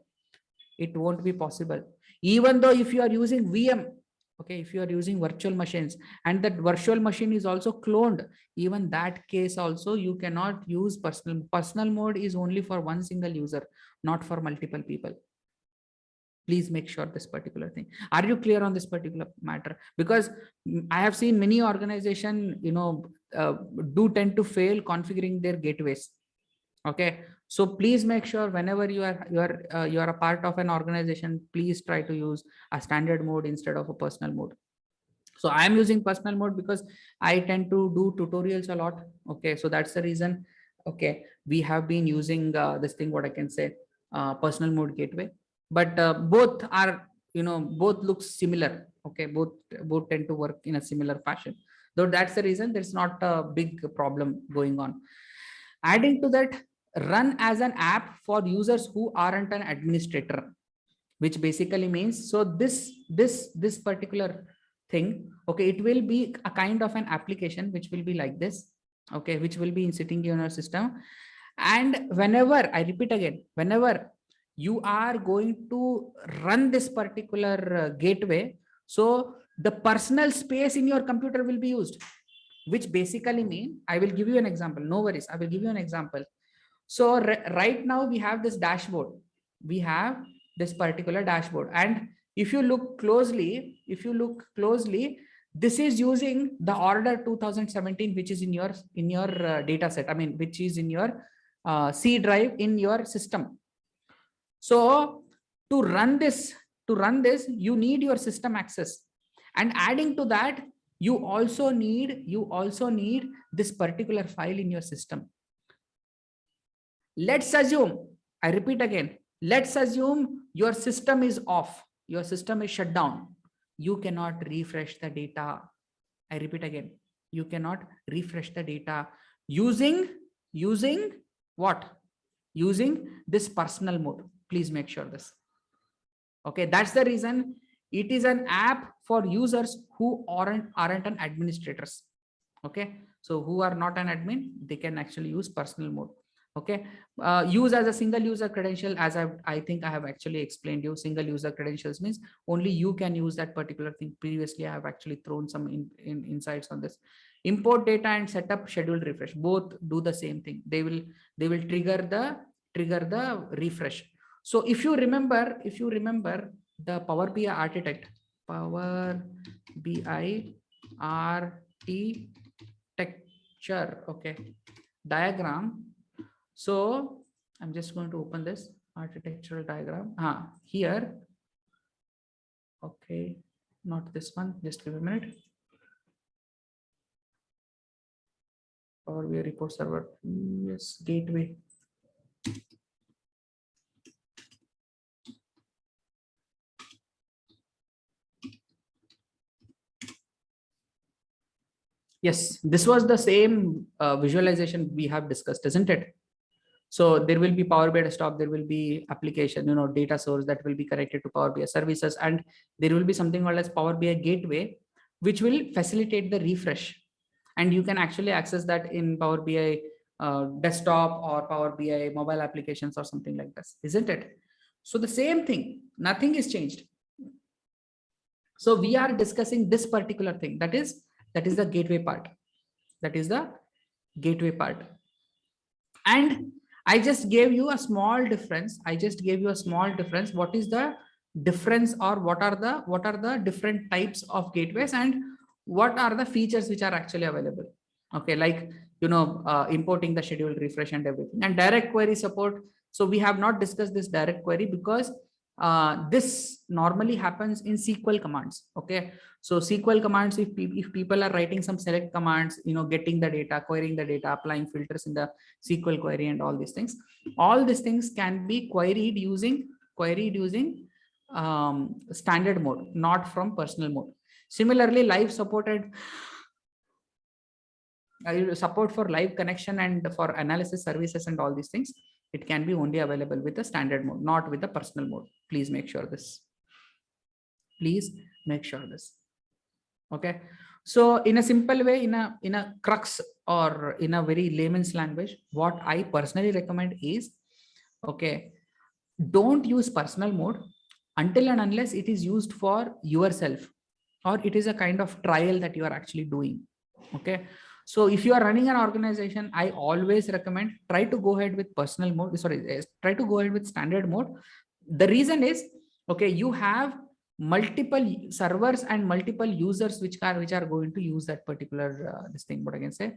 Speaker 1: It won't be possible. Even though if you are using VM, okay, if you are using virtual machines and that virtual machine is also cloned, even that case also you cannot use personal mode is only for one single user, not for multiple people. Please make sure this particular thing. Are you clear on this particular matter? Because I have seen many organizations, do tend to fail configuring their gateways. Okay. So please make sure whenever you are a part of an organization, please try to use a standard mode instead of a personal mode. So I am using personal mode because I tend to do tutorials a lot. Okay. So that's the reason. Okay. We have been using this thing, what I can say, personal mode gateway, but both are, both look similar. Okay. Both tend to work in a similar fashion. Though that's the reason there's not a big problem going on. Adding to that, run as an app for users who aren't an administrator, which basically means, so this particular thing, okay, it will be a kind of an application which will be like this, okay, which will be sitting in your system. And whenever, I repeat again, whenever you are going to run this particular gateway, so the personal space in your computer will be used. which basically mean, I will give you an example. No worries. I will give you an example. So right now we have this dashboard. We have this particular dashboard. And if you look closely, this is using the order 2017, which is in your data set. I mean, which is in your C drive in your system. So to run this, you need your system access. And adding to that, you also need this particular file in your system. Let's assume, I repeat again, let's assume your system is off, your system is shut down. You cannot refresh the data. I repeat again, you cannot refresh the data using what? Using this personal mode. Please make sure this. Okay, that's the reason it is an app for users who aren't an administrators. Okay, so who are not an admin, they can actually use personal mode. Okay, use as a single user credential, as I think I have actually explained you. Single user credentials means only you can use that particular thing. Previously I have actually thrown some insights on this. Import data and set up scheduled refresh, both do the same thing. They will trigger the refresh. So if you remember the Power BI architecture, okay, diagram. So I'm just going to open this architectural diagram here. Okay, not this one, just give a minute. Power BI report server, yes, gateway. Yes, this was the same visualization we have discussed, isn't it? So there will be Power BI desktop, there will be application, data source that will be connected to Power BI services, and there will be something called as Power BI gateway, which will facilitate the refresh. And you can actually access that in Power BI desktop or Power BI mobile applications or something like this, isn't it? So the same thing, nothing is changed. So we are discussing this particular thing, that is the gateway part. That is the gateway part. And I just gave you a small difference. What is the difference, or what are the different types of gateways, and what are the features which are actually available? Okay, like importing the scheduled refresh and everything, and direct query support. So we have not discussed this direct query because this normally happens in SQL commands. Okay, so SQL commands, if people are writing some select commands, getting the data, querying the data, applying filters in the SQL query and all these things can be queried using standard mode, not from personal mode. Similarly, live supported support for live connection and for analysis services and all these things, it can be only available with the standard mode, not with the personal mode. Please make sure this. Okay, so in a simple way, in a crux, or in a very layman's language, what I personally recommend is, okay, don't use personal mode until and unless it is used for yourself, or it is a kind of trial that you are actually doing. Okay, so if you are running an organization, I always recommend try to go ahead with personal mode. Try to go ahead with standard mode. The reason is, okay, you have multiple servers and multiple users which are going to use that particular this thing, what I can say,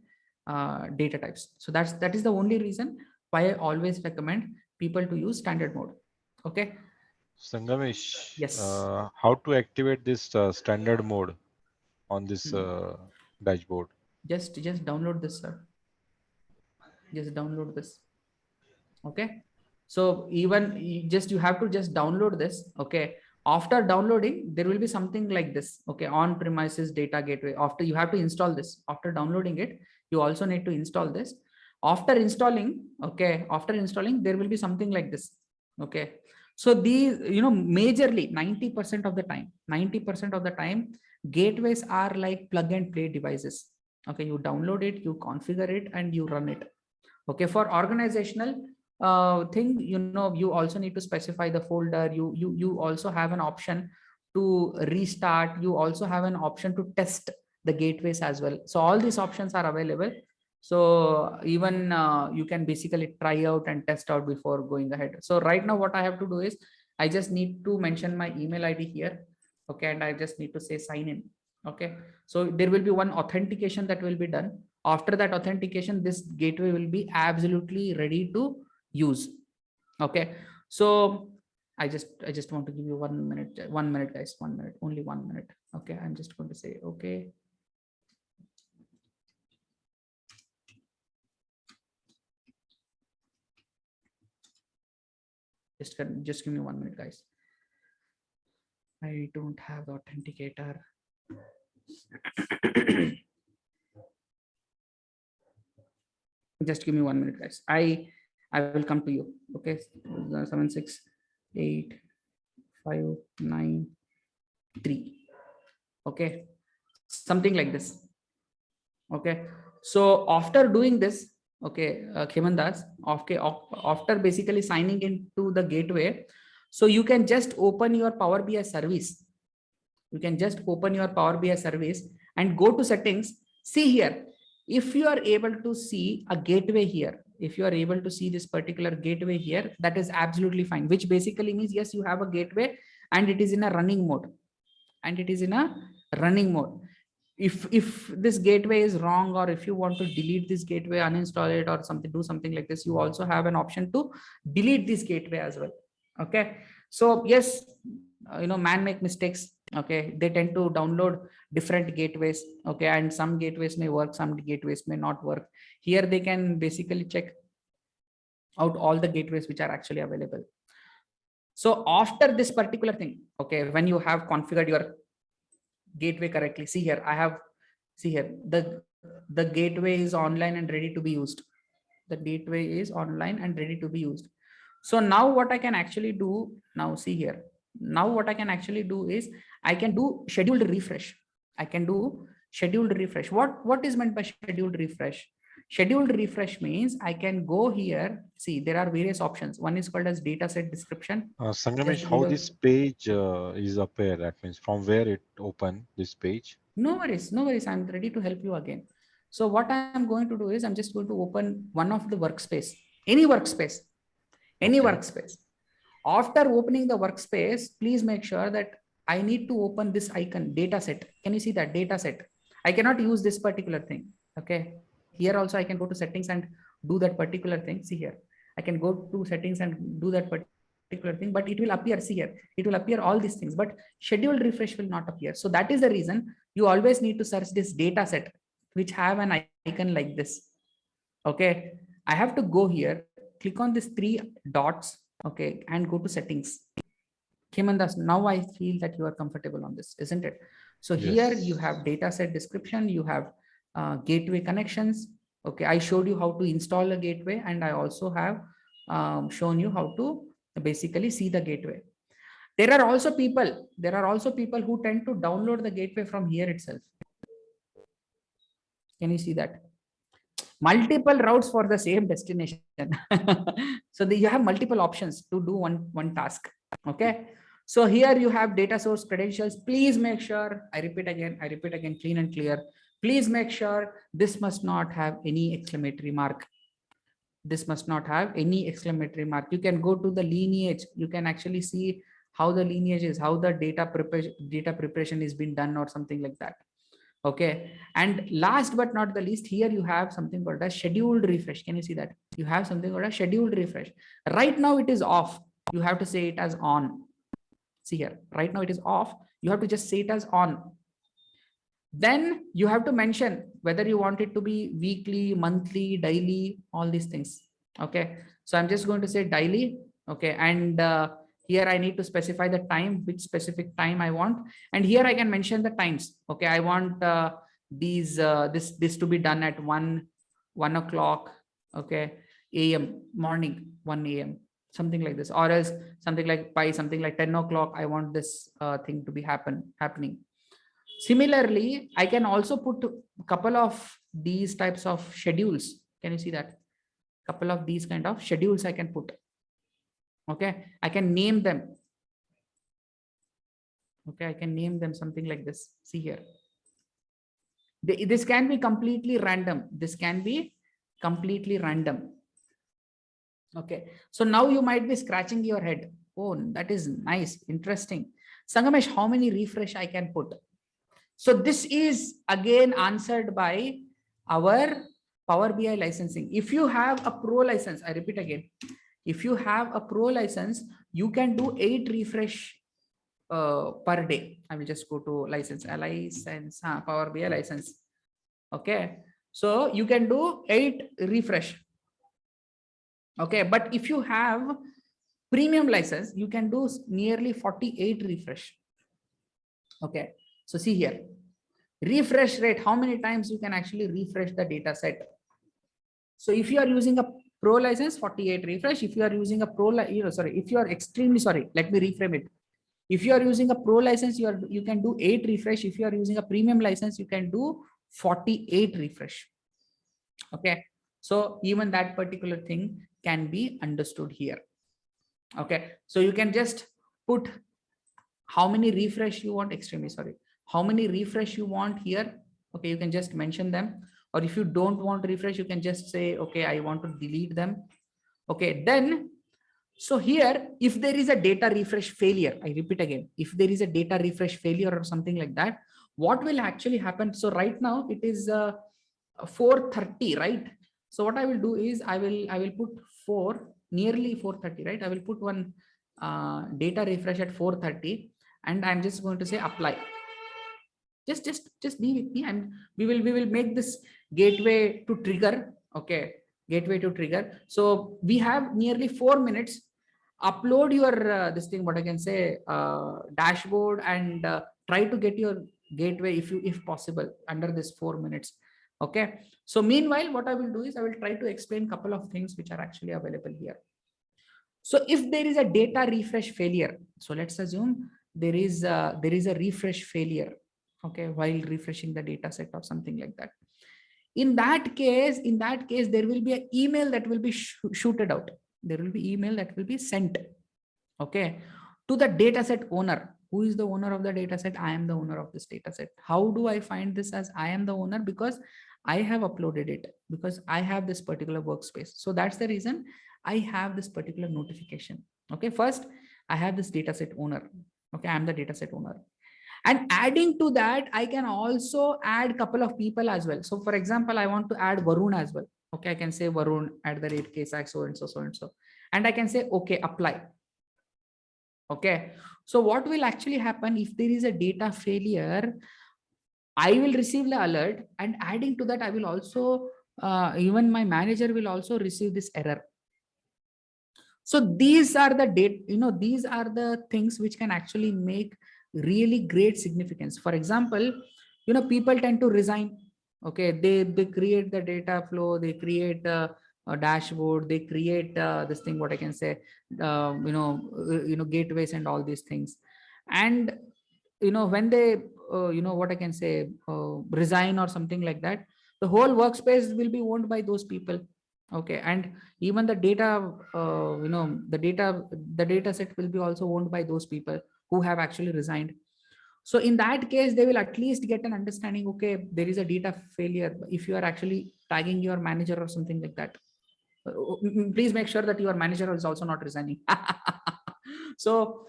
Speaker 1: data types. So that is the only reason why I always recommend people to use standard mode. Okay,
Speaker 2: Sangamesh,
Speaker 1: yes,
Speaker 2: how to activate this standard mode on this dashboard?
Speaker 1: Just download this, sir. Just download this. Okay, so even you have to just download this. Okay, after downloading, there will be something like this. Okay, on premises data gateway. After, you have to install this. After downloading it, you also need to install this. After installing, there will be something like this. Okay, so these, majorly 90% of the time, gateways are like plug and play devices. Okay, you download it, you configure it, and you run it. Okay, for organizational thing, you also need to specify the folder. You also have an option to restart. You also have an option to test the gateways as well. So all these options are available. So even you can basically try out and test out before going ahead. So right now what I have to do is I just need to mention my email ID here. Okay, and I just need to say sign in. Okay, so there will be one authentication that will be done. After that authentication, this gateway will be absolutely ready to use. Okay, so I just want to give you 1 minute, 1 minute guys, 1 minute, only 1 minute. Okay, I'm just going to say okay. Just give me 1 minute guys. I don't have the authenticator. Just give me 1 minute guys. I will come to you. Okay, 7 6 8 5 9 3. Okay, something like this. Okay, so after doing this, okay, Khimandas, okay, after basically signing into the gateway, so you can just open your Power BI service. You can just open your Power BI service and go to settings. See here, if you are able to see a gateway here, if you are able to see this particular gateway here, that is absolutely fine, which basically means yes, you have a gateway and it is in a running mode. And it is in a running mode. If this gateway is wrong, or if you want to delete this gateway, uninstall it or something, do something like this, you also have an option to delete this gateway as well. Okay, so yes, man make mistakes. Okay, they tend to download different gateways. Okay, and some gateways may work, some gateways may not work. Here they can basically check out all the gateways which are actually available. So after this particular thing, okay, when you have configured your gateway correctly, see here, the gateway is online and ready to be used. The gateway is online and ready to be used. So now what I can actually do now, see here, now what I can actually do is I can do scheduled refresh. I can do scheduled refresh. What is meant by scheduled refresh? Scheduled refresh means I can go here. See, there are various options. One is called as data set description.
Speaker 2: Sangamesh, how this page is appear? That means from where it open this page?
Speaker 1: No worries, no worries. I'm ready to help you again. So what I'm going to do is I'm just going to open one of the workspace, any workspace, any workspace. After opening the workspace, please make sure that I need to open this icon, data set. Can you see that data set? I cannot use this particular thing. Okay. Here also I can go to settings and do that particular thing. See here, I can go to settings and do that particular thing, but it will appear, see here, it will appear all these things, but scheduled refresh will not appear. So that is the reason you always need to search this data set, which have an icon like this. Okay. I have to go here, click on these 3 dots. Okay. And go to settings. Khimandas, now I feel that you are comfortable on this, isn't it? So here you have data set description, you have gateway connections. Okay, I showed you how to install a gateway, and I also have shown you how to basically see the gateway. There are also people who tend to download the gateway from here itself. Can you see that? Multiple routes for the same destination. So you have multiple options to do one task. Okay. So here you have data source credentials. Please make sure, I repeat again, clean and clear. Please make sure this must not have any exclamatory mark. This must not have any exclamatory mark. You can go to the lineage. You can actually see how the lineage is, how the data preparation is being done or something like that. Okay. And last but not the least, here you have something called a scheduled refresh. Can you see that? You have something called a scheduled refresh. Right now it is off. You have to say it as on. See here, right now it is off. You have to just say it as on. Then you have to mention whether you want it to be weekly, monthly, daily, all these things. Okay. So I'm just going to say daily. Okay. And here I need to specify the time, which specific time I want. And here I can mention the times. Okay. I want this to be done at 1 o'clock. Okay. AM, morning, 1 AM. Something like this, or else something like by something like 10 o'clock, I want this thing to be happening. Similarly, I can also put a couple of these types of schedules. Can you see that? Couple of these kind of schedules I can put. Okay, I can name them. Okay, I can name them something like this. See here. This can be completely random. This can be completely random. Okay. So now you might be scratching your head. Oh, that is nice. Interesting. Sangamesh, how many refresh I can put? So this is again answered by our Power BI licensing. If you have a pro license, I repeat again, if you have a pro license, you can do 8 refresh per day. I will just go to license, Power BI license. Okay. So you can do 8 refresh. Okay. But if you have premium license, you can do nearly 48 refresh. Okay. So see here, refresh rate, how many times you can actually refresh the data set. So if you are using a pro license, 48 refresh. If you are using a pro, if you are extremely sorry, let me reframe it. If you are using a pro license, you can do 8 refresh. If you are using a premium license, you can do 48 refresh. Okay. So even that particular thing can be understood here. Okay. So you can just put how many refresh you want, extremely sorry, how many refresh you want here. Okay, you can just mention them. Or if you don't want refresh, you can just say, okay, I want to delete them. Okay, then, so here, if there is a data refresh failure, I repeat again, if there is a data refresh failure or something like that, what will actually happen? So right now it is 4:30, right? So what I will do is I will put nearly 4:30, right? I will put one data refresh at 4:30, and I'm just going to say apply. Just be with me, and we will make this gateway to trigger. Okay, gateway to trigger. So we have nearly 4 minutes. Upload your this thing, what I can say, dashboard, and try to get your gateway if possible under this 4 minutes. Okay. So meanwhile, what I will do is I will try to explain a couple of things which are actually available here. So if there is a data refresh failure, so let's assume there is a refresh failure, okay, while refreshing the data set or something like that. In that case, there will be an email that will be shooted out. There will be email that will be sent, okay, to the dataset owner. Who is the owner of the dataset? I am the owner of this dataset. How do I find this as I am the owner? Because I have uploaded it, because I have this particular workspace. So that's the reason I have this particular notification. Okay, first I have this dataset owner. Okay, I'm the dataset owner. And adding to that, I can also add a couple of people as well. So for example, I want to add Varun as well. Okay, I can say Varun @KSAC so and so. And I can say, okay, apply. Okay, so what will actually happen if there is a data failure? I will receive the alert, and adding to that, I will also, even my manager will also receive this error. So these are the these are the things which can actually make really great significance. For example, people tend to resign. Okay, they create the data flow, they create a dashboard, they create this thing, what I can say, gateways and all these things. And when they what I can say, resign or something like that, the whole workspace will be owned by those people. Okay, and even the data, the data set will be also owned by those people who have actually resigned. So in that case, they will at least get an understanding, okay, there is a data failure. If you are actually tagging your manager or something like that, please make sure that your manager is also not resigning. So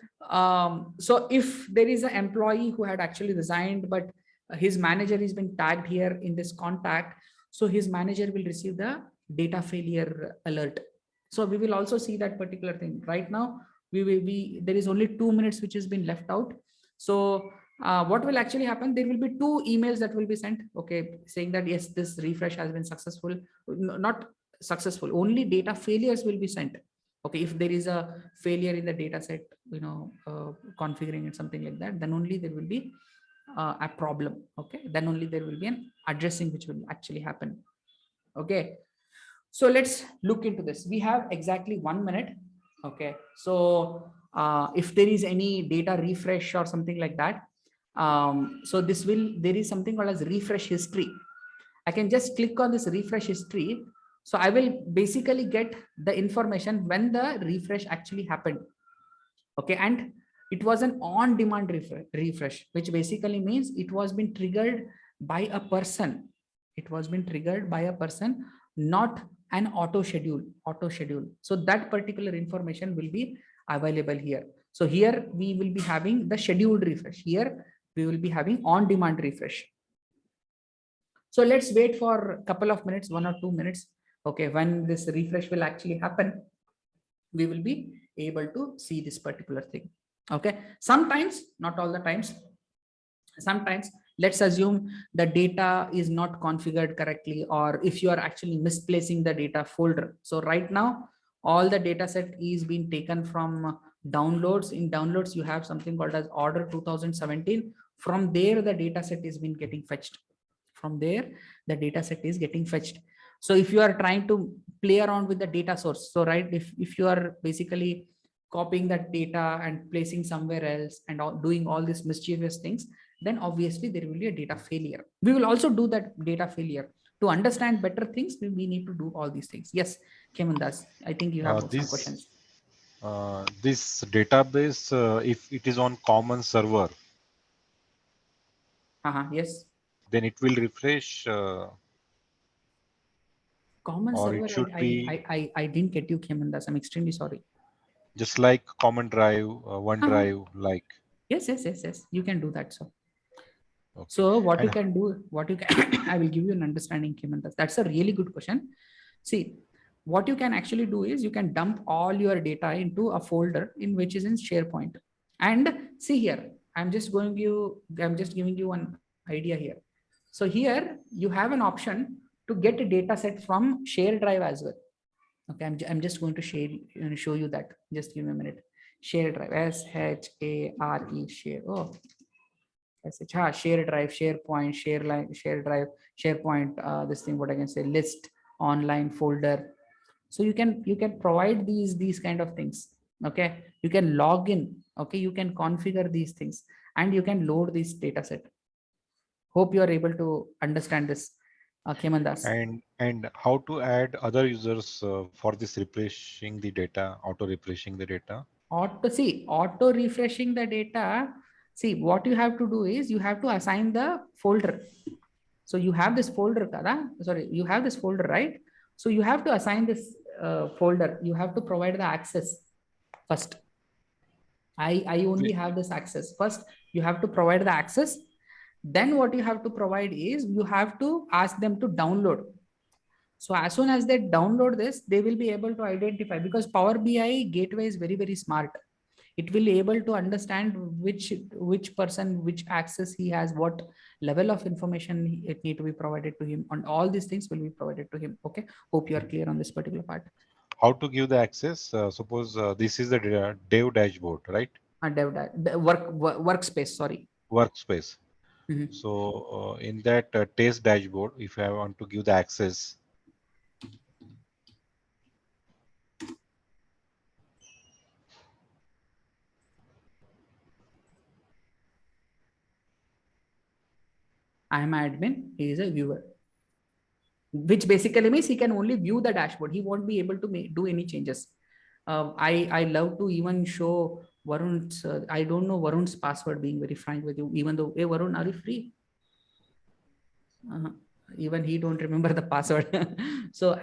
Speaker 1: if there is an employee who had actually resigned, but his manager is being tagged here in this contact, so his manager will receive the data failure alert. So we will also see that particular thing. Right now, there is only 2 minutes which has been left out. So what will actually happen? There will be 2 emails that will be sent, okay, saying that yes, this refresh has been successful. Not successful, only data failures will be sent. Okay, if there is a failure in the data set, configuring it, something like that, then only there will be a problem. Okay, then only there will be an addressing which will actually happen. Okay, so let's look into this. We have exactly 1 minute. Okay, so if there is any data refresh or something like that, so there is something called as refresh history. I can just click on this refresh history. So I will basically get the information when the refresh actually happened. Okay, and it was an on-demand refresh, which basically means it was been triggered by a person. It was been triggered by a person, not an auto schedule. So that particular information will be available here. So here we will be having the scheduled refresh. Here we will be having on demand refresh. So let's wait for a couple of minutes, 1 or 2 minutes. Okay, when this refresh will actually happen, we will be able to see this particular thing. Okay, sometimes, not all the times, sometimes let's assume the data is not configured correctly, or if you are actually misplacing the data folder. So right now all the data set is being taken from downloads. In downloads you have something called as order 2017. From there the data set is been getting fetched. From there the data set is getting fetched. So if you are trying to play around with the data source, so right, if you are basically copying that data and placing somewhere else and doing all these mischievous things, then obviously there will be a data failure. We will also do that data failure. To understand better things, we need to do all these things. Yes, Kemandas, I think you have some questions.
Speaker 2: This database, if it is on common server,
Speaker 1: Yes,
Speaker 2: then it will refresh.
Speaker 1: Common
Speaker 2: or
Speaker 1: server.
Speaker 2: it should be
Speaker 1: I didn't get you, Kemandas. I'm extremely sorry.
Speaker 2: just like common drive, OneDrive, like.
Speaker 1: Yes. You can do that. So.
Speaker 2: Okay.
Speaker 1: So what you can do, I will give you an understanding, Kemandas. That's a really good question. See, what you can actually do is you can dump all your data into a folder in which is in SharePoint. And see here, I'm just giving you one idea here. So here you have an option to get a data set from share drive as well. Okay, I'm just going to show you that. Just give me a minute. Share drive, SHARE, share. Oh, share drive, SharePoint, share drive, SharePoint. This thing, what I can say, list, online folder. So you can provide these kind of things. Okay, you can log in. Okay, you can configure these things and you can load this data set. Hope you are able to understand this, Kemandas.
Speaker 2: And how to add other users for this refreshing the data, auto refreshing the data?
Speaker 1: Auto refreshing the data. See, what you have to do is you have to assign the folder. So you have this folder, you have this folder, right? So you have to assign this folder. You have to provide the access first. I only have this access. First, you have to provide the access. Then what you have to provide is you have to ask them to download. So as soon as they download this, they will be able to identify, because Power BI gateway is very, very smart. It will be able to understand which person, which access he has, what level of information it need to be provided to him, and all these things will be provided to him. Okay, hope you are clear on this particular part.
Speaker 2: How to give the access? Suppose this is the dev dashboard, right?
Speaker 1: Workspace, sorry.
Speaker 2: Workspace. So in that test dashboard, if I want to give the access,
Speaker 1: I am admin, he is a viewer, which basically means he can only view the dashboard. He won't be able to do any changes. I love to even show Varun's, I don't know Varun's password, being very frank with you, even though, hey Varun, are you free? Even he don't remember the password. So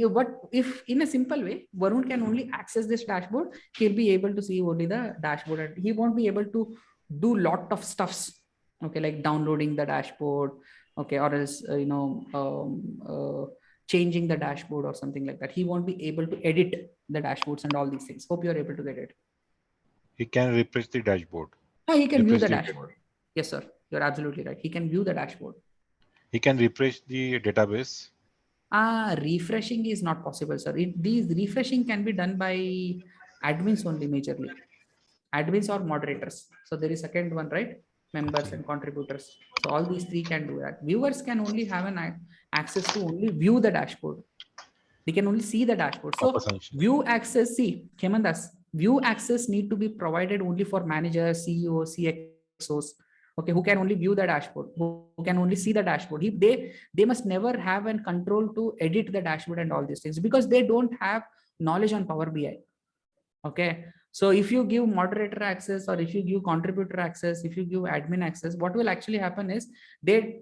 Speaker 1: what if in a simple way, Varun can only access this dashboard, he'll be able to see only the dashboard and he won't be able to do lot of stuffs. Okay, like downloading the dashboard, okay, or else changing the dashboard or something like that. He won't be able to edit the dashboards and all these things. Hope you're able to get it.
Speaker 2: He can refresh the dashboard.
Speaker 1: He can view the dashboard. Yes, sir. You're absolutely right. He can view the dashboard.
Speaker 2: He can refresh the database.
Speaker 1: Refreshing is not possible, sir. These refreshing can be done by admins only, majorly. Admins or moderators. So there is second one, right? Members and contributors. So all these three can do that. Viewers can only have an access to only view the dashboard. They can only see the dashboard. So view access, see, Kemandas, view access need to be provided only for managers, CEOs, CXOs, okay, who can only view the dashboard, who can only see the dashboard. They must never have an control to edit the dashboard and all these things, because they don't have knowledge on Power BI. Okay. So if you give moderator access, or if you give contributor access, if you give admin access, what will actually happen is they,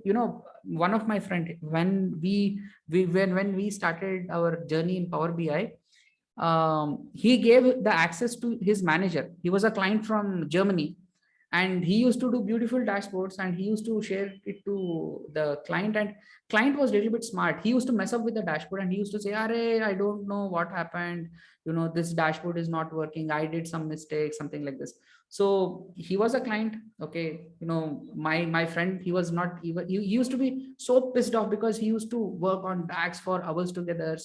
Speaker 1: one of my friend, when we started our journey in Power BI, he gave the access to his manager. He was a client from Germany, and he used to do beautiful dashboards, and he used to share it to the client, and client was a little bit smart. He used to mess up with the dashboard, and he used to say, I don't know what happened, this dashboard is not working, I did some mistake, something like this. So he was a client. Okay, my friend, he was not even, he used to be so pissed off because he used to work on DAX for hours together,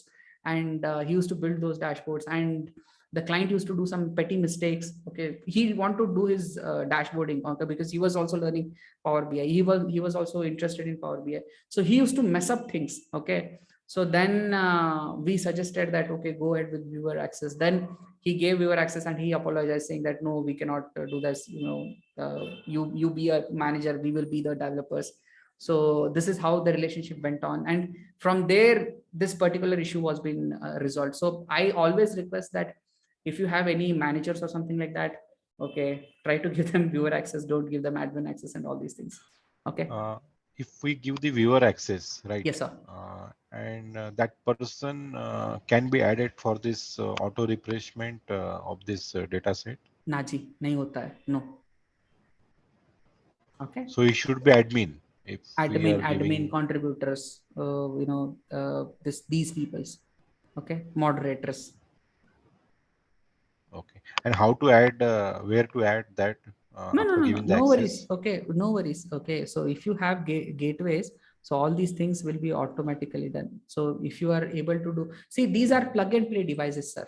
Speaker 1: and he used to build those dashboards, and the client used to do some petty mistakes. Okay, he wanted to do his dashboarding, okay, because he was also learning Power BI. He was also interested in Power BI, so he used to mess up things. Okay, so then we suggested that, okay, go ahead with viewer access. Then he gave viewer access, and he apologized, saying that no, we cannot do this. You be a manager, we will be the developers. So this is how the relationship went on, and from there this particular issue was being resolved. So I always request that if you have any managers or something like that, okay, try to give them viewer access, don't give them admin access and all these things. Okay.
Speaker 2: If we give the viewer access, right?
Speaker 1: Yes, sir.
Speaker 2: And that person can be added for this auto refreshment of this data set.
Speaker 1: Naji, nahi hota hai. No. Okay.
Speaker 2: So he should be admin. If
Speaker 1: admin contributors, these peoples. Okay, moderators.
Speaker 2: Okay, and how to add, where to add that
Speaker 1: No worries. Okay, no worries. Okay, so if you have gateways, so all these things will be automatically done. So if you are able to do, see, these are plug and play devices, sir.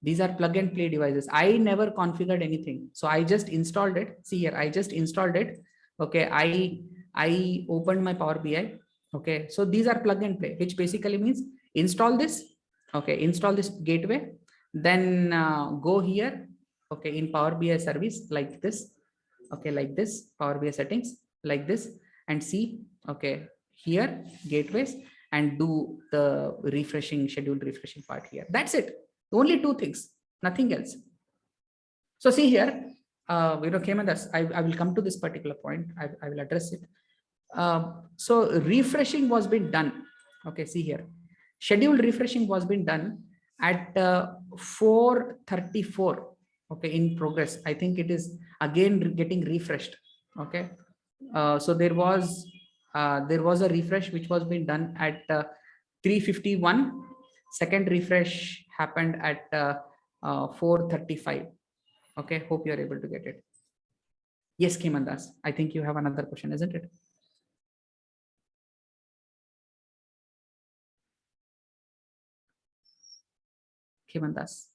Speaker 1: These are plug and play devices. I never configured anything, so I just installed it. See here, I just installed it. Okay, I opened my Power BI. Okay, so these are plug and play, which basically means install this. Okay, install this gateway, then go here. Okay, in Power BI service like this. Okay, like this, Power BI settings like this, and see. Okay, here gateways, and do the refreshing, scheduled refreshing part here. That's it. Only two things, nothing else. So see here, Kemandas, I will come to this particular point. I will address it. So refreshing was being done. Okay, see here, scheduled refreshing was being done at 4:34. Okay, in progress. I think it is again getting refreshed. Okay, so there was a refresh which was being done at 3:51. Second refresh happened at 4:35. Okay, hope you are able to get it. Yes, Kemandas, I think you have another question, isn't it? Kemandas.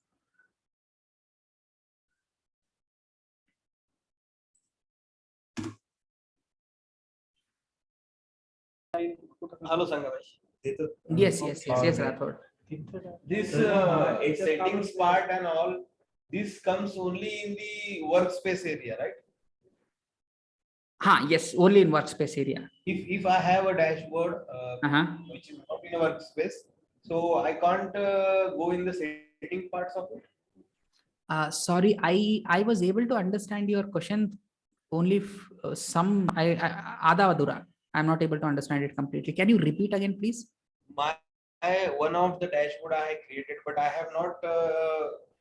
Speaker 8: Hello, Sangamesh.
Speaker 1: Yes, Rathod.
Speaker 8: This settings part and all, this comes only in the workspace area, right?
Speaker 1: Yes, only in workspace area.
Speaker 8: If I have a dashboard which is not in a workspace, so I can't go in the setting parts of it.
Speaker 1: Sorry, I was able to understand your question only some. Adha Adura. I'm not able to understand it completely. Can you repeat again, please?
Speaker 8: One of the dashboard I created, but I have not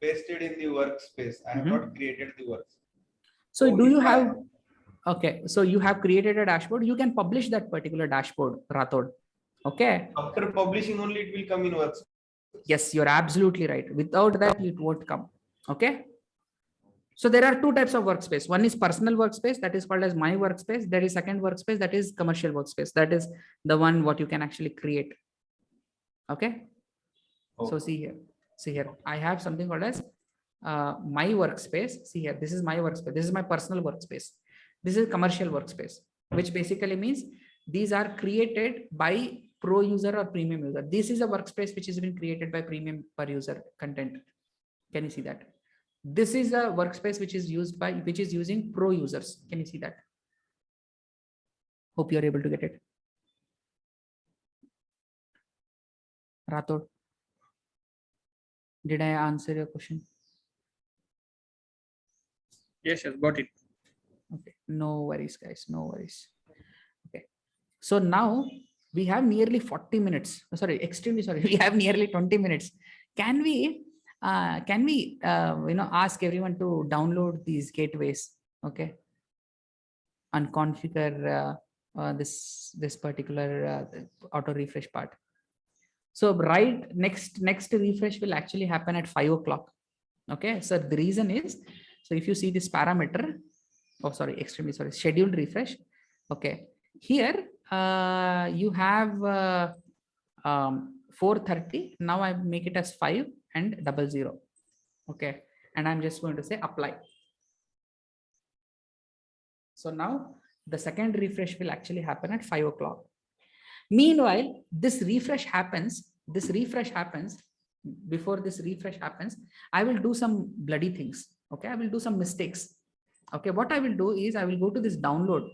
Speaker 8: pasted in the workspace. I have not created the workspace.
Speaker 1: So do you have? Okay, so you have created a dashboard. You can publish that particular dashboard, Rathod. Okay.
Speaker 8: After publishing only, it will come in workspace.
Speaker 1: Yes, you're absolutely right. Without that, it won't come. Okay. So there are two types of workspace. One is personal workspace, that is called as my workspace. There is second workspace, that is commercial workspace. That is the one what you can actually create. Okay. So see here, I have something called as my workspace. See here, this is my workspace. This is my personal workspace. This is commercial workspace, which basically means these are created by pro user or premium user. This is a workspace which has been created by premium per user content. Can you see that? This is a workspace which is using pro users. Can you see that? Hope you are able to get it. Rathod, did I answer your question?
Speaker 6: Yes, yes, got it.
Speaker 1: Okay, no worries, guys, no worries. Okay, so now we have nearly 40 minutes. Sorry, extremely sorry. We have nearly 20 minutes. Can we ask everyone to download these gateways? Okay, and configure this particular auto refresh part. So right next refresh will actually happen at 5 o'clock. Okay, so the reason is, so if you see this parameter, oh sorry, extremely sorry, scheduled refresh. Okay, here you have 4:30. Now I make it as 5 and 00. Okay, and I'm just going to say apply. So now the second refresh will actually happen at 5 o'clock. Meanwhile, this refresh happens. Before this refresh happens, I will do some bloody things. Okay, I will do some mistakes. Okay, what I will do is I will go to this download.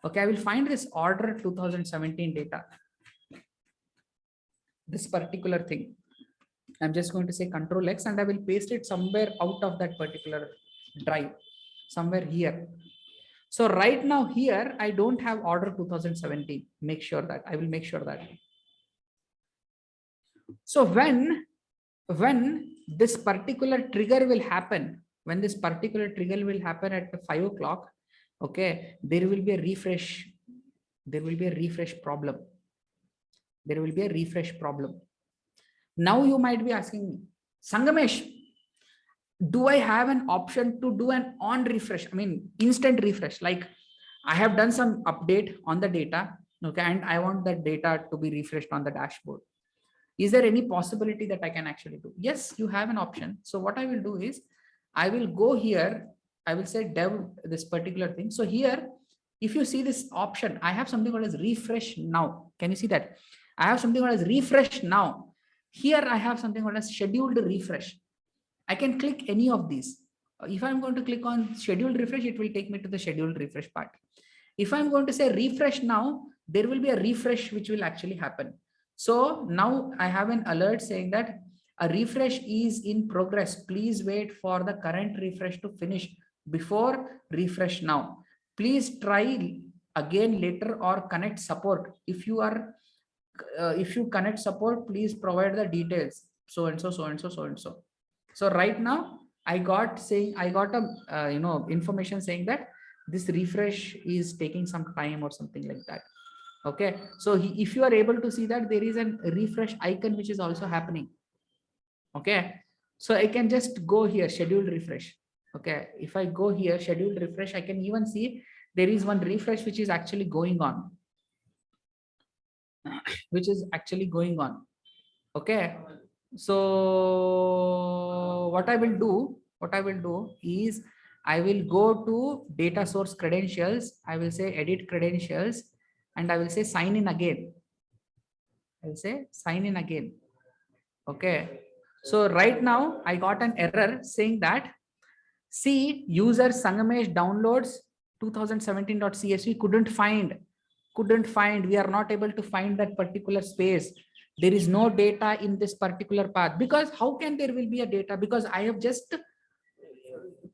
Speaker 1: Okay, I will find this order 2017 data. This particular thing. I'm just going to say Control X and I will paste it somewhere out of that particular drive, somewhere here. So right now here, I don't have order 2017. Make sure that I will make sure that. So when this particular trigger will happen, at 5 o'clock, okay, there will be a refresh. There will be a refresh problem. Now you might be asking, Sangamesh, do I have an option to do an on refresh? I mean, instant refresh. Like I have done some update on the data, okay, and I want that data to be refreshed on the dashboard. Is there any possibility that I can actually do? Yes, you have an option. So what I will do is I will go here. I will say dev this particular thing. So here, if you see this option, I have something called as refresh now. Can you see that? I have something called as refresh now. Here I have something called as scheduled refresh. I can click any of these. If I'm going to click on scheduled refresh, it will take me to the scheduled refresh part. If I'm going to say refresh now, there will be a refresh which will actually happen. So now I have an alert saying that a refresh is in progress. Please wait for the current refresh to finish before refresh now. Please try again later or connect support. If you connect support, please provide the details. So and so. So right now I got a information saying that this refresh is taking some time or something like that. Okay, so if you are able to see that there is a refresh icon which is also happening. Okay, so I can just go here, scheduled refresh. Okay, if I go here, scheduled refresh, I can even see there is one refresh which is actually going on. Okay, so what I will do is I will go to data source credentials. I will say edit credentials and I will say sign in again. Okay, so right now I got an error saying that see user Sangamesh downloads 2017.csv couldn't find. We are not able to find that particular space. There is no data in this particular path. Because how can there will be a data? Because I have just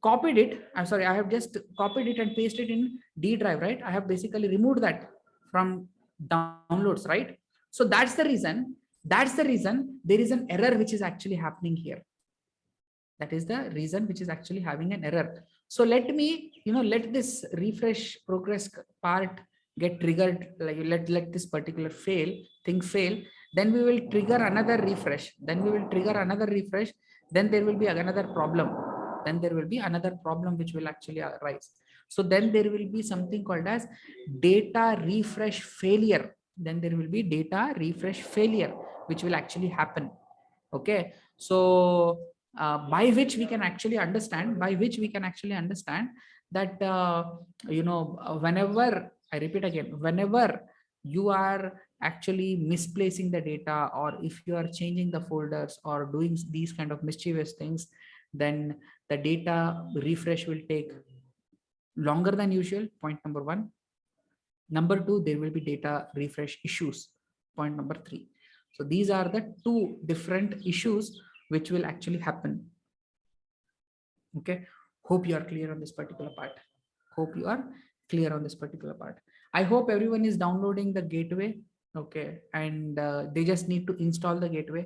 Speaker 1: copied it. I have just copied it and pasted it in D drive, right? I have basically removed that from downloads, right? So that's the reason there is an error which is actually happening here. That is the reason which is actually having an error. So let me, let this refresh progress part get triggered. Like let this particular thing fail. Then we will trigger another refresh. Then there will be another problem. Which will actually arise. So then there will be something called as data refresh failure. Which will actually happen. Okay, so by which we can actually understand that whenever, I repeat again, whenever you are actually misplacing the data, or if you are changing the folders or doing these kind of mischievous things, then the data refresh will take longer than usual. Point number 1. Number 2, there will be data refresh issues. Point number 3. So these are the two different issues which will actually happen. Okay, hope you are clear on this particular part. Hope you are clear on this particular part. I hope everyone is downloading the gateway. Okay, and they just need to install the gateway.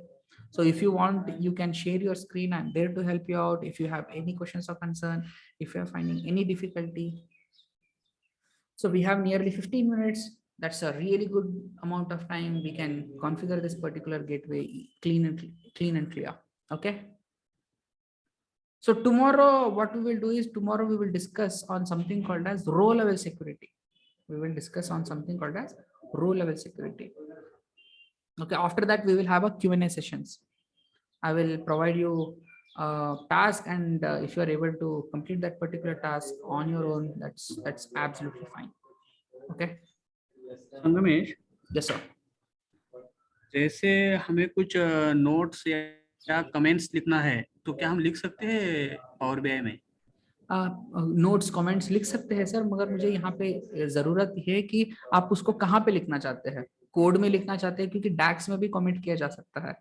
Speaker 1: So if you want, you can share your screen. I'm there to help you out. If you have any questions or concern, if you are finding any difficulty. So we have nearly 15 minutes. That's a really good amount of time. We can configure this particular gateway clean and clear. Okay. So tomorrow, what we will do is tomorrow we will discuss on something called as row level security. We will discuss on something called as row level security. Okay. After that, we will have a Q&A sessions. I will provide you a task, and if you are able to complete that particular task on your own, that's absolutely fine. Okay.
Speaker 6: Sangamesh,
Speaker 1: Yes, sir.
Speaker 6: जैसे हमें कुछ notes या comments लिखना है तो क्या हम लिख सकते हैं पावर बीआई में?
Speaker 1: नोट्स कमेंट्स लिख सकते हैं सर, मगर मुझे यहाँ पे जरूरत है कि आप उसको कहाँ पे लिखना चाहते हैं। कोड में लिखना चाहते हैं, क्योंकि डैक्स में भी कमेंट किया जा सकता है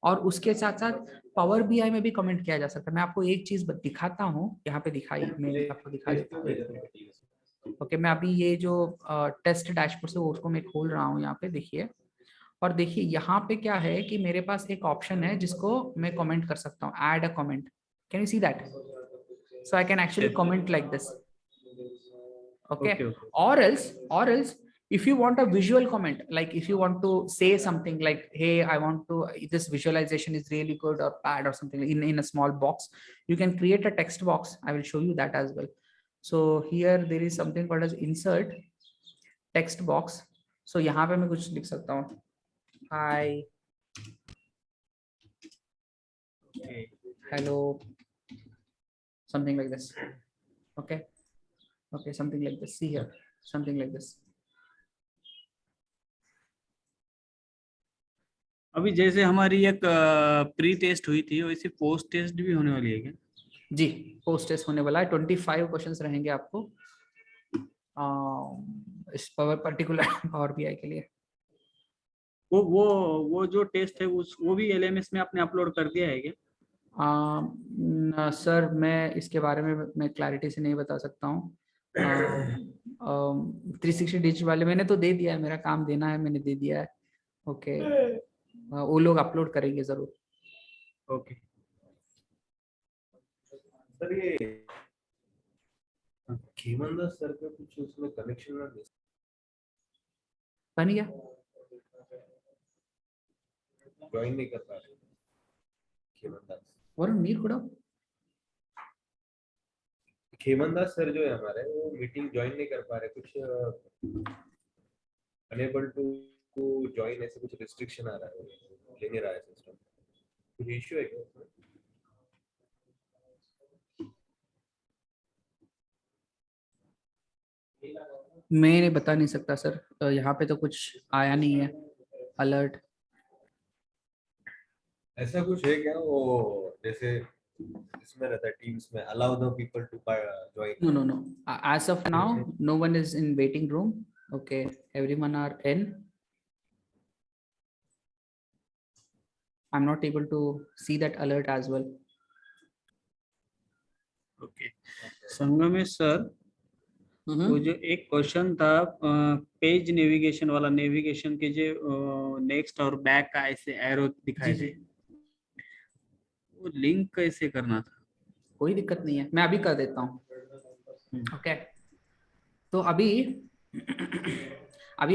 Speaker 1: और उसके साथ साथ पावर बीआई में भी कमेंट किया जा सकता है। मैं आपको एक चीज दिखाता हूँ, यहाँ पे दिखाई, मैं आपको दिखा देता हूँ। ओके, मैं अभी ये जो टेस्ट डैशबोर्ड से उसको मैं खोल रहा हूँ, यहाँ पे देखिए। और देखिए यहाँ पे क्या है कि मेरे पास एक ऑप्शन है जिसको मैं कमेंट कर सकता हूँ, add a comment. Can you see that? So I can actually comment like this. Okay. Or else, if you want a visual comment, like if you want to say something like, hey, I want to, this visualization is really good or bad or something in a small box, you can create a text box. I will show you that as well. So here there is something called as insert text box. So यहाँ पे मैं कुछ लिख सकता हूँ. Hi. Hello. Something like this. Okay. Okay, something like this. See here, something like this.
Speaker 6: अभी जैसे हमारी एक प्री टेस्ट हुई थी, वैसे पोस्ट टेस्ट भी होने वाली है क्या?
Speaker 1: जी, पोस्ट टेस्ट होने वाला है। 25 क्वेश्चंस रहेंगे आपको इस पर्टिकुलर पावर बीआई के लिए।
Speaker 6: वो जो टेस्ट है वो भी एलएमएस में आपने अपलोड कर दिया है क्या?
Speaker 1: सर मैं इसके बारे में मैं क्लैरिटी से नहीं बता सकता हूँ। 360 डिजिट वाले मैंने तो दे दिया है, मेरा काम देना है, मैंने दे दिया है। ओके, वो लोग अपलोड करेंगे जरूर।
Speaker 6: ओके
Speaker 8: सर, ये खेमंदा सर का कुछ उसमें कनेक्शन ना
Speaker 1: बन गया,
Speaker 8: ज्वाइन नहीं कर पा रहे खेमंदा।
Speaker 1: वरुण मीर कुड़ा
Speaker 8: खेमंदा सर जो है हमारे, वो मीटिंग ज्वाइन नहीं कर पा रहे, कुछ अनेबल टू ज्वाइन, ऐसे कुछ रिस्ट्रिक्शन आ रहा है, ले नहीं रहा है सिस्टम। कुछ इश्यू है क्या उसमें?
Speaker 1: मैं बता नहीं सकता सर, यहाँ पे तो कुछ आया नहीं है अलर्ट।
Speaker 8: ऐसा कुछ है क्या, वो जैसे इसमें रहता है टीम्स में, allow the people to join?
Speaker 1: No. As of now, no one is in waiting room. Okay, everyone are in. I'm not able to see that alert as well.
Speaker 6: Okay Sangamesh sir, वो जो एक question था page navigation वाला, navigation के जो next और back का ऐसे एरो दिखाए थे, वो लिंक कैसे करना था?
Speaker 1: कोई दिक्कत नहीं है, मैं अभी कर देता हूँ। ओके, तो अभी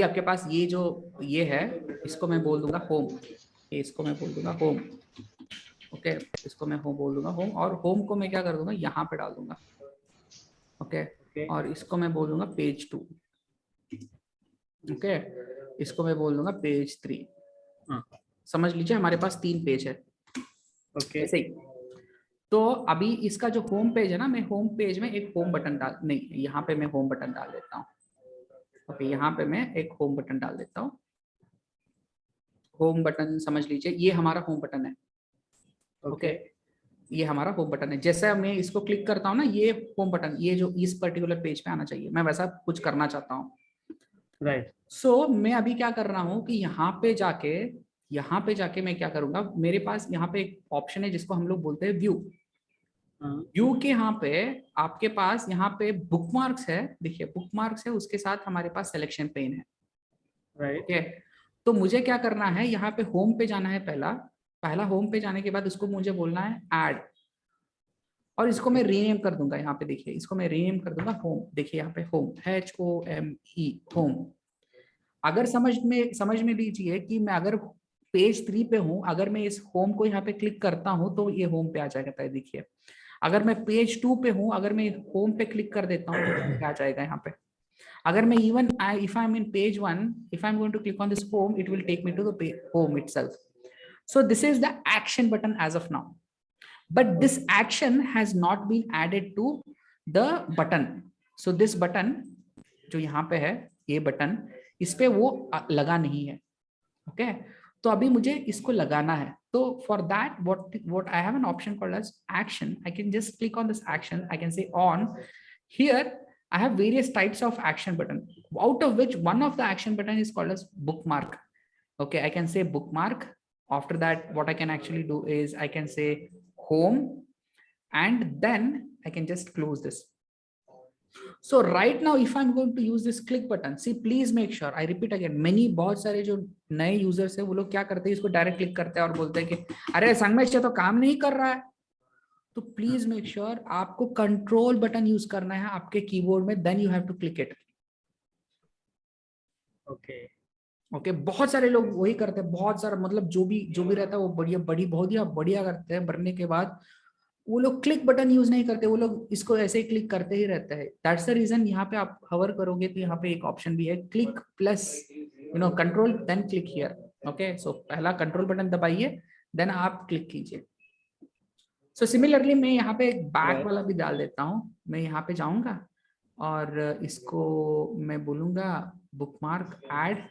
Speaker 1: आपके पास ये जो ये है, इसको मैं बोल दूंगा होम, इसको मैं बोल दूंगा होम। ओके, इसको मैं होम बोल दूंगा होम, और होम को मैं क्या कर दूंगा, यहाँ पे डाल दूंगा। ओके, और इसको मैं बोल दूंगा पेज 2। ओके, इसको मैं बोल दूंगा पेज 3। समझ लीजिए हमारे पास 3 पेज है।
Speaker 6: ओके,
Speaker 1: सही। तो अभी इसका जो होम पेज है ना, मैं होम पेज में एक होम बटन यहाँ पे मैं होम बटन डाल देता हूँ। ओके, यहाँ पे मैं एक होम बटन डाल देता हूँ। होम बटन समझ लीजिए, ये हमारा होम बटन है। ओके, ये हमारा होम बटन है। जैसे मैं इसको क्लिक करता हूँ ना, ये होम बटन, ये जो इस पर्टिकुलर पेज पे आना चाहिए, मैं वैसा कुछ करना चाहता हूँ।
Speaker 6: राइट।
Speaker 1: सो मैं अभी क्या कर रहा हूँ कि यहाँ पे जाके मैं क्या करूंगा, मेरे पास यहाँ पे एक ऑप्शन है जिसको हम लोग बोलते हैं व्यू। व्यू के यहाँ पे आपके पास यहाँ पे बुकमार्क्स है, देखिए बुकमार्क्स है, उसके साथ हमारे पास सिलेक्शन पेन है,
Speaker 6: राइट।
Speaker 1: ओके। तो मुझे क्या करना है, यहाँ पे होम पे जाना है, पहला होम पे जाने के बाद उसको मुझे बोलना है ऐड, और इसको मैं रीनेम कर दूंगा। यहाँ पे देखिए इसको मैं रीनेम कर दूंगा होम, देखिए यहाँ पे होम, HOME होम। अगर समझ में लीजिए कि मैं अगर पेज 3 पे हूँ, अगर मैं इस होम को यहाँ पे क्लिक करता हूँ तो ये होम पे आ जाएगा, देखिए। अगर मैं पेज 2 पे हूँ, अगर मैं होम पे क्लिक कर देता हूँ तो क्या आ जाएगा यहाँ पे। अगर मैं if I'm in page 1, if I'm going to click on this home, it will take me to the home itself. So this is the action button as of now, but this action has not been added to the button. So this button जो यहाँ पे है, ये button, इस पे वो लगा नहीं है, ओके। तो अभी मुझे इसको लगाना है, तो for that what I have an option called as action. I can just click on this action. I can say on. Here I have various types of action button, out of which one of the action button is called as bookmark. Okay, I can say bookmark. After that, what I can actually do is I can say home, and then I can just close this. So right now, if I'm going to use this click button, see, please make sure, I repeat again, many बहुत सारे जो नए users है वो लोग क्या करते हैं, इसको डायरेक्ट क्लिक करते हैं और बोलते हैं कि अरे संगमेश ये तो काम नहीं कर रहा है। तो प्लीज मेक श्योर आपको कंट्रोल बटन यूज करना है आपके कीबोर्ड में, then you have to click it. Okay, बहुत सारे लोग वही करते हैं, बहुत सारा मतलब जो भी रहता है वो बहुत ही बढ़िया करते हैं। भरने के बाद वो लोग क्लिक बटन यूज नहीं करते, वो लोग इसको ऐसे ही क्लिक करते ही रहते हैं। दैट्स द रीजन यहाँ पे आप हवर करोगे तो यहाँ पे एक ऑप्शन भी है, click plus control then click here. Okay, so पहला कंट्रोल बटन दबाइए, देन आप क्लिक कीजिए। सो सिमिलरली मैं यहाँ पे एक बैक वाला भी डाल देता हूँ। मैं यहाँ पे जाऊंगा और इसको मैं बोलूंगा बुकमार्क ऐड,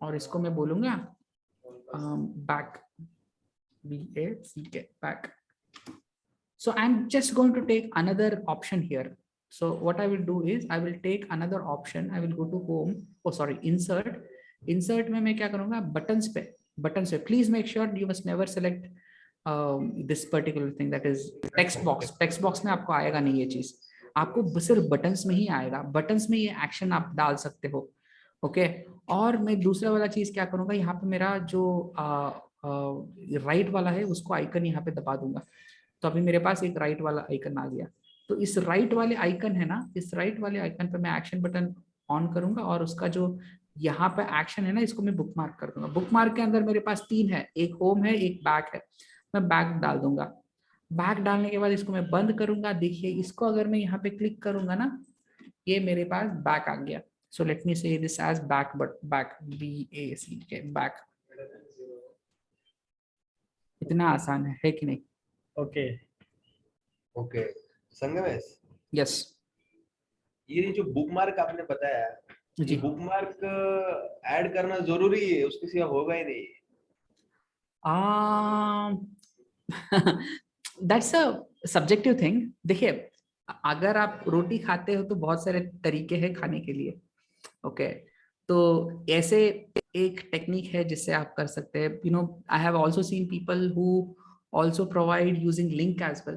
Speaker 1: और इसको मैं बोलूंगा back, BACK back. So I'm just going to take another option here. So what I will do is I will take another option. I will go to home. Oh, sorry, insert. Insert में मैं क्या करूँगा, buttons पे please make sure you must never select this particular thing, that is text box. Text box में आपको आएगा नहीं ये चीज, आपको सिर्फ buttons में ही आएगा। buttons में ये action आप डाल सकते हो, ओके। और मैं दूसरा वाला चीज क्या करूँगा, यहाँ पे मेरा जो राइट वाला है उसको आइकन यहाँ पे दबा दूंगा। तो अभी मेरे पास एक राइट वाला आइकन आ गया। तो इस राइट वाले आइकन है ना, इस राइट वाले आइकन पे मैं एक्शन बटन ऑन करूंगा, और उसका जो यहाँ पे एक्शन है ना, इसको मैं बुकमार्क कर दूंगा। बुकमार्क के अंदर मेरे पास 3 है, एक होम है, एक बैक है। मैं बैक डाल दूंगा। बैक डालने के बाद इसको मैं बंद करूंगा। देखिए इसको अगर मैं यहाँ पे क्लिक करूंगा ना, ये मेरे पास बैक आ गया। सो let me say this as back, but back BACK back. इतना आसान है कि नहीं?
Speaker 8: ओके संगमेश,
Speaker 1: यस
Speaker 8: ये जो बुकमार्क आपने बताया,
Speaker 1: जी,
Speaker 8: ये बुकमार्क ऐड करना जरूरी है, उसके सिवा होगा ही नहीं?
Speaker 1: That's a subjective thing. देखिए अगर आप रोटी खाते हो तो बहुत सारे तरीके हैं खाने के लिए, ओके। तो ऐसे एक टेक्निक है जिससे आप कर सकते हैं। I have also seen people who also provide using link as well,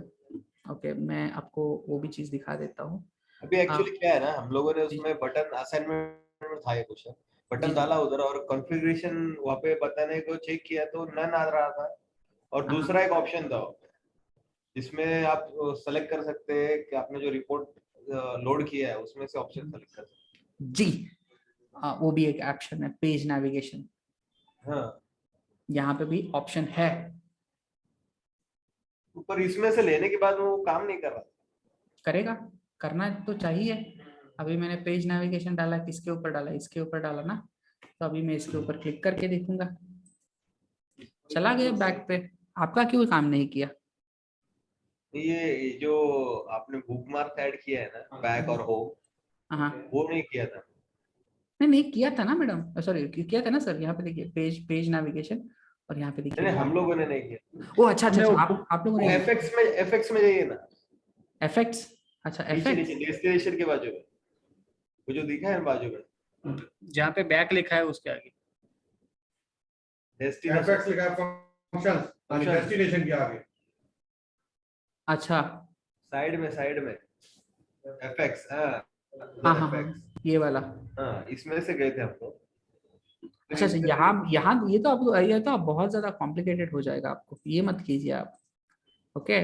Speaker 1: okay. मैं आपको वो भी चीज दिखा देता हूँ।
Speaker 8: अभी एक्चुअली क्या है ना, हम लोगों ने उसमें बटन असाइनमेंट में था ये क्वेश्चन, बटन डाला उधर और कॉन्फ़िगरेशन वहाँ पे बताने को चेक किया तो नन आ रहा था, और दूसरा एक ऑप्शन था जिसमें आप सेलेक्ट कर सकते हैं कि आपने जो रिपोर्ट लोड किया है उसमें से ऑप्शन सेलेक्ट कर सकते हैं।
Speaker 1: जी, वो भी एक ऑप्शन है, पेज नेविगेशन।
Speaker 8: हाँ, यहाँ
Speaker 1: पे भी ऑप्शन है,
Speaker 8: पर इसमें से लेने के बाद वो काम नहीं कर रहा।
Speaker 1: करेगा, करना तो चाहिए। अभी मैंने पेज नेविगेशन डाला, किसके ऊपर डाला, इसके ऊपर डाला ना, तो अभी मैं इसके ऊपर क्लिक करके देखूंगा, चला गया बैक पे। आपका क्यों काम नहीं किया?
Speaker 8: ये जो आपने बुकमार्क ऐड किया है ना, बैक और होम, वो नहीं किया था।
Speaker 1: नहीं किया था ना मैडम, सॉरी किया था ना सर। यहाँ पे देखिए पेज नेविगेशन, और यहाँ पे देखिए
Speaker 8: हम लोगों ने नहीं किया।
Speaker 1: ओ अच्छा, आप लोगों ने
Speaker 8: एफएक्स में जाइए ना,
Speaker 1: एफेक्ट्स। अच्छा, एफेक्ट्स
Speaker 8: डेस्टिनेशन के बाजू में वो जो दिखा है बाजू में,
Speaker 6: जहाँ पे बैक लिखा है उसके आगे
Speaker 4: एफएक्ट्स लिखा है, फंक्शंस डेस्टिनेशन के आगे।
Speaker 1: अच्छा
Speaker 8: साइड में FX,
Speaker 1: हाँ हाँ हाँ
Speaker 8: FX,
Speaker 1: ये वाला।
Speaker 8: हाँ इसमें से गए थे हम लोग।
Speaker 1: अच्छा अच्छा, यहाँ ये तो आप बहुत ज्यादा कॉम्प्लिकेटेड हो जाएगा आपको, ये मत कीजिए आप। ओके,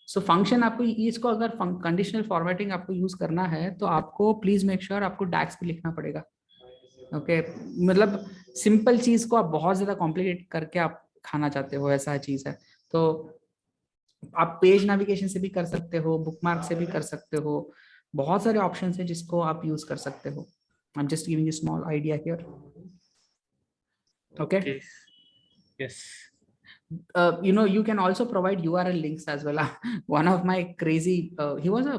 Speaker 1: सो फंक्शन आपको इसको अगर कंडीशनल फॉर्मेटिंग आपको यूज करना है तो आपको प्लीज मेक श्योर आपको डैक्स पे लिखना पड़ेगा। ओके, मतलब सिंपल चीज को आप बहुत ज्यादा कॉम्प्लिकेट करके आप खाना चाहते हो, ऐसा चीज है। तो आप पेज नेविगेशन से भी कर सकते हो, बुकमार्क से भी कर सकते हो, बहुत सारे ऑप्शन है जिसको आप यूज कर सकते हो। आई am just giving you small idea here. Okay,
Speaker 6: Yes.
Speaker 1: you can also provide URL links as well. One of my crazy, he was a,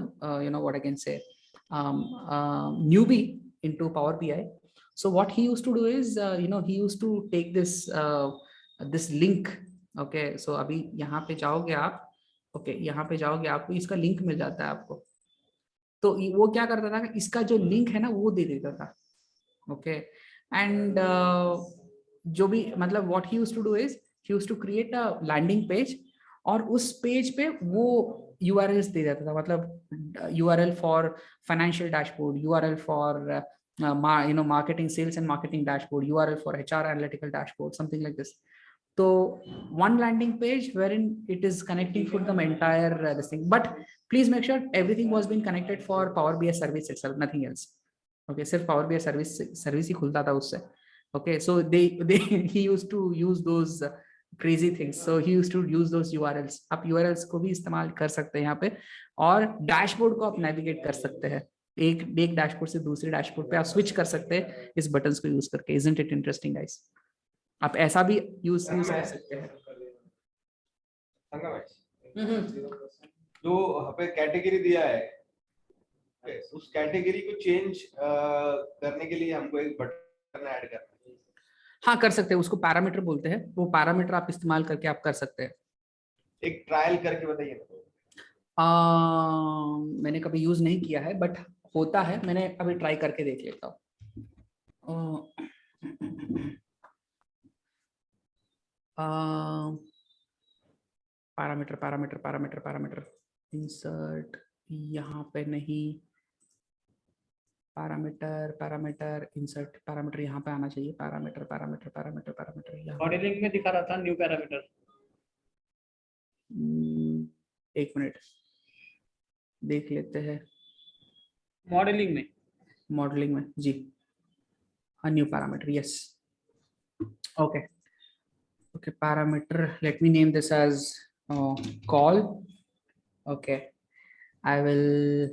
Speaker 1: what I can say, newbie into Power BI. So what he used to do is, he used to take this link. Okay, so अभी यहाँ पे जाओगे आप, यहाँ पे जाओगे आपको इसका लिंक मिल जाता है आपको। तो वो क्या करता था, इसका जो लिंक है ना वो दे देता था। ओके, एंड जो भी मतलब what he used to do is, he used to create a landing page और उस पेज पे वो URLs दे देता था, मतलब URL for financial dashboard, URL for marketing, sales and marketing dashboard, URL for HR analytical dashboard, something like this. So one landing page wherein it is connecting for the entire this thing, but please make sure everything was being connected for Power BI service itself, nothing else. Okay, सिर्फ Power BI service ही खुलता था उससे। Okay, so he used to use those crazy things, so he used to use those URLs. आप URLs को भी इस्तेमाल कर सकते हैं यहाँ पे, और डैशबोर्ड को आप नेविगेट कर सकते हैं, एक डैशबोर्ड से दूसरे डैशबोर्ड पे आप स्विच कर सकते हैं इस बटन्स को यूज करके। Isn't it interesting guys? आप ऐसा भी यूज कर सकते हैं।
Speaker 8: जो यहाँ पे कैटेगरी दिया है, उस कैटेगरी को चेंज करने के लिए हमको एक बटन ऐड करना है।
Speaker 1: हाँ कर सकते हैं, उसको पैरामीटर बोलते हैं, वो पैरामीटर आप इस्तेमाल करके आप कर सकते हैं। एक
Speaker 8: ट्रायल करके बताइए।
Speaker 1: मैंने कभी यूज नहीं किया है बट होता है, मैंने अभी ट्राई करके देख लेता हूँ। पैरामीटर इंसर्ट, यहाँ पे नहीं, पैरामीटर इंसर्ट, पैरामीटर यहाँ पे आना चाहिए, पैरामीटर
Speaker 6: मॉडलिंग में दिखा रहा था न्यू पैरामीटर।
Speaker 1: एक मिनट देख लेते हैं। मॉडलिंग में जी, हाँ new parameter, yes. Okay, parameter, let me name this as call. Okay, I will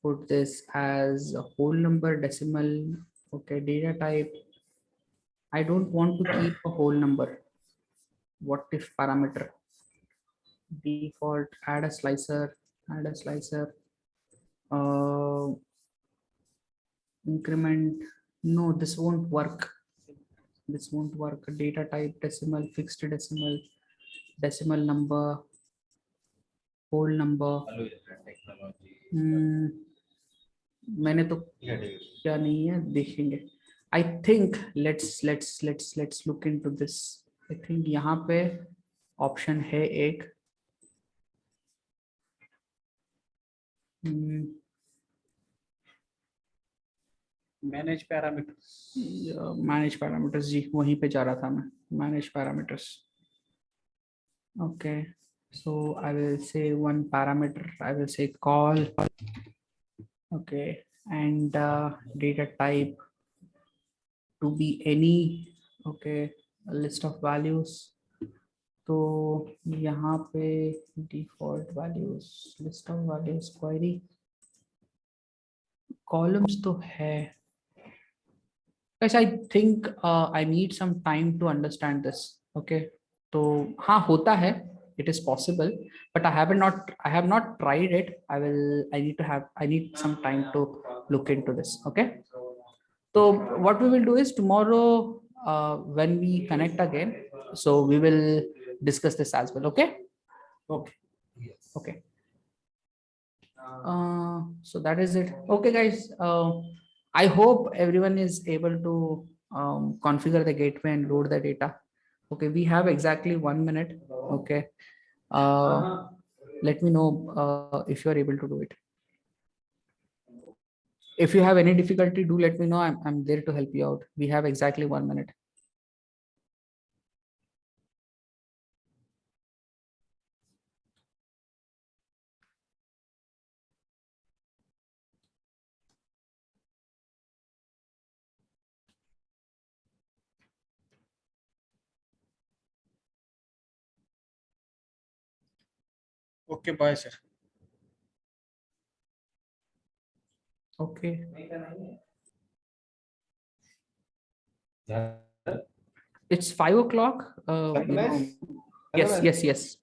Speaker 1: put this as a whole number, decimal. Okay, data type, I don't want to keep a whole number. What if parameter? Default, add a slicer. Increment, no, this won't work. Data type, decimal, fixed decimal number, whole number. मैंने तो क्या नहीं है, देखेंगे। I think let's look into this. I think यहाँ पे option है एक,
Speaker 6: मैनेज
Speaker 1: पैरामीटर्स जी, वहीं पे जा रहा था मैं, manage parameters. Okay, so I will say one parameter, I will say call. Okay, and data type to be any, okay, a list of values. तो यहाँ पे default values, list of values, query, columns तो है। Guys, I think I need some time to understand this. Okay, तो हाँ होता है, it is possible, but I have not tried it. I need some time to look into this. Okay, so what we will do is tomorrow when we connect again, so we will discuss this as well. Okay, okay. So that is it. Okay guys, I hope everyone is able to configure the gateway and load the data. Okay, we have exactly 1 minute. Okay, let me know if you are able to do it. If you have any difficulty, do let me know. I'm there to help you out. We have exactly 1 minute.
Speaker 6: Okay, bye, sir.
Speaker 1: Okay. It's 5 o'clock. Yes.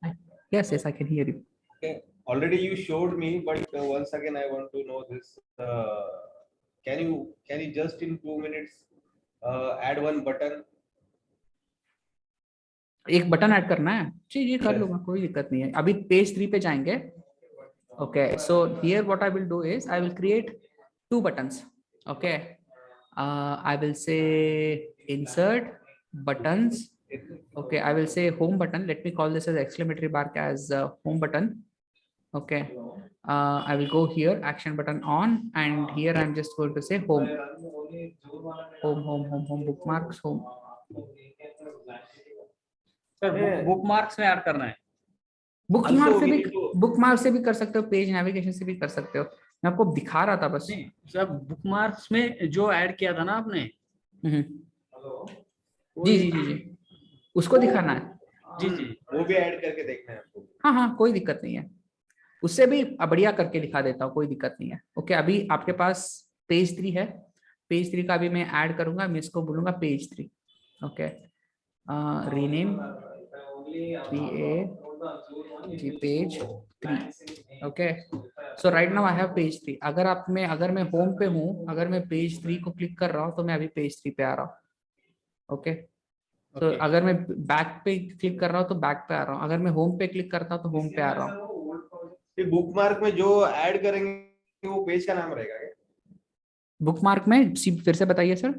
Speaker 1: Yes, I can hear you.
Speaker 8: Okay. Already you showed me, but once again I want to know this. Can you just in 2 minutes add one button?
Speaker 1: एक button add करना है जी कर लूंगा, कोई दिक्कत नहीं है. अभी पेज 3 पे जाएंगे. Okay, so here what I will do is I will create 2 buttons. Okay, I will say insert buttons. Okay, I will say home button. Let me call this as exclamatory mark as home button. Okay, I will go here, action button on, and here I'm just going to say home bookmarks home.
Speaker 6: Sir bookmarks में add करना है.
Speaker 1: Bookmark से भी कर सकते हो, page navigation से भी कर सकते हो. मैं आपको दिखा रहा था बस.
Speaker 6: सर बुकमार्क्स में जो ऐड किया था ना आपने,
Speaker 1: जी उसको दिखाना है.
Speaker 6: जी
Speaker 8: वो भी ऐड करके देखना है आपको.
Speaker 1: हाँ कोई दिक्कत नहीं है, उससे भी बढ़िया करके दिखा देता हूँ, कोई दिक्कत नहीं है. ओके, अभी आपके पास पेज 3 है. पेज 3 का भी मैं ऐड करूंगा, मैं इसको बोलूंगा page 3. Okay, rename 3A page 3. Okay, so right now I have page 3. अगर मैं होम पे हूँ, अगर मैं पेज 3 को क्लिक कर रहा हूँ तो मैं अभी पेज 3 पे आ रहा हूँ. ओके, तो अगर मैं बैक पे क्लिक कर रहा हूँ तो बैक पे आ रहा हूँ, अगर मैं होम पे क्लिक करता हूँ तो होम पे आ रहा हूँ.
Speaker 8: बुकमार्क में जो ऐड करेंगे वो पेज का नाम रहेगा क्या?
Speaker 1: बुकमार्क में फिर से बताइए सर.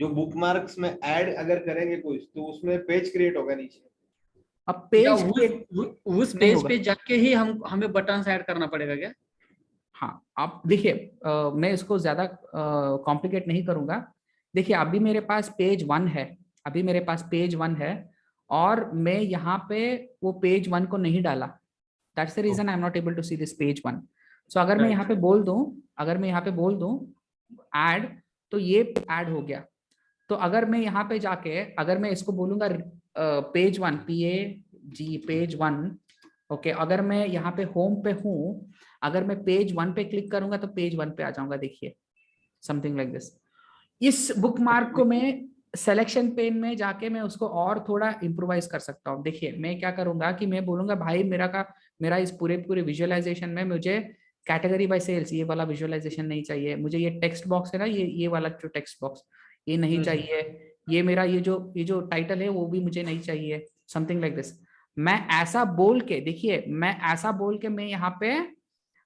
Speaker 8: जो बुकमार्क्स में ऐड अगर करेंगे कुछ तो उसमें पेज क्रिएट होगा नीचे.
Speaker 1: अब पेज
Speaker 6: उस पेज पे जाके ही हमें बटन ऐड करना पड़ेगा क्या?
Speaker 1: हाँ, आप देखिए, मैं इसको ज्यादा कॉम्प्लिकेट नहीं करूंगा. देखिए, अभी मेरे पास पेज 1 है, और मैं यहाँ पे वो पेज 1 को नहीं डाला. That's the reason I am not able to see this page 1. So अगर मैं यहाँ पे बोल दूं ऐड, तो ये ऐड हो गया. तो अगर मैं यहाँ पे जाके अगर मैं इसको बोलूंगा पेज 1 पेज 1. ओके, अगर मैं यहाँ पे होम पे हूँ, अगर मैं पेज 1 पे क्लिक करूंगा तो पेज 1 पे आ जाऊंगा. देखिए, समथिंग लाइक दिस. इस बुकमार्क को मैं सिलेक्शन पेन में जाके मैं उसको और थोड़ा इम्प्रोवाइज कर सकता हूँ. देखिए, मैं क्या करूंगा कि मैं बोलूंगा भाई मेरा इस पूरे विजुअलाइजेशन में मुझे कैटेगरी बाय सेल्स ये वाला विजुअलाइजेशन नहीं चाहिए. मुझे ये टेक्स्ट बॉक्स है ना, ये वाला जो टेक्स्ट बॉक्स, ये नहीं चाहिए. ये मेरा ये जो टाइटल है वो भी मुझे नहीं चाहिए. Something like this. मैं ऐसा बोल के मैं यहाँ पे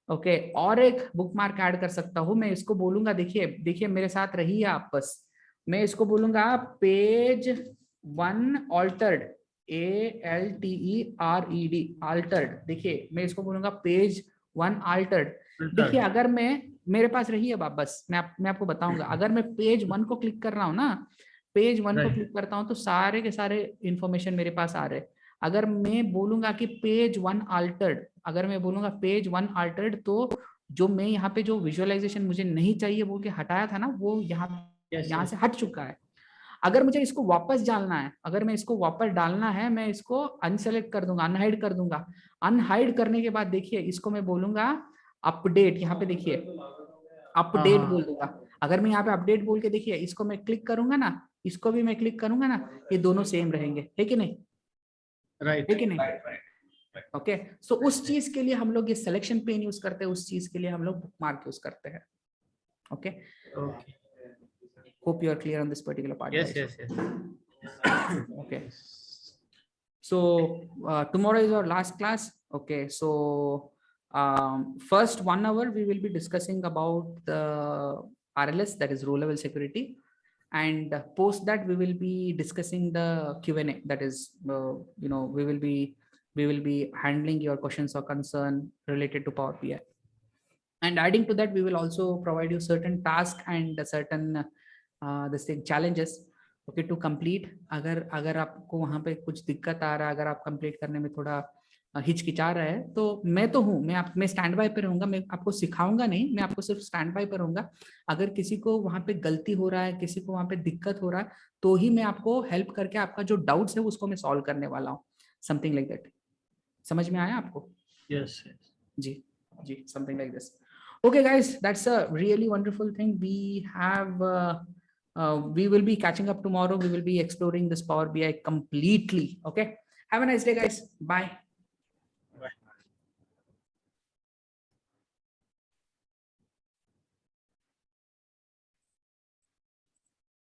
Speaker 1: ओके और एक बुकमार्क ऐड कर सकता हूँ. मैं इसको बोलूंगा, देखिए मेरे साथ रहिए आप बस. मैं इसको बोलूंगा पेज 1 ऑल्टर्ड, ALTERED ऑल्टर्ड. देखिए, मैं इसको बोलूंगा पेज 1 ऑल्टर्ड. देखिए, अगर मेरे पास रही है बस मैं आपको बताऊंगा. अगर मैं पेज 1 को क्लिक कर रहा हूँ ना, पेज 1 को क्लिक करता हूँ तो सारे के सारे इंफॉर्मेशन मेरे पास आ रहे हैं. अगर मैं बोलूंगा कि पेज 1 ऑल्टर्ड, तो जो मैं यहाँ पे जो विजुअलाइजेशन मुझे नहीं चाहिए बोल के हटाया था ना, वो यहाँ से हट चुका है. अगर मुझे इसको वापस डालना है, मैं इसको अनसेलेक्ट कर दूंगा, अनहाइड कर दूंगा. अनहाइड करने के बाद देखिए, इसको मैं बोलूंगा अपडेट. यहाँ पे देखिए अपडेट बोल दूंगा. अगर मैं यहाँ पे अपडेट बोल के देखिए इसको मैं क्लिक करूंगा ना, इसको भी मैं क्लिक करूंगा ना, ये दोनों सेम रहेंगे. है कि नहीं?
Speaker 6: राइट.
Speaker 1: ओके, सो उस चीज के लिए हम लोग ये सिलेक्शन पेन यूज करते हैं, उस चीज के लिए हम लोग बुकमार्क यूज करते हैं. Okay, hope you are clear on this particular part.
Speaker 6: Yes.
Speaker 1: Okay, so tomorrow is our last class. Okay, so first 1 hour we will be discussing about the RLS, that is row level security, and post that we will be discussing the Q&A, that is we we will be handling your questions or concern related to Power BI. And adding to that, we will also provide you certain tasks and certain this thing challenges, okay, to complete. अगर आपको वहाँ पे कुछ दिक्कत आ रहा है, अगर आप कंप्लीट करने में थोड़ा हिचकिचा रहा है, तो मैं तो हूँ, मैं स्टैंड बाय पे रहूंगा, मैं आपको सिखाऊंगा नहीं, मैं आपको सिर्फ स्टैंड बाय पे रहूंगा. अगर किसी को वहाँ पे गलती हो रहा है, किसी को वहाँ पे दिक्कत हो रहा है, तो ही मैं आपको हेल्प करके आपका जो डाउट्स है उसको मैं सॉल्व करने वाला हूँ. Something like that. समझ में आया आपको?
Speaker 6: Yes.
Speaker 1: Ji ji, something like this. Okay guys, that's a really wonderful thing. We have we will be catching up tomorrow. We will be exploring this Power BI completely. Okay, have a nice day guys. Bye.